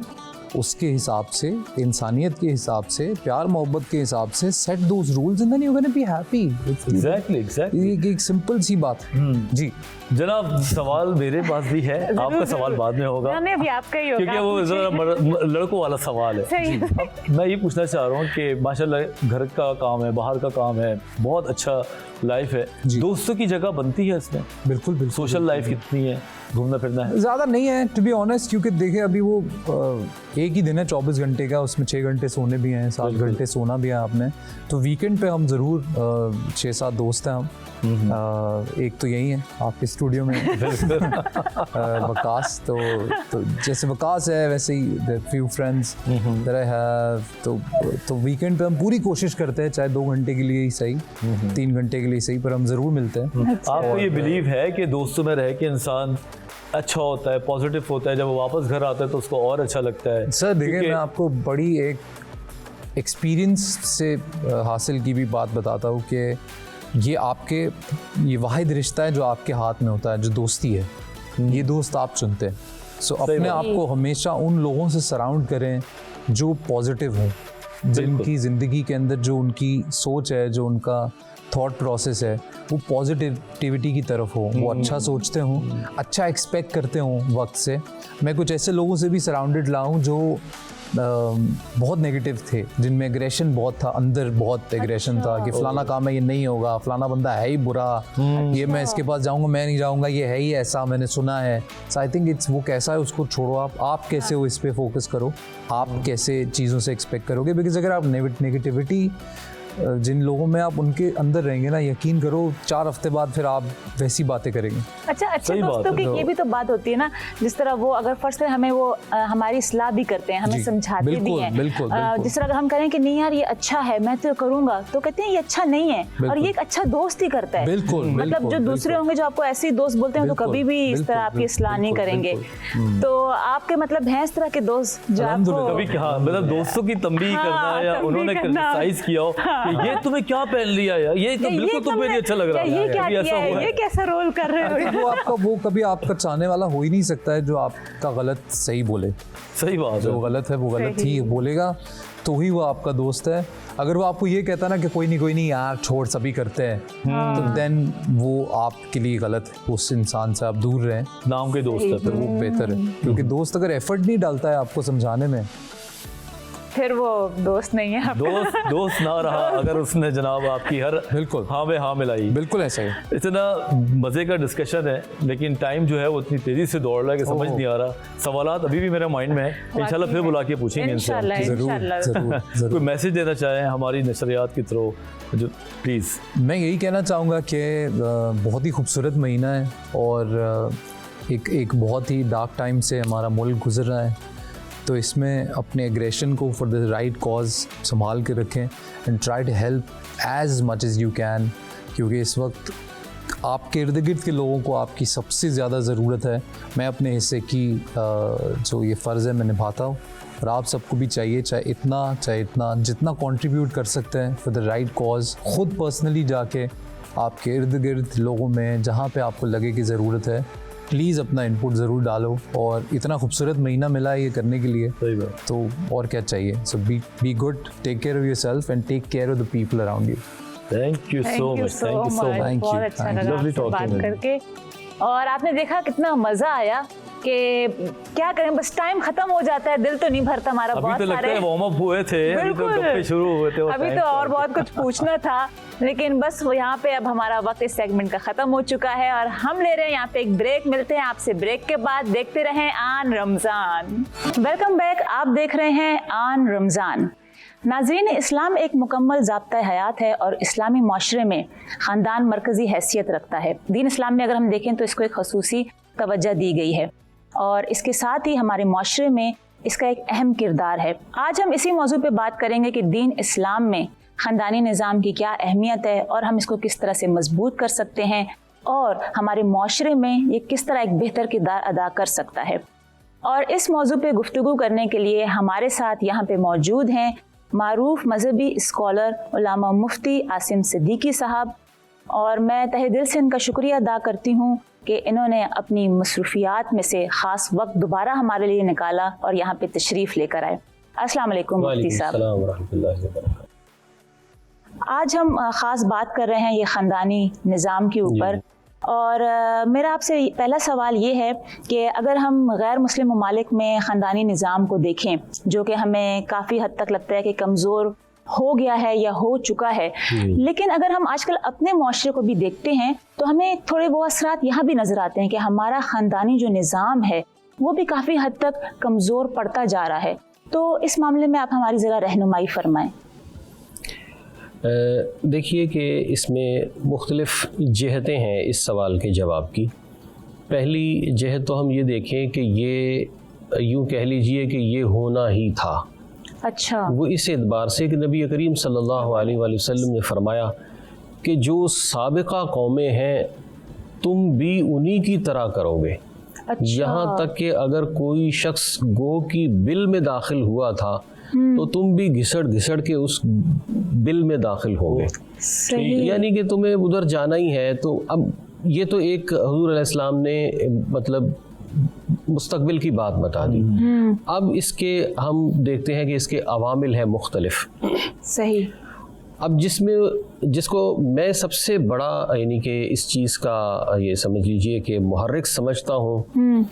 उसके हिसाब से, इंसानियत के हिसाब से, प्यार मोहब्बत के हिसाब से set those rules and then you gonna be happy. Exactly exactly. ये एक सिंपल सी बात है। जी जनाब सवाल मेरे पास भी है, आपका सवाल बाद में होगा, नहीं, अभी आपका ही होगा। क्योंकि वो जरा लड़कों वाला सवाल है। सही। मैं ये पूछना चाह रहा हूँ कि माशाल्लाह घर का काम है, बाहर का काम है, बहुत अच्छा लाइफ है, जी। दोस्तों की जगह बनती है इसमें, बिल्कुल बिल्कुल। सोशल लाइफ कितनी है, घूमना फिरना है? ज़्यादा नहीं है टू बी ऑनेस्ट, क्योंकि देखिए अभी वो एक ही दिन है 24 घंटे का, उसमें 6 घंटे सोने भी हैं, 7 बिल्कुल। घंटे सोना भी है आपने। तो वीकेंड पे हम ज़रूर 6-7 दोस्त हैं हम। एक तो यही है आपके स्टूडियो में वकास, तो जैसे वकास है वैसे ही few friends that I have. तो वीकेंड पे हम पूरी कोशिश करते हैं, चाहे 2 घंटे के लिए ही सही, 3 घंटे के लिए सही, पर हम ज़रूर मिलते हैं। आपको ये बिलीव है कि दोस्तों में रह के इंसान अच्छा होता है, पॉजिटिव होता है, जब वो वापस घर आता है तो उसको और अच्छा लगता है? सर देखिए, क्योंकि- मैं आपको बड़ी एक एक्सपीरियंस से हासिल की भी बात बताता हूँ कि ये वाहिद रिश्ता है जो आपके हाथ में होता है, जो दोस्ती है, ये दोस्त आप चुनते हैं। सो अपने बात। आप को हमेशा उन लोगों से सराउंड करें जो पॉजिटिव हों, जिनकी ज़िंदगी के अंदर जो उनकी सोच है, जो उनका थॉट प्रोसेस है, वो पॉजिटिविटी की तरफ हो, वो अच्छा सोचते हों, अच्छा एक्सपेक्ट करते हों वक्त से। मैं कुछ ऐसे लोगों से भी सराउंडेड रहा हूँ जो बहुत नेगेटिव थे, जिनमें एग्रेशन बहुत था, अंदर बहुत एग्रेशन था कि फलाना काम है ये नहीं होगा, फलाना बंदा है ही बुरा, ये मैं इसके पास जाऊंगा मैं नहीं जाऊंगा, ये है ही ऐसा, मैंने सुना है। सो आई थिंक इट्स वो कैसा है उसको छोड़ो, आप कैसे हो इस पे फोकस करो, आप कैसे चीज़ों से एक्सपेक्ट करोगे। बिकॉज अगर आप नेगेटिविटी जिन लोगों में आप उनके अंदर रहेंगे ना, यकीन करो 4 हफ्ते बाद फिर आप वैसी बातें करेंगे। अच्छा, अच्छे सही बात दोस्तों है। की ये भी तो बात होती है ना, जिस तरह वो अगर फर्स्ट हमें वो हमारी इस्लाह भी करते हैं, हमें जी, समझाते भी बिल्कुल, हैं। बिल्कुल, बिल्कुल। जिस तरह अगर हम करें कि नहीं यार ये अच्छा है, मैं तो करूंगा, तो कहते हैं ये अच्छा नहीं है, और ये एक अच्छा दोस्त ही करता है। बिल्कुल, मतलब बिल्कुल, जो दूसरे होंगे जो आपको ऐसे ही दोस्त बोलते हैं, तो बिल्कुल, कभी भी इस तरह बिल्कुल, आपकी इस्लाह नहीं बिल्कुल, करेंगे। बिल्कुल। तो आपके मतलब हैं इस तरह के दोस्त जो आपको कभी क्या मतलब दोस्तों की तंबीह हाँ, करना या तंबीह उन्होंने करना। क्रिटिसाइज किया हो कि ये तुम्हें क्या पहन लिया यार, ये तो बिल्कुल तुम पे नहीं अच्छा लग रहा ये क्या कभी ऐसा किया हुआ है, ये कैसा रोल कर रहे हो। वो कभी आपका चाहने वाला हो ही नहीं सकता है जो आपका गलत सही बोले। सही बात जो है। गलत है वो गलत सही। ही बोलेगा, तो ही वो आपका दोस्त है। अगर वो आपको ये कहता ना कि कोई नहीं यार छोड़, सभी करते हैं, तो देन वो आपके लिए गलत है, उस इंसान से आप दूर रहें, नाम के दोस्त है तो फिर वो। वो बेहतर है। क्योंकि दोस्त अगर एफर्ट नहीं डालता है आपको समझाने में, फिर वो दोस्त नहीं है आपका। दोस्त ना रहा अगर उसने जनाब आपकी हर बिल्कुल। हाँ में हाँ मिलाई। बिल्कुल ऐसा ही। इतना मज़े का डिस्कशन है, लेकिन टाइम जो है वो इतनी तेज़ी से दौड़ रहा है कि समझ नहीं आ रहा। सवालात अभी भी मेरे माइंड में है, इंशाल्लाह फिर बुला के पूछेंगे इनसे। इंशाल्लाह, जरूर इंशाल्लाह। जरूर कोई जरूर। मैसेज देना चाहें हमारी नशरियात के थ्रू जो प्लीज़। मैं यही कहना चाहूँगा कि बहुत ही खूबसूरत महीना है, और एक बहुत ही डार्क टाइम से हमारा मुल्क गुजर रहा है, तो इसमें अपने एग्रेशन को फॉर द राइट कॉज संभाल के रखें and try to help as much as you can, क्योंकि इस वक्त आपके इर्द गिर्द के लोगों को आपकी सबसे ज़्यादा ज़रूरत है। मैं अपने हिस्से की जो ये फ़र्ज़ है मैं निभाता हूँ, और आप सबको भी चाहिए, चाहे इतना जितना कंट्रीब्यूट कर सकते हैं फॉर द राइट कॉज। ख़ुद पर्सनली जाके आपके इर्द गिर्द लोगों में जहाँ पे आपको लगे कि ज़रूरत है, प्लीज़ अपना इनपुट ज़रूर डालो। और इतना खूबसूरत महीना मिला है ये करने के लिए, सही बात। तो और क्या चाहिए। So be good, take care of yourself and take care of the people around you. Thank you so much, thank you so much. Thank बहुत you. अच्छा Thank लगा you. Lovely आपसे talking बात with you. करके। और आपने देखा कितना मजा आया कि क्या करें, बस टाइम खत्म हो जाता है, दिल तो नहीं भरता हमारा। अभी बहुत तो लगता सारे है वार्म अप हुए थे, अभी तो बिल्कुल। गप्पे शुरू हुए थे और अभी time तो चल और रहा बहुत कुछ पूछना था, लेकिन बस वो यहाँ पे अब हमारा वक्त इस सेगमेंट का खत्म हो चुका है और हम ले रहे हैं यहाँ पे एक ब्रेक। मिलते हैं आपसे ब्रेक के बाद। देखते रहें आन रमजान। वेलकम बैक, आप देख रहे हैं आन रमजान। नाज़रीन, इस्लाम एक मुकम्मल ज़ाब्ता हयात है और इस्लामी माशरे में ख़ानदान मरकज़ी हैसियत रखता है। दीन इस्लाम में अगर हम देखें तो इसको एक ख़ुसूसी तवज्जो दी गई है, और इसके साथ ही हमारे माशरे में इसका एक अहम किरदार है। आज हम इसी मौजू पे बात करेंगे कि दीन इस्लाम में ख़ानदानी निज़ाम की क्या अहमियत है और हम इसको किस तरह से मजबूत कर सकते हैं, और हमारे माशरे में ये किस तरह एक बेहतर किरदार अदा कर सकता है। और इस मौजू पे गुफ्तगू करने के लिए हमारे साथ यहाँ पे मौजूद हैं मारूफ मजहबी स्कॉलर उलामा मुफ्ती आसिम सिद्दीकी साहब, और मैं तहे दिल से इनका शुक्रिया अदा करती हूँ कि इन्होंने अपनी मसरूफियात में से ख़ास वक्त दोबारा हमारे लिए निकाला और यहाँ पे तशरीफ़ लेकर आए। अस्सलाम वालेकुम मुफ्ती साहब। आज हम ख़ास बात कर रहे हैं ये ख़ानदानी निज़ाम के ऊपर, और मेरा आपसे पहला सवाल ये है कि अगर हम गैर मुस्लिम ममालिक में ख़ानदानी निज़ाम को देखें, जो कि हमें काफ़ी हद तक लगता है कि कमज़ोर हो गया है या हो चुका है, लेकिन अगर हम आजकल अपने माशरे को भी देखते हैं तो हमें थोड़े बहुत असरात यहाँ भी नज़र आते हैं कि हमारा ख़ानदानी जो निज़ाम है वो भी काफ़ी हद तक कमज़ोर पड़ता जा रहा है। तो इस मामले में आप हमारी ज़रा रहनुमाई फरमाएँ। देखिए कि इसमें मुख्तलिफ़ जहतें हैं इस सवाल के जवाब की। पहली जहत तो हम ये देखें कि ये यूँ कह लीजिए कि ये होना ही था। अच्छा। वो इस एतबार से कि नबी करीम सल्लल्लाहु अलैहि वसल्लम ने फरमाया कि जो साबिक़ा कौमें हैं तुम भी उन्हीं की तरह करोगे। अच्छा। यहाँ तक कि अगर कोई शख्स गो की बिल में दाखिल हुआ था तो तुम भी घिसड़ घिसड़ के उस बिल में दाखिल होगे। सही। यानी कि तुम्हें उधर जाना ही है। तो अब ये तो एक हुज़ूर अलैहिस्सलाम ने मतलब मुस्तकबिल की बात बता दी। अब इसके हम देखते हैं कि इसके अवामिल हैं मुख्तलिफ। सही। अब जिसको मैं सबसे बड़ा यानी कि इस चीज़ का ये समझ लीजिए कि मुहर्रिक समझता हूँ,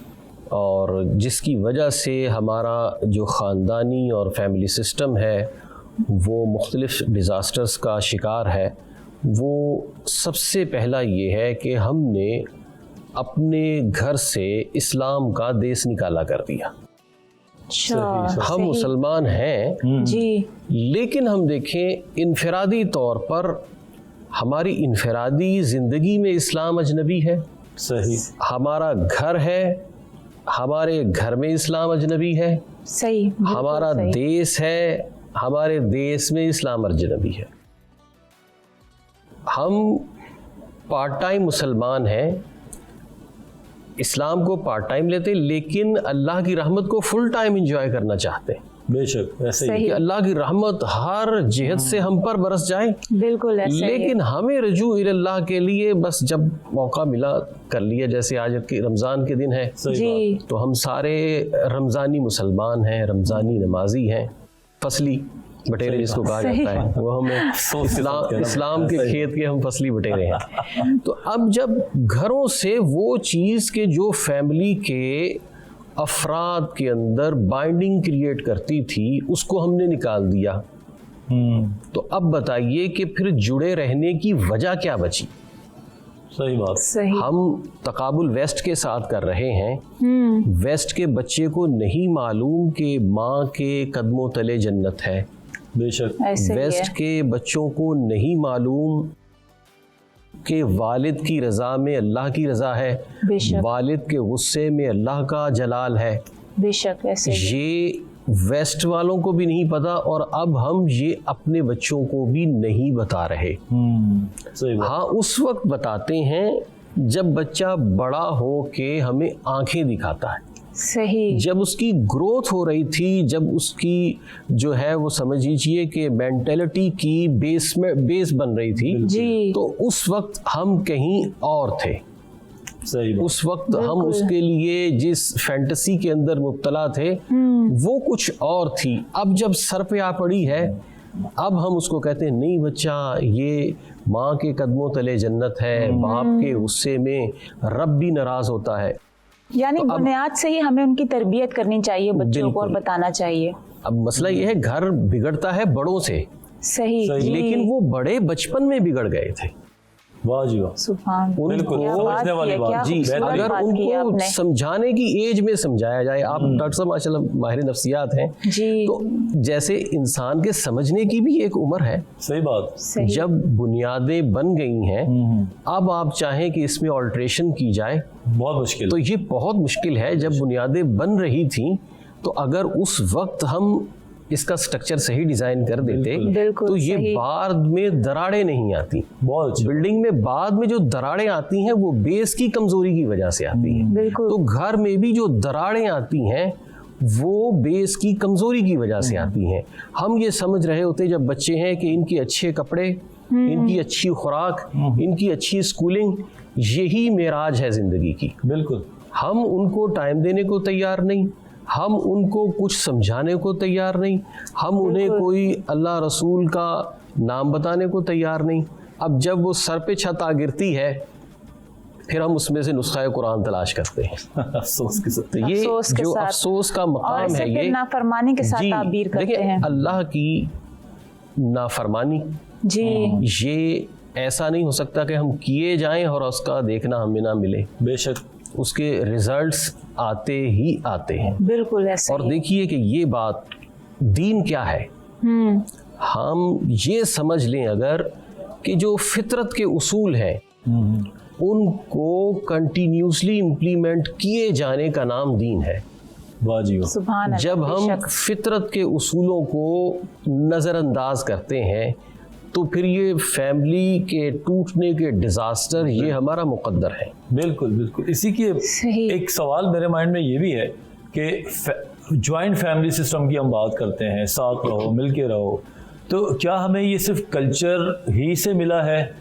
और जिसकी वजह से हमारा जो ख़ानदानी और फैमिली सिस्टम है वो मुख्तलिफ डिज़ास्टर्स का शिकार है, वो सबसे पहला ये है कि हमने अपने घर से इस्लाम का देश निकाला कर दिया। हम मुसलमान हैं जी, लेकिन हम देखें इनफरादी तौर पर हमारी इनफरादी ज़िंदगी में इस्लाम अजनबी है। सही। हमारा घर है, हमारे घर में इस्लाम अजनबी है। सही, बिल्कुल हमारा सही। देश है, हमारे देश में इस्लाम अजनबी है। हम पार्ट टाइम मुसलमान हैं, इस्लाम को पार्ट टाइम लेते, लेकिन अल्लाह की रहमत को फुल टाइम एंजॉय करना चाहते हैं। बेशक ऐसे ही। सही। कि अल्लाह की रहमत हर जिहत से हम पर बरस जाए, बिल्कुल ऐसे ही है। लेकिन हमें रजू इल्लाह के लिए बस जब मौका मिला कर लिया। जैसे आज के रमज़ान के दिन है, सही जी, बात। तो हम सारे रमज़ानी मुसलमान हैं, रमज़ानी नमाजी हैं, फसली बटेरे जिसको कहा जाता है, वो हमें इस्लाम के खेत के हम फसली बटेरे हैं। तो अब जब घरों से वो चीज़ के जो फैमिली के अफराद के अंदर बाइंडिंग क्रिएट करती थी, उसको हमने निकाल दिया, तो अब बताइए कि फिर जुड़े रहने की वजह क्या बची? सही बात। सही, हम तकाबुल वेस्ट के साथ कर रहे हैं। वेस्ट के बच्चे को नहीं मालूम कि माँ के कदमों तले जन्नत है। बेशक। ऐसे ही वेस्ट है। के बच्चों को नहीं मालूम कि वालिद की रज़ा में अल्लाह की रज़ा है, बेशक, वालिद के गुस्से में अल्लाह का जलाल है। बेशक ऐसे ही। ये वेस्ट वालों को भी नहीं पता, और अब हम ये अपने बच्चों को भी नहीं बता रहे। सही बात। हाँ, उस वक्त बताते हैं जब बच्चा बड़ा हो के हमें आंखें दिखाता है। सही, जब उसकी ग्रोथ हो रही थी, जब उसकी जो है वो समझ लीजिए कि मेंटेलिटी की बेस बन रही थी, जी, तो उस वक्त हम कहीं और थे। सही बात। उस वक्त हम बिल्कुल। उसके लिए जिस फैंटेसी के अंदर मुब्तला थे वो कुछ और थी। अब जब सर पे आ पड़ी है, अब हम उसको कहते हैं नहीं बच्चा, ये माँ के कदमों तले जन्नत है, बाप के गुस्से में रब भी नाराज होता है। यानी तो अब- बुनियाद से ही हमें उनकी तरबियत करनी चाहिए बच्चों को और बिल्कुल। बताना चाहिए। अब मसला ये है, घर बिगड़ता है बड़ों से, सही, सही। जी, लेकिन वो बड़े बचपन में बिगड़ गए थे। वाह जी वाह। सुभान, बिल्कुल, क्या समझने बात की वाली है, बात। क्या जी, खूबसूरत अगर बात की है उनको आपने। समझाने की एज में समझाया जाए, आप डॉक्टर साहब माशाल्लाह माहिर नफ्सियात हैं, जी, तो जैसे इंसान के समझने की भी एक उम्र है। सही बात। सही, जब बुनियादें बन गई हैं, अब आप चाहें कि इसमें ऑल्ट्रेशन की जाए बहुत मुश्किल। तो ये बहुत मुश्किल है। जब बुनियादें बन रही थी, तो अगर उस वक्त हम इसका स्ट्रक्चर सही डिजाइन कर देते, बिल्कुल तो ये सही। बाद में दरारें नहीं आती। बहुत अच्छा। बिल्डिंग में बाद में जो दरारें आती हैं वो बेस की कमजोरी की वजह से आती हैं। बिल्कुल, तो घर में भी जो दरारें आती हैं वो बेस की कमजोरी की वजह से आती हैं। हम ये समझ रहे होते जब बच्चे हैं कि इनके अच्छे कपड़े, इनकी अच्छी खुराक, इनकी अच्छी स्कूलिंग, यही मेराज है जिंदगी की। बिल्कुल। हम उनको टाइम देने को तैयार नहीं, हम उनको कुछ समझाने को तैयार नहीं, हम उन्हें कोई अल्लाह रसूल का नाम बताने को तैयार नहीं। अब जब वो सर पे छत आ गिरती है, फिर हम उसमें से नुस्खा कुरान तलाश करते हैं। अफसोस के साथ। तो ये अफसोस के जो साथ। अफसोस का और मकाम इसे है, फिर ये नाफरमानी के साथ जी, ताबीर करते देखिए, हैं। अल्लाह की नाफरमानी, जी, ये ऐसा नहीं हो सकता कि हम किए जाएं और उसका देखना हमें ना मिले। बेशक। उसके रिजल्ट्स आते ही आते हैं। बिल्कुल ऐसे और ही। देखिए कि ये बात दीन क्या है, हम ये समझ लें अगर कि जो फितरत के उसूल हैं उनको कंटिन्यूसली इम्प्लीमेंट किए जाने का नाम दीन है। वाह जी वाह। सुभान अल्लाह, जब हम बेशक। फितरत के उसूलों को नज़रअंदाज करते हैं, तो फिर ये फैमिली के टूटने के डिज़ास्टर ये हमारा मुकद्दर है। बिल्कुल बिल्कुल। इसी की सही। एक सवाल मेरे माइंड में ये भी है कि जॉइंट फैमिली सिस्टम की हम बात करते हैं, साथ रहो, मिल के रहो, तो क्या हमें ये सिर्फ कल्चर ही से मिला है,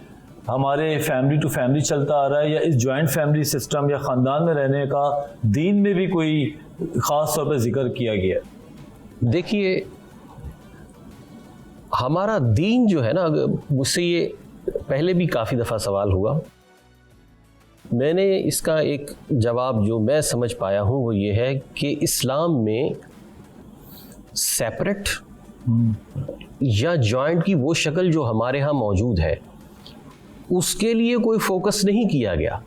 हमारे फैमिली टू फैमिली चलता आ रहा है, या इस जॉइंट फैमिली सिस्टम या ख़ानदान में रहने का दीन में भी कोई ख़ास तौर पर जिक्र किया गया है? देखिए, हमारा दीन जो है ना, मुझसे ये पहले भी काफ़ी दफ़ा सवाल हुआ, मैंने इसका एक जवाब जो मैं समझ पाया हूँ वो ये है कि इस्लाम में सेपरेट या जॉइंट की वो शक्ल जो हमारे यहाँ मौजूद है उसके लिए कोई फोकस नहीं किया गया।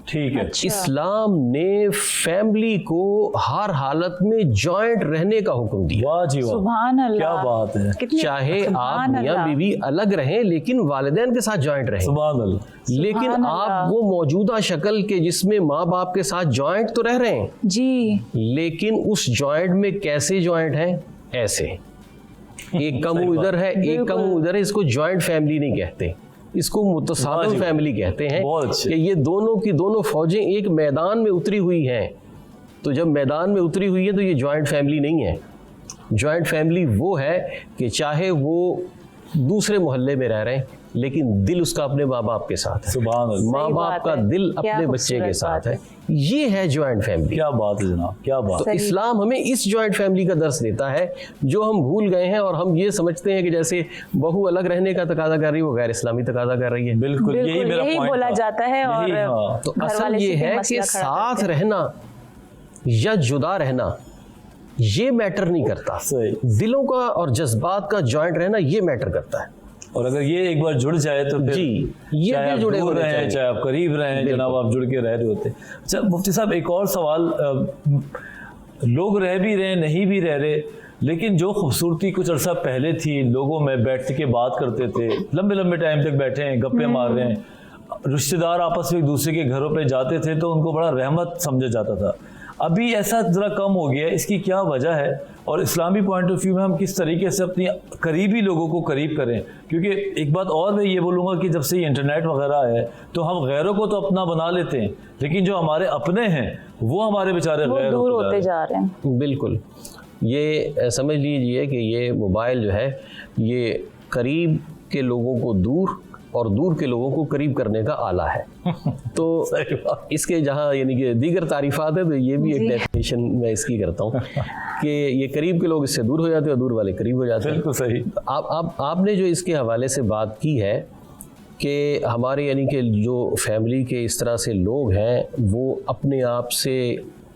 ठीक है। अच्छा। इस्लाम ने फैमिली को हर हालत में जॉइंट रहने का हुक्म दिया। वाह जी वाह, सुभान अल्लाह, क्या बात है। कितनी- चाहे आप सुभान मियाँ अल्लाह। बीवी अलग रहें लेकिन वालिदैन के साथ जॉइंट रहें। सुभान अल्लाह। लेकिन सुभान आप अल्लाह। वो मौजूदा शक्ल के जिसमें माँ बाप के साथ जॉइंट तो रह रहे हैं, जी, लेकिन उस जॉइंट में कैसे जॉइंट है? ऐसे एक का मुंह इधर है, एक का मुंह उधर है। इसको जॉइंट फैमिली नहीं कहते, इसको मुतसादिम फैमिली कहते हैं। बहुत अच्छे। कि ये दोनों की दोनों फौजें एक मैदान में उतरी हुई हैं। तो जब मैदान में उतरी हुई है तो ये जॉइंट फैमिली नहीं है। जॉइंट फैमिली वो है कि चाहे वो दूसरे मोहल्ले में रह रहे हैं लेकिन दिल उसका अपने माँ बाप के साथ है, सुभान अल्लाह, माँ सही बाप बात का है। दिल क्या अपने बच्चे के खूबसूरत साथ बात है। ये है जॉइंट फैमिली। क्या बात है जनाब, क्या बात। तो इस्लाम हमें इस जॉइंट फैमिली का दर्स देता है जो हम भूल गए हैं, और हम ये समझते हैं कि जैसे बहू अलग रहने का तकाजा कर रही है, वो गैर इस्लामी तकाजा कर रही है। बिल्कुल यही बिल्कुल मेरा यही पॉइंट बोला था। जाता है। और यही, हाँ। तो घर असल वाले ये सीधे है मसला कि खड़ा साथ करते हैं। रहना या जुदा रहना ये मैटर नहीं करता। सही। दिलों का और जज्बात का जॉइंट रहना ये मैटर करता है। और अगर ये एक बार जुड़ जाए तो फिर जी, ये चाहे दिल आप जुड़े दूर होने रहें, चाहिए। चाहे आप करीब रहें, जनाब आप जुड़ के रह रहे होते। अच्छा मुफ्ती साहब, एक और सवाल, लोग रह भी रहे नहीं भी रह रहे, लेकिन जो खूबसूरती कुछ अरसा पहले थी, लोगों में बैठ के बात करते थे, लंबे लंबे टाइम तक बैठे हैं, गप्पे मार रहे हैं, रिश्तेदार आपस में एक दूसरे के घरों पे जाते थे तो उनको बड़ा रहमत समझा जाता था। अभी ऐसा ज़रा कम हो गया है, इसकी क्या वजह है? और इस्लामी पॉइंट ऑफ व्यू में हम किस तरीके से अपनी करीबी लोगों को करीब करें? क्योंकि एक बात और मैं ये बोलूँगा कि जब से ये इंटरनेट वगैरह है तो हम गैरों को तो अपना बना लेते हैं, लेकिन जो हमारे अपने हैं वो हमारे बेचारे वो गैर दूर होते होते जा रहे हैं। बिल्कुल, ये समझ लीजिए कि ये मोबाइल जो है ये करीब के लोगों को दूर और दूर के लोगों को करीब करने का आला है। तो सही बात। इसके जहाँ यानी कि दीगर तारीफात है, तो ये भी एक डेफिनेशन मैं इसकी करता हूँ कि ये करीब के लोग इससे दूर हो जाते हैं और दूर वाले करीब हो जाते हैं। बिल्कुल सही। आपने जो इसके हवाले से बात की है कि हमारे यानी कि जो फैमिली के इस तरह से लोग हैं वो अपने आप से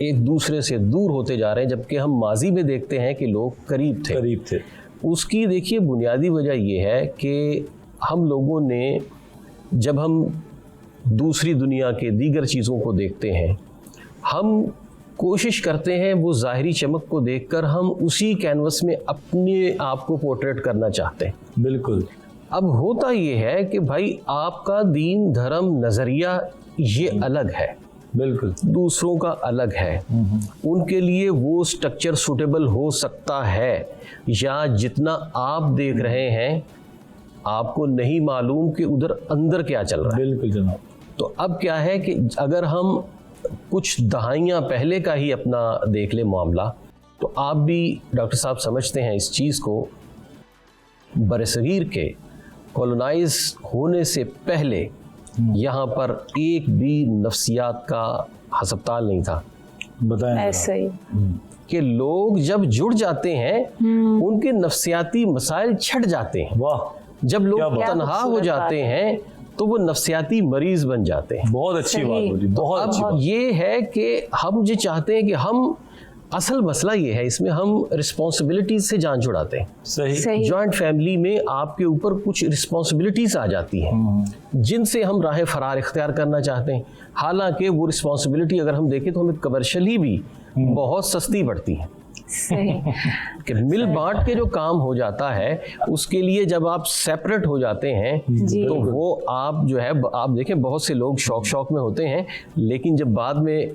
एक दूसरे से दूर होते जा रहे हैं, जबकि हम माजी में देखते हैं कि लोग करीब थे। उसकी देखिए बुनियादी वजह ये है कि हम लोगों ने, जब हम दूसरी दुनिया के दीगर चीज़ों को देखते हैं, हम कोशिश करते हैं वो ज़ाहिरी चमक को देखकर हम उसी कैनवस में अपने आप को पोर्ट्रेट करना चाहते हैं। बिल्कुल। अब होता ये है कि भाई आपका दीन धर्म नज़रिया ये अलग है, बिल्कुल दूसरों का अलग है। उनके लिए वो स्ट्रक्चर सूटेबल हो सकता है, या जितना आप देख रहे हैं आपको नहीं मालूम कि उधर अंदर क्या चल रहा है। बिल्कुल जनाब। तो अब क्या है कि अगर हम कुछ दहाइयाँ पहले का ही अपना देख ले मामला, तो आप भी डॉक्टर साहब समझते हैं इस चीज़ को, बरसगीर के कॉलोनाइज होने से पहले यहाँ पर एक भी नफ्सियात का हस्पताल नहीं था। बताएं ऐसे ही कि लोग जब जुड़ जाते हैं उनके नफ्सियाती मसाइल छट जाते हैं। वाह, जब क्या लोग बात। तन्हा हो खूबसूरत जाते बात हैं तो वो नफ्सियाती मरीज बन जाते हैं। बहुत अच्छी सही। बात बोली, बहुत अच्छी अब बात। ये है कि हम ये चाहते हैं कि हम, असल मसला ये है इसमें, हम रिस्पॉन्सिबिलिटीज से जान छुड़ाते हैं। सही। सही। जॉइंट फैमिली में आपके ऊपर कुछ रिस्पॉन्सिबिलिटीज आ जाती हैं जिनसे हम राह फरार इख्तियार करना चाहते हैं। हालांकि वो रिस्पॉन्सिबिलिटी अगर हम देखें तो हमें कमर्शियली भी बहुत सस्ती पड़ती है। सही। कि मिल बांट के जो काम हो जाता है उसके लिए जब आप सेपरेट हो जाते हैं जी। तो वो आप जो है, आप देखें बहुत से लोग शौक में होते हैं, लेकिन जब बाद में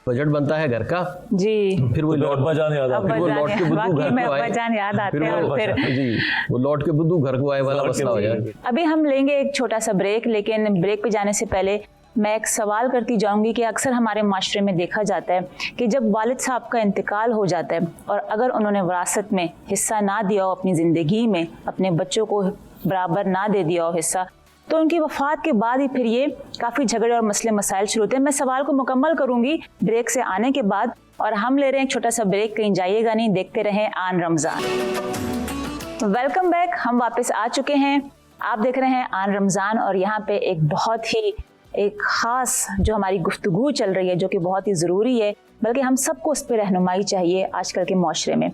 बजट बनता है घर का, जी, फिर वो लौट अब्बाजान याद आते फिर वो लौट के बुद्धू वाकई घर में को आए, अब्बाजान याद आते फिर हैं। वो और फिर जी वो लौट के बुद्धू घर को आए वाला लौट के मसला हो बुद्धू। जाए। अभी हम लेंगे एक छोटा सा ब्रेक, लेकिन ब्रेक पे जाने से पहले मैं एक सवाल करती जाऊंगी कि अक्सर हमारे माशरे में देखा जाता है कि जब वालिद साहब का इंतकाल हो जाता है और अगर उन्होंने विरासत में हिस्सा ना दिया हो, अपनी ज़िंदगी में अपने बच्चों को बराबर ना दे दिया हो हिस्सा, तो उनकी वफ़ात के बाद ही फिर ये काफ़ी झगड़े और मसले मसाइल शुरू होते हैं। मैं सवाल को मुकम्मल करूंगी ब्रेक से आने के बाद, और हम ले रहे हैं एक छोटा सा ब्रेक, कहीं जाइएगा नहीं, देखते रहें आन रमज़ान। वेलकम बैक, हम वापस आ चुके हैं। आप देख रहे हैं आन रमज़ान और यहाँ पे एक बहुत ही एक ख़ास जो हमारी गुफ्तगू चल रही है, जो कि बहुत ही ज़रूरी है, बल्कि हम सबको उस पर रहनुमाई चाहिए आजकल के माशरे में।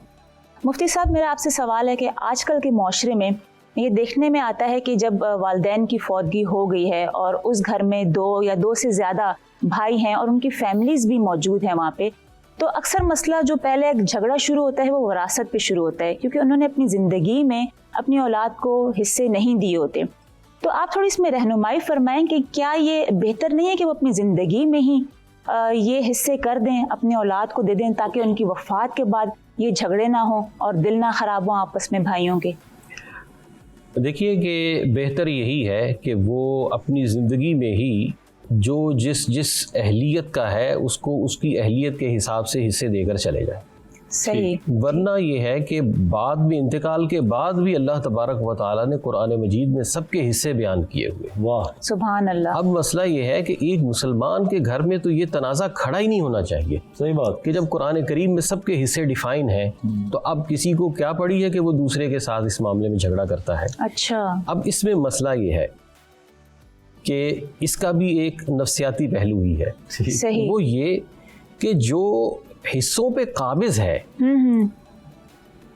मुफ्ती साहब, मेरा आपसे सवाल है कि आजकल के माशरे में ये देखने में आता है कि जब वालिदैन की फौतगी हो गई है और उस घर में 2 या 2 से ज़्यादा भाई हैं और उनकी फैमिलीज़ भी मौजूद हैं वहाँ पे, तो अक्सर मसला जो पहले एक झगड़ा शुरू होता है वो विरासत पे शुरू होता है, क्योंकि उन्होंने अपनी ज़िंदगी में अपनी औलाद को हिस्से नहीं दिए होते। तो आप थोड़ी इसमें रहनुमाई फरमाएं कि क्या ये बेहतर नहीं है कि वो अपनी ज़िंदगी में ही ये हिस्से कर दें, अपनी औलाद को दे दें, ताकि उनकी वफ़ात के बाद ये झगड़े ना हो और दिल ना ख़राब हो आपस में भाइयों के? देखिए कि बेहतर यही है कि वो अपनी ज़िंदगी में ही जो जिस अहलियत का है उसको उसकी अहलियत के हिसाब से हिस्से देकर चले जाए। सही। वरना ये है कि बाद में इंतकाल के बाद भी अल्लाह तबारक व तआला ने कुरान मजीद में सबके हिस्से बयान किए हुए। वाह, सुभान अल्लाह। अब मसला ये है कि एक मुसलमान के घर में तो ये तनाज़ा खड़ा ही नहीं होना चाहिए। सही बात कि जब कुरान करीम में सबके हिस्से डिफाइन हैं तो अब किसी को क्या पड़ी है कि वो दूसरे के साथ इस मामले में झगड़ा करता है। अच्छा। अब इसमें मसला ये है कि इसका भी एक नफ्सियाती पहलू ही है। सही। वो ये कि जो हिस्सों पे काबिज है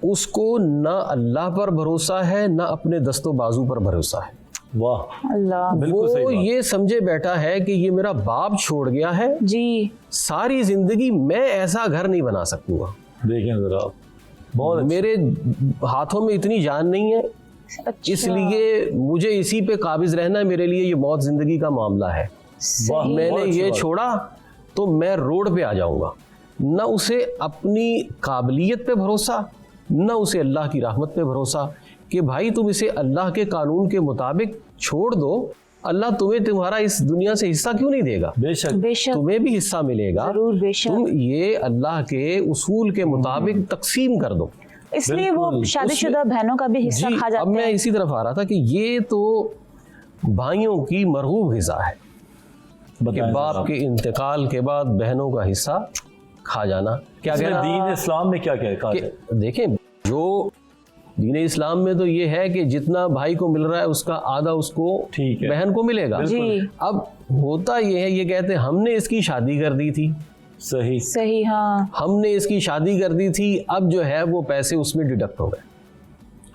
उसको ना अल्लाह पर भरोसा है ना अपने दस्तो बाजू पर भरोसा है। वाह, अल्लाह। बिल्कुल सही वो बात। ये समझे बैठा है कि ये मेरा बाप छोड़ गया है, जी, सारी जिंदगी मैं ऐसा घर नहीं बना सकूंगा। देखें जरा आप, बहुत अच्छा। मेरे हाथों में इतनी जान नहीं है, अच्छा। इसलिए मुझे इसी पे काबिज रहना है, मेरे लिए ये मौत जिंदगी का मामला है। सही। मैंने बहुत अच्छी ये बात। छोड़ा तो मैं रोड पे आ जाऊंगा। न उसे अपनी काबिलियत पे भरोसा, न उसे अल्लाह की रहमत पे भरोसा कि भाई तुम इसे अल्लाह के कानून के मुताबिक छोड़ दो, अल्लाह तुम्हें तुम्हारा इस दुनिया से हिस्सा क्यों नहीं देगा? बेशक बेशक, तुम्हें भी हिस्सा मिलेगा, जरूर, बेशक। तुम ये अल्लाह के उसूल के मुताबिक तकसीम कर दो। इसलिए वो शादीशुदा बहनों का भी हिस्सा जी, खा अब जाते मैं हैं। इसी तरफ आ रहा था कि ये तो भाइयों की मरगूब ग़िज़ा है कि बताएं बाप जरा। के इंतकाल के बाद बहनों का हिस्सा खा जाना। क्या इसमें कहना दीन इस्लाम में क्या क्या कहा कि है? देखें, जो दीन इस्लाम में तो ये है कि जितना भाई को मिल रहा है उसका आधा उसको ठीक है। बहन को मिलेगा। जी। अब होता ये है, ये कहते हैं हमने इसकी शादी कर दी थी, सही। सही। हाँ। हमने इसकी शादी कर दी थी, अब जो है वो पैसे उसमें डिडक्ट हो गए,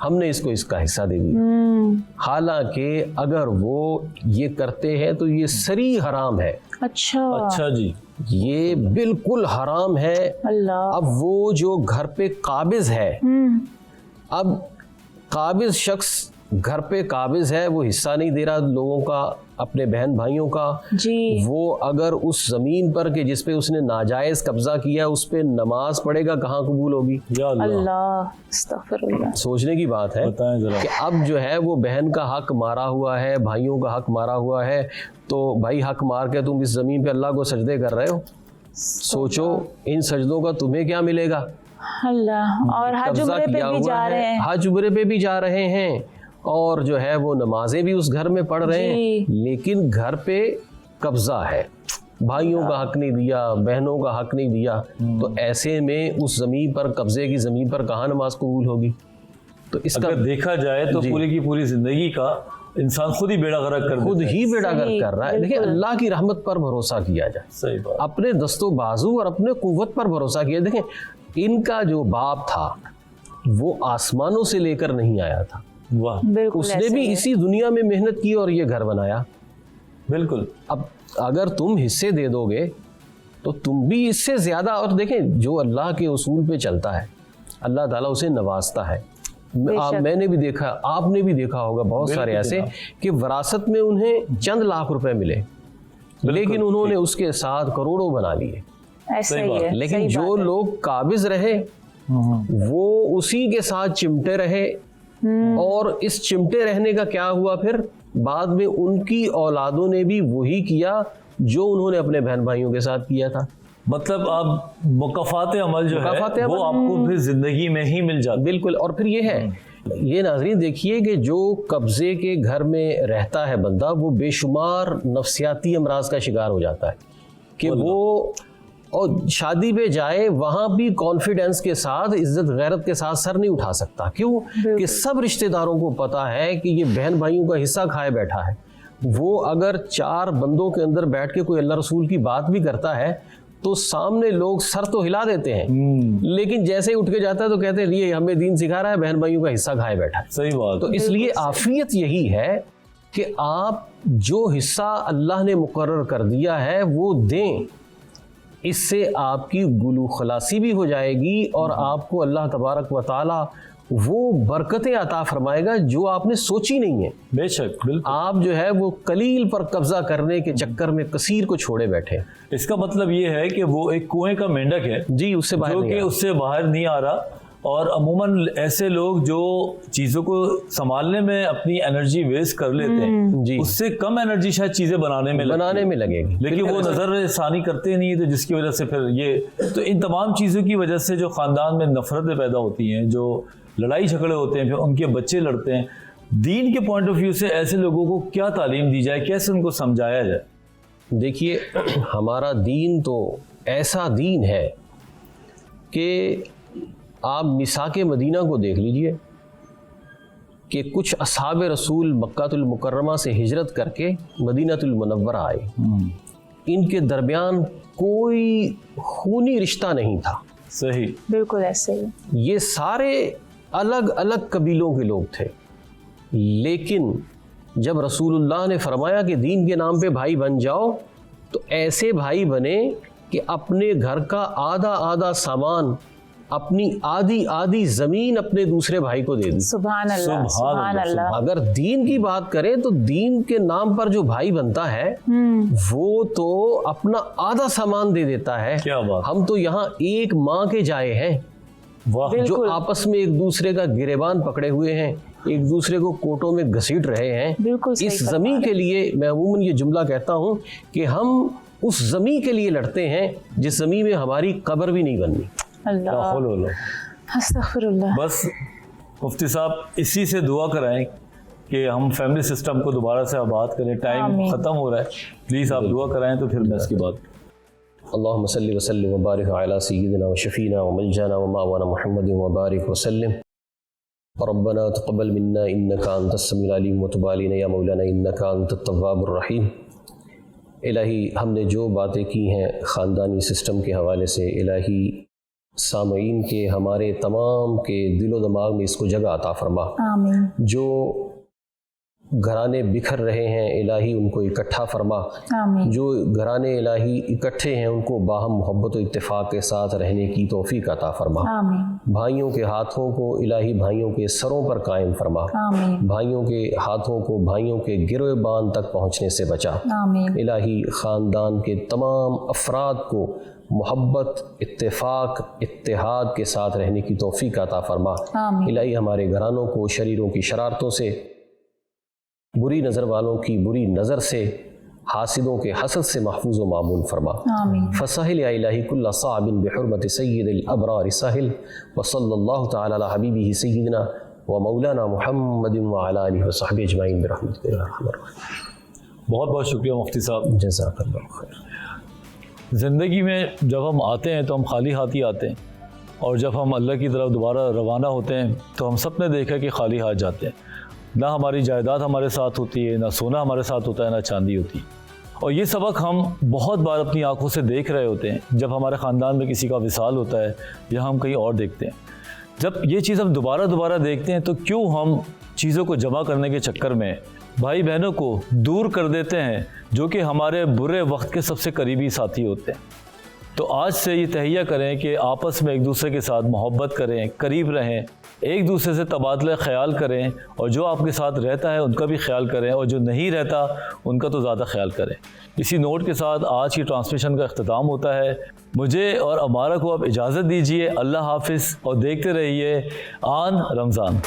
हमने इसको इसका हिस्सा दे दिया। हालांकि अगर वो ये करते हैं तो ये सरी हराम है। अच्छा। अच्छा जी, ये बिल्कुल हराम है। अल्लाह। अब वो जो घर पे काबिज है, अब काबिज शख्स घर पे काबिज है, वो हिस्सा नहीं दे रहा लोगों का, अपने बहन भाइयों का। जी। वो अगर उस जमीन पर के जिस पे उसने नाजायज कब्जा किया उस पे नमाज पढ़ेगा, कहाँ कबूल होगी? या अल्लाह, अल्लाह, अस्तगफिरुल्लाह। सोचने की बात है बताएं जरा। कि अब जो है वो बहन का हक मारा हुआ है, भाइयों का हक मारा हुआ है, तो भाई हक मार के तुम इस जमीन पे अल्लाह को सजदे कर रहे हो। सोचो इन सजदों का तुम्हें क्या मिलेगा? अल्लाह। और हज कब्जा उम्रे पे किया भी हुआ जा रहे है, हैं। हज उम्रे पे भी जा रहे हैं, और जो है वो नमाजें भी उस घर में पढ़ रहे हैं, लेकिन घर पे कब्जा है, भाइयों का हक नहीं दिया, बहनों का हक नहीं दिया। तो ऐसे में उस जमीन पर, कब्जे की जमीन पर कहाँ नमाज कबूल होगी? तो इसका अगर देखा जाए तो जी। पूरी की पूरी जिंदगी का इंसान खुद ही बेड़ा गर्क कर खुद देता है। ही बेड़ागर सही, कर रहा है। देखिए, बिल्कुल। अल्लाह की रहमत पर भरोसा किया जाए, सही बात। अपने दस्तो बाजू और अपने कुव्वत पर भरोसा किया। देखें, इनका जो बाप था वो आसमानों से लेकर नहीं आया था, वाह, बिल्कुल उसने ऐसे भी है। इसी दुनिया में मेहनत की और ये घर बनाया। बिल्कुल। अब अगर तुम हिस्से दे दोगे तो तुम भी इससे ज्यादा, और देखें जो अल्लाह के उसूल पे चलता है अल्लाह ताला उसे नवाजता है। मैंने भी देखा, आपने भी देखा होगा बहुत सारे ऐसे कि विरासत में उन्हें चंद लाख रुपए मिले, लेकिन उन्होंने उसके साथ करोड़ों बना लिए। ऐसा सही ही बात। है। लेकिन सही जो बात है। लोग काबिज रहे वो उसी के साथ चिमटे रहे, और इस चिमटे रहने का क्या हुआ फिर? बाद में उनकी औलादों ने भी वही किया जो उन्होंने अपने बहन भाइयों के साथ किया था। मतलब आप मुकाफात अमल जो है मुकाफात वो अमल, आपको फिर जिंदगी में ही मिल जाती बिल्कुल। और फिर ये है, ये नाज़रीन देखिए कि जो कब्जे के घर में रहता है बंदा, वो बेशुमार नफ्सियाती अमराज का शिकार हो जाता है कि वो और शादी पे जाए, वहाँ भी कॉन्फिडेंस के साथ, इज्जत गैरत के साथ सर नहीं उठा सकता। क्यों? कि सब रिश्तेदारों को पता है कि ये बहन भाइयों का हिस्सा खाए बैठा है। वो अगर 4 बंदों के अंदर बैठ के कोई अल्लाह रसूल की बात भी करता है तो सामने लोग सर तो हिला देते हैं, लेकिन जैसे ही उठ के जाता है तो कहते हैं ये हमें दीन सिखा रहा है, बहन भाइयों का हिस्सा खाए बैठा है। सही बात। तो इसलिए आफियत यही है कि आप जो हिस्सा अल्लाह ने मुकर्रर कर दिया है वो दें, इससे आपकी गुलू खलासी भी हो जाएगी और आपको अल्लाह तबारक व तआला वो बरकतें अता फरमाएगा जो आपने सोची नहीं है। बेशक, बिल्कुल। आप जो है वो कलील पर कब्जा करने के चक्कर में कसीर को छोड़े बैठे हैं। इसका मतलब ये है कि वो एक कुएं का मेंढक है जी, उससे बाहर जो नहीं कि आ रहा। उससे बाहर नहीं आ रहा। और अमूमन ऐसे लोग जो चीज़ों को संभालने में अपनी एनर्जी वेस्ट कर लेते हैं, जी। उससे कम एनर्जी शायद चीज़ें बनाने में लगेगी, लेकिन वो नज़र सानी करते नहीं, तो जिसकी वजह से फिर ये तो इन तमाम चीज़ों की वजह से जो ख़ानदान में नफ़रतें पैदा होती हैं, जो लड़ाई झगड़े होते हैं, फिर उनके बच्चे लड़ते हैं। दीन के पॉइंट ऑफ व्यू से ऐसे लोगों को क्या तालीम दी जाए, कैसे उनको समझाया जाए? देखिए, हमारा दीन तो ऐसा दीन है कि आप मिसाके मदीना को देख लीजिए कि कुछ असहाब रसूल मक्कातुल मुकर्रमा से हिजरत करके मदीनातुल मुनव्वरा आए। इनके दरमियान कोई खूनी रिश्ता नहीं था। सही, बिल्कुल ऐसे ही। ये सारे अलग अलग कबीलों के लोग थे, लेकिन जब रसूलुल्लाह ने फरमाया कि दीन के नाम पे भाई बन जाओ, तो ऐसे भाई बने कि अपने घर का आधा आधा सामान, अपनी आधी आधी जमीन अपने दूसरे भाई को दे दी। सुभान अल्लाह, सुभान अल्लाह। अगर दीन की बात करें तो दीन के नाम पर जो भाई बनता है वो तो अपना आधा सामान दे देता है। क्या बात। हम तो यहाँ एक माँ के जाए हैं, वाह, जो आपस में एक दूसरे का गिरेबान पकड़े हुए हैं, एक दूसरे को कोटों में घसीट रहे हैं। बिल्कुल सही इस जमीन के लिए मैं अमूमन ये जुमला कहता हूँ कि हम उस जमीन के लिए लड़ते हैं जिस जमीन में हमारी कब्र भी नहीं बननी। अल्लाह, अस्तगफिरुल्लाह। बस मुफ्ती साहब इसी से दुआ कराएं कि हम फैमिली सिस्टम को दोबारा से आबाद करें। टाइम ख़त्म हो रहा है, प्लीज़ आप दुआ कराएं तो फिर मैं इसकी बात। अल्लाहुम्मा सल्लि व सल्लिम व बारिक अला सय्यिदिना व शफीना व मलजाना व मावाना मुहम्मदिन व बारिक व सल्लिम। रब्बना तक़ब्बल मिन्ना इन्नका अंतस समीउल अलीम व तुब अलैना या मौलाना इन्नका अंतत तव्वाबुर रहीम। इलाही, हमने जो बातें की हैं ख़ानदानी सिस्टम के हवाले से, इलाही सामईन के हमारे तमाम के दिलो दिमाग में इसको जगह अता फरमा। आमीन। जो घराने बिखर रहे हैं इलाही उनको इकट्ठा फरमा। आमीन। जो घराने इलाही इकट्ठे हैं उनको बाहम मोहब्बत और इत्तेफाक के साथ रहने की तौफीक अता फरमा। आमीन। भाइयों के हाथों को इलाही भाइयों के सरों पर कायम फरमा। आमीन। भाइयों के हाथों को भाइयों के गिरोबान तक पहुँचने से बचा। आमीन। इलाही ख़ानदान के तमाम अफराद को मोहब्बत, इत्तेफाक, इत्तेहाद के साथ रहने की तौफीक अता फरमा। आमीन। इलाही हमारे घरानों को शरीरों की शरारतों से, बुरी नज़र वालों की बुरी नज़र से, हासिदों के हसद से महफूज व मामून फरमा। आमीन। फ़साहिल या इलाही कुल्ला साबिन बिहुर्मति सय्यिदिल अबरार साहिल व सल्लल्लाहु तआला अला हबीबिही सय्यिदिना व मौलाना मुहम्मदिन व अला आलिहि व सहबिहि अजमईन बिरहमतिका या अरहमर राहिमीन। बहुत बहुत शुक्रिया मुफ्ती साहब, जज़ाकल्लाहु खैर। ज़िंदगी में जब हम आते हैं तो हम खाली हाथ ही आते हैं, और जब हम अल्लाह की तरफ दोबारा रवाना होते हैं तो हम सब ने देखा कि खाली हाथ जाते हैं। ना हमारी जायदाद हमारे साथ होती है, ना सोना हमारे साथ होता है, ना चांदी होती है। और ये सबक हम बहुत बार अपनी आंखों से देख रहे होते हैं जब हमारे ख़ानदान में किसी का विसाल होता है या हम कहीं और देखते हैं। जब ये चीज़ हम दोबारा देखते हैं तो क्यों हम चीज़ों को जमा करने के चक्कर में भाई बहनों को दूर कर देते हैं जो कि हमारे बुरे वक्त के सबसे करीबी साथी होते हैं। तो आज से ये तहैया करें कि आपस में एक दूसरे के साथ मोहब्बत करें, करीब रहें, एक दूसरे से तबादला ख्याल करें, और जो आपके साथ रहता है उनका भी ख्याल करें, और जो नहीं रहता उनका तो ज़्यादा ख्याल करें। इसी नोट के साथ आज की ट्रांसमिशन का अख्ताम होता है। मुझे और अमारा को अब इजाज़त दीजिए। अल्लाह हाफिज़, और देखते रहिए आन रमज़ान।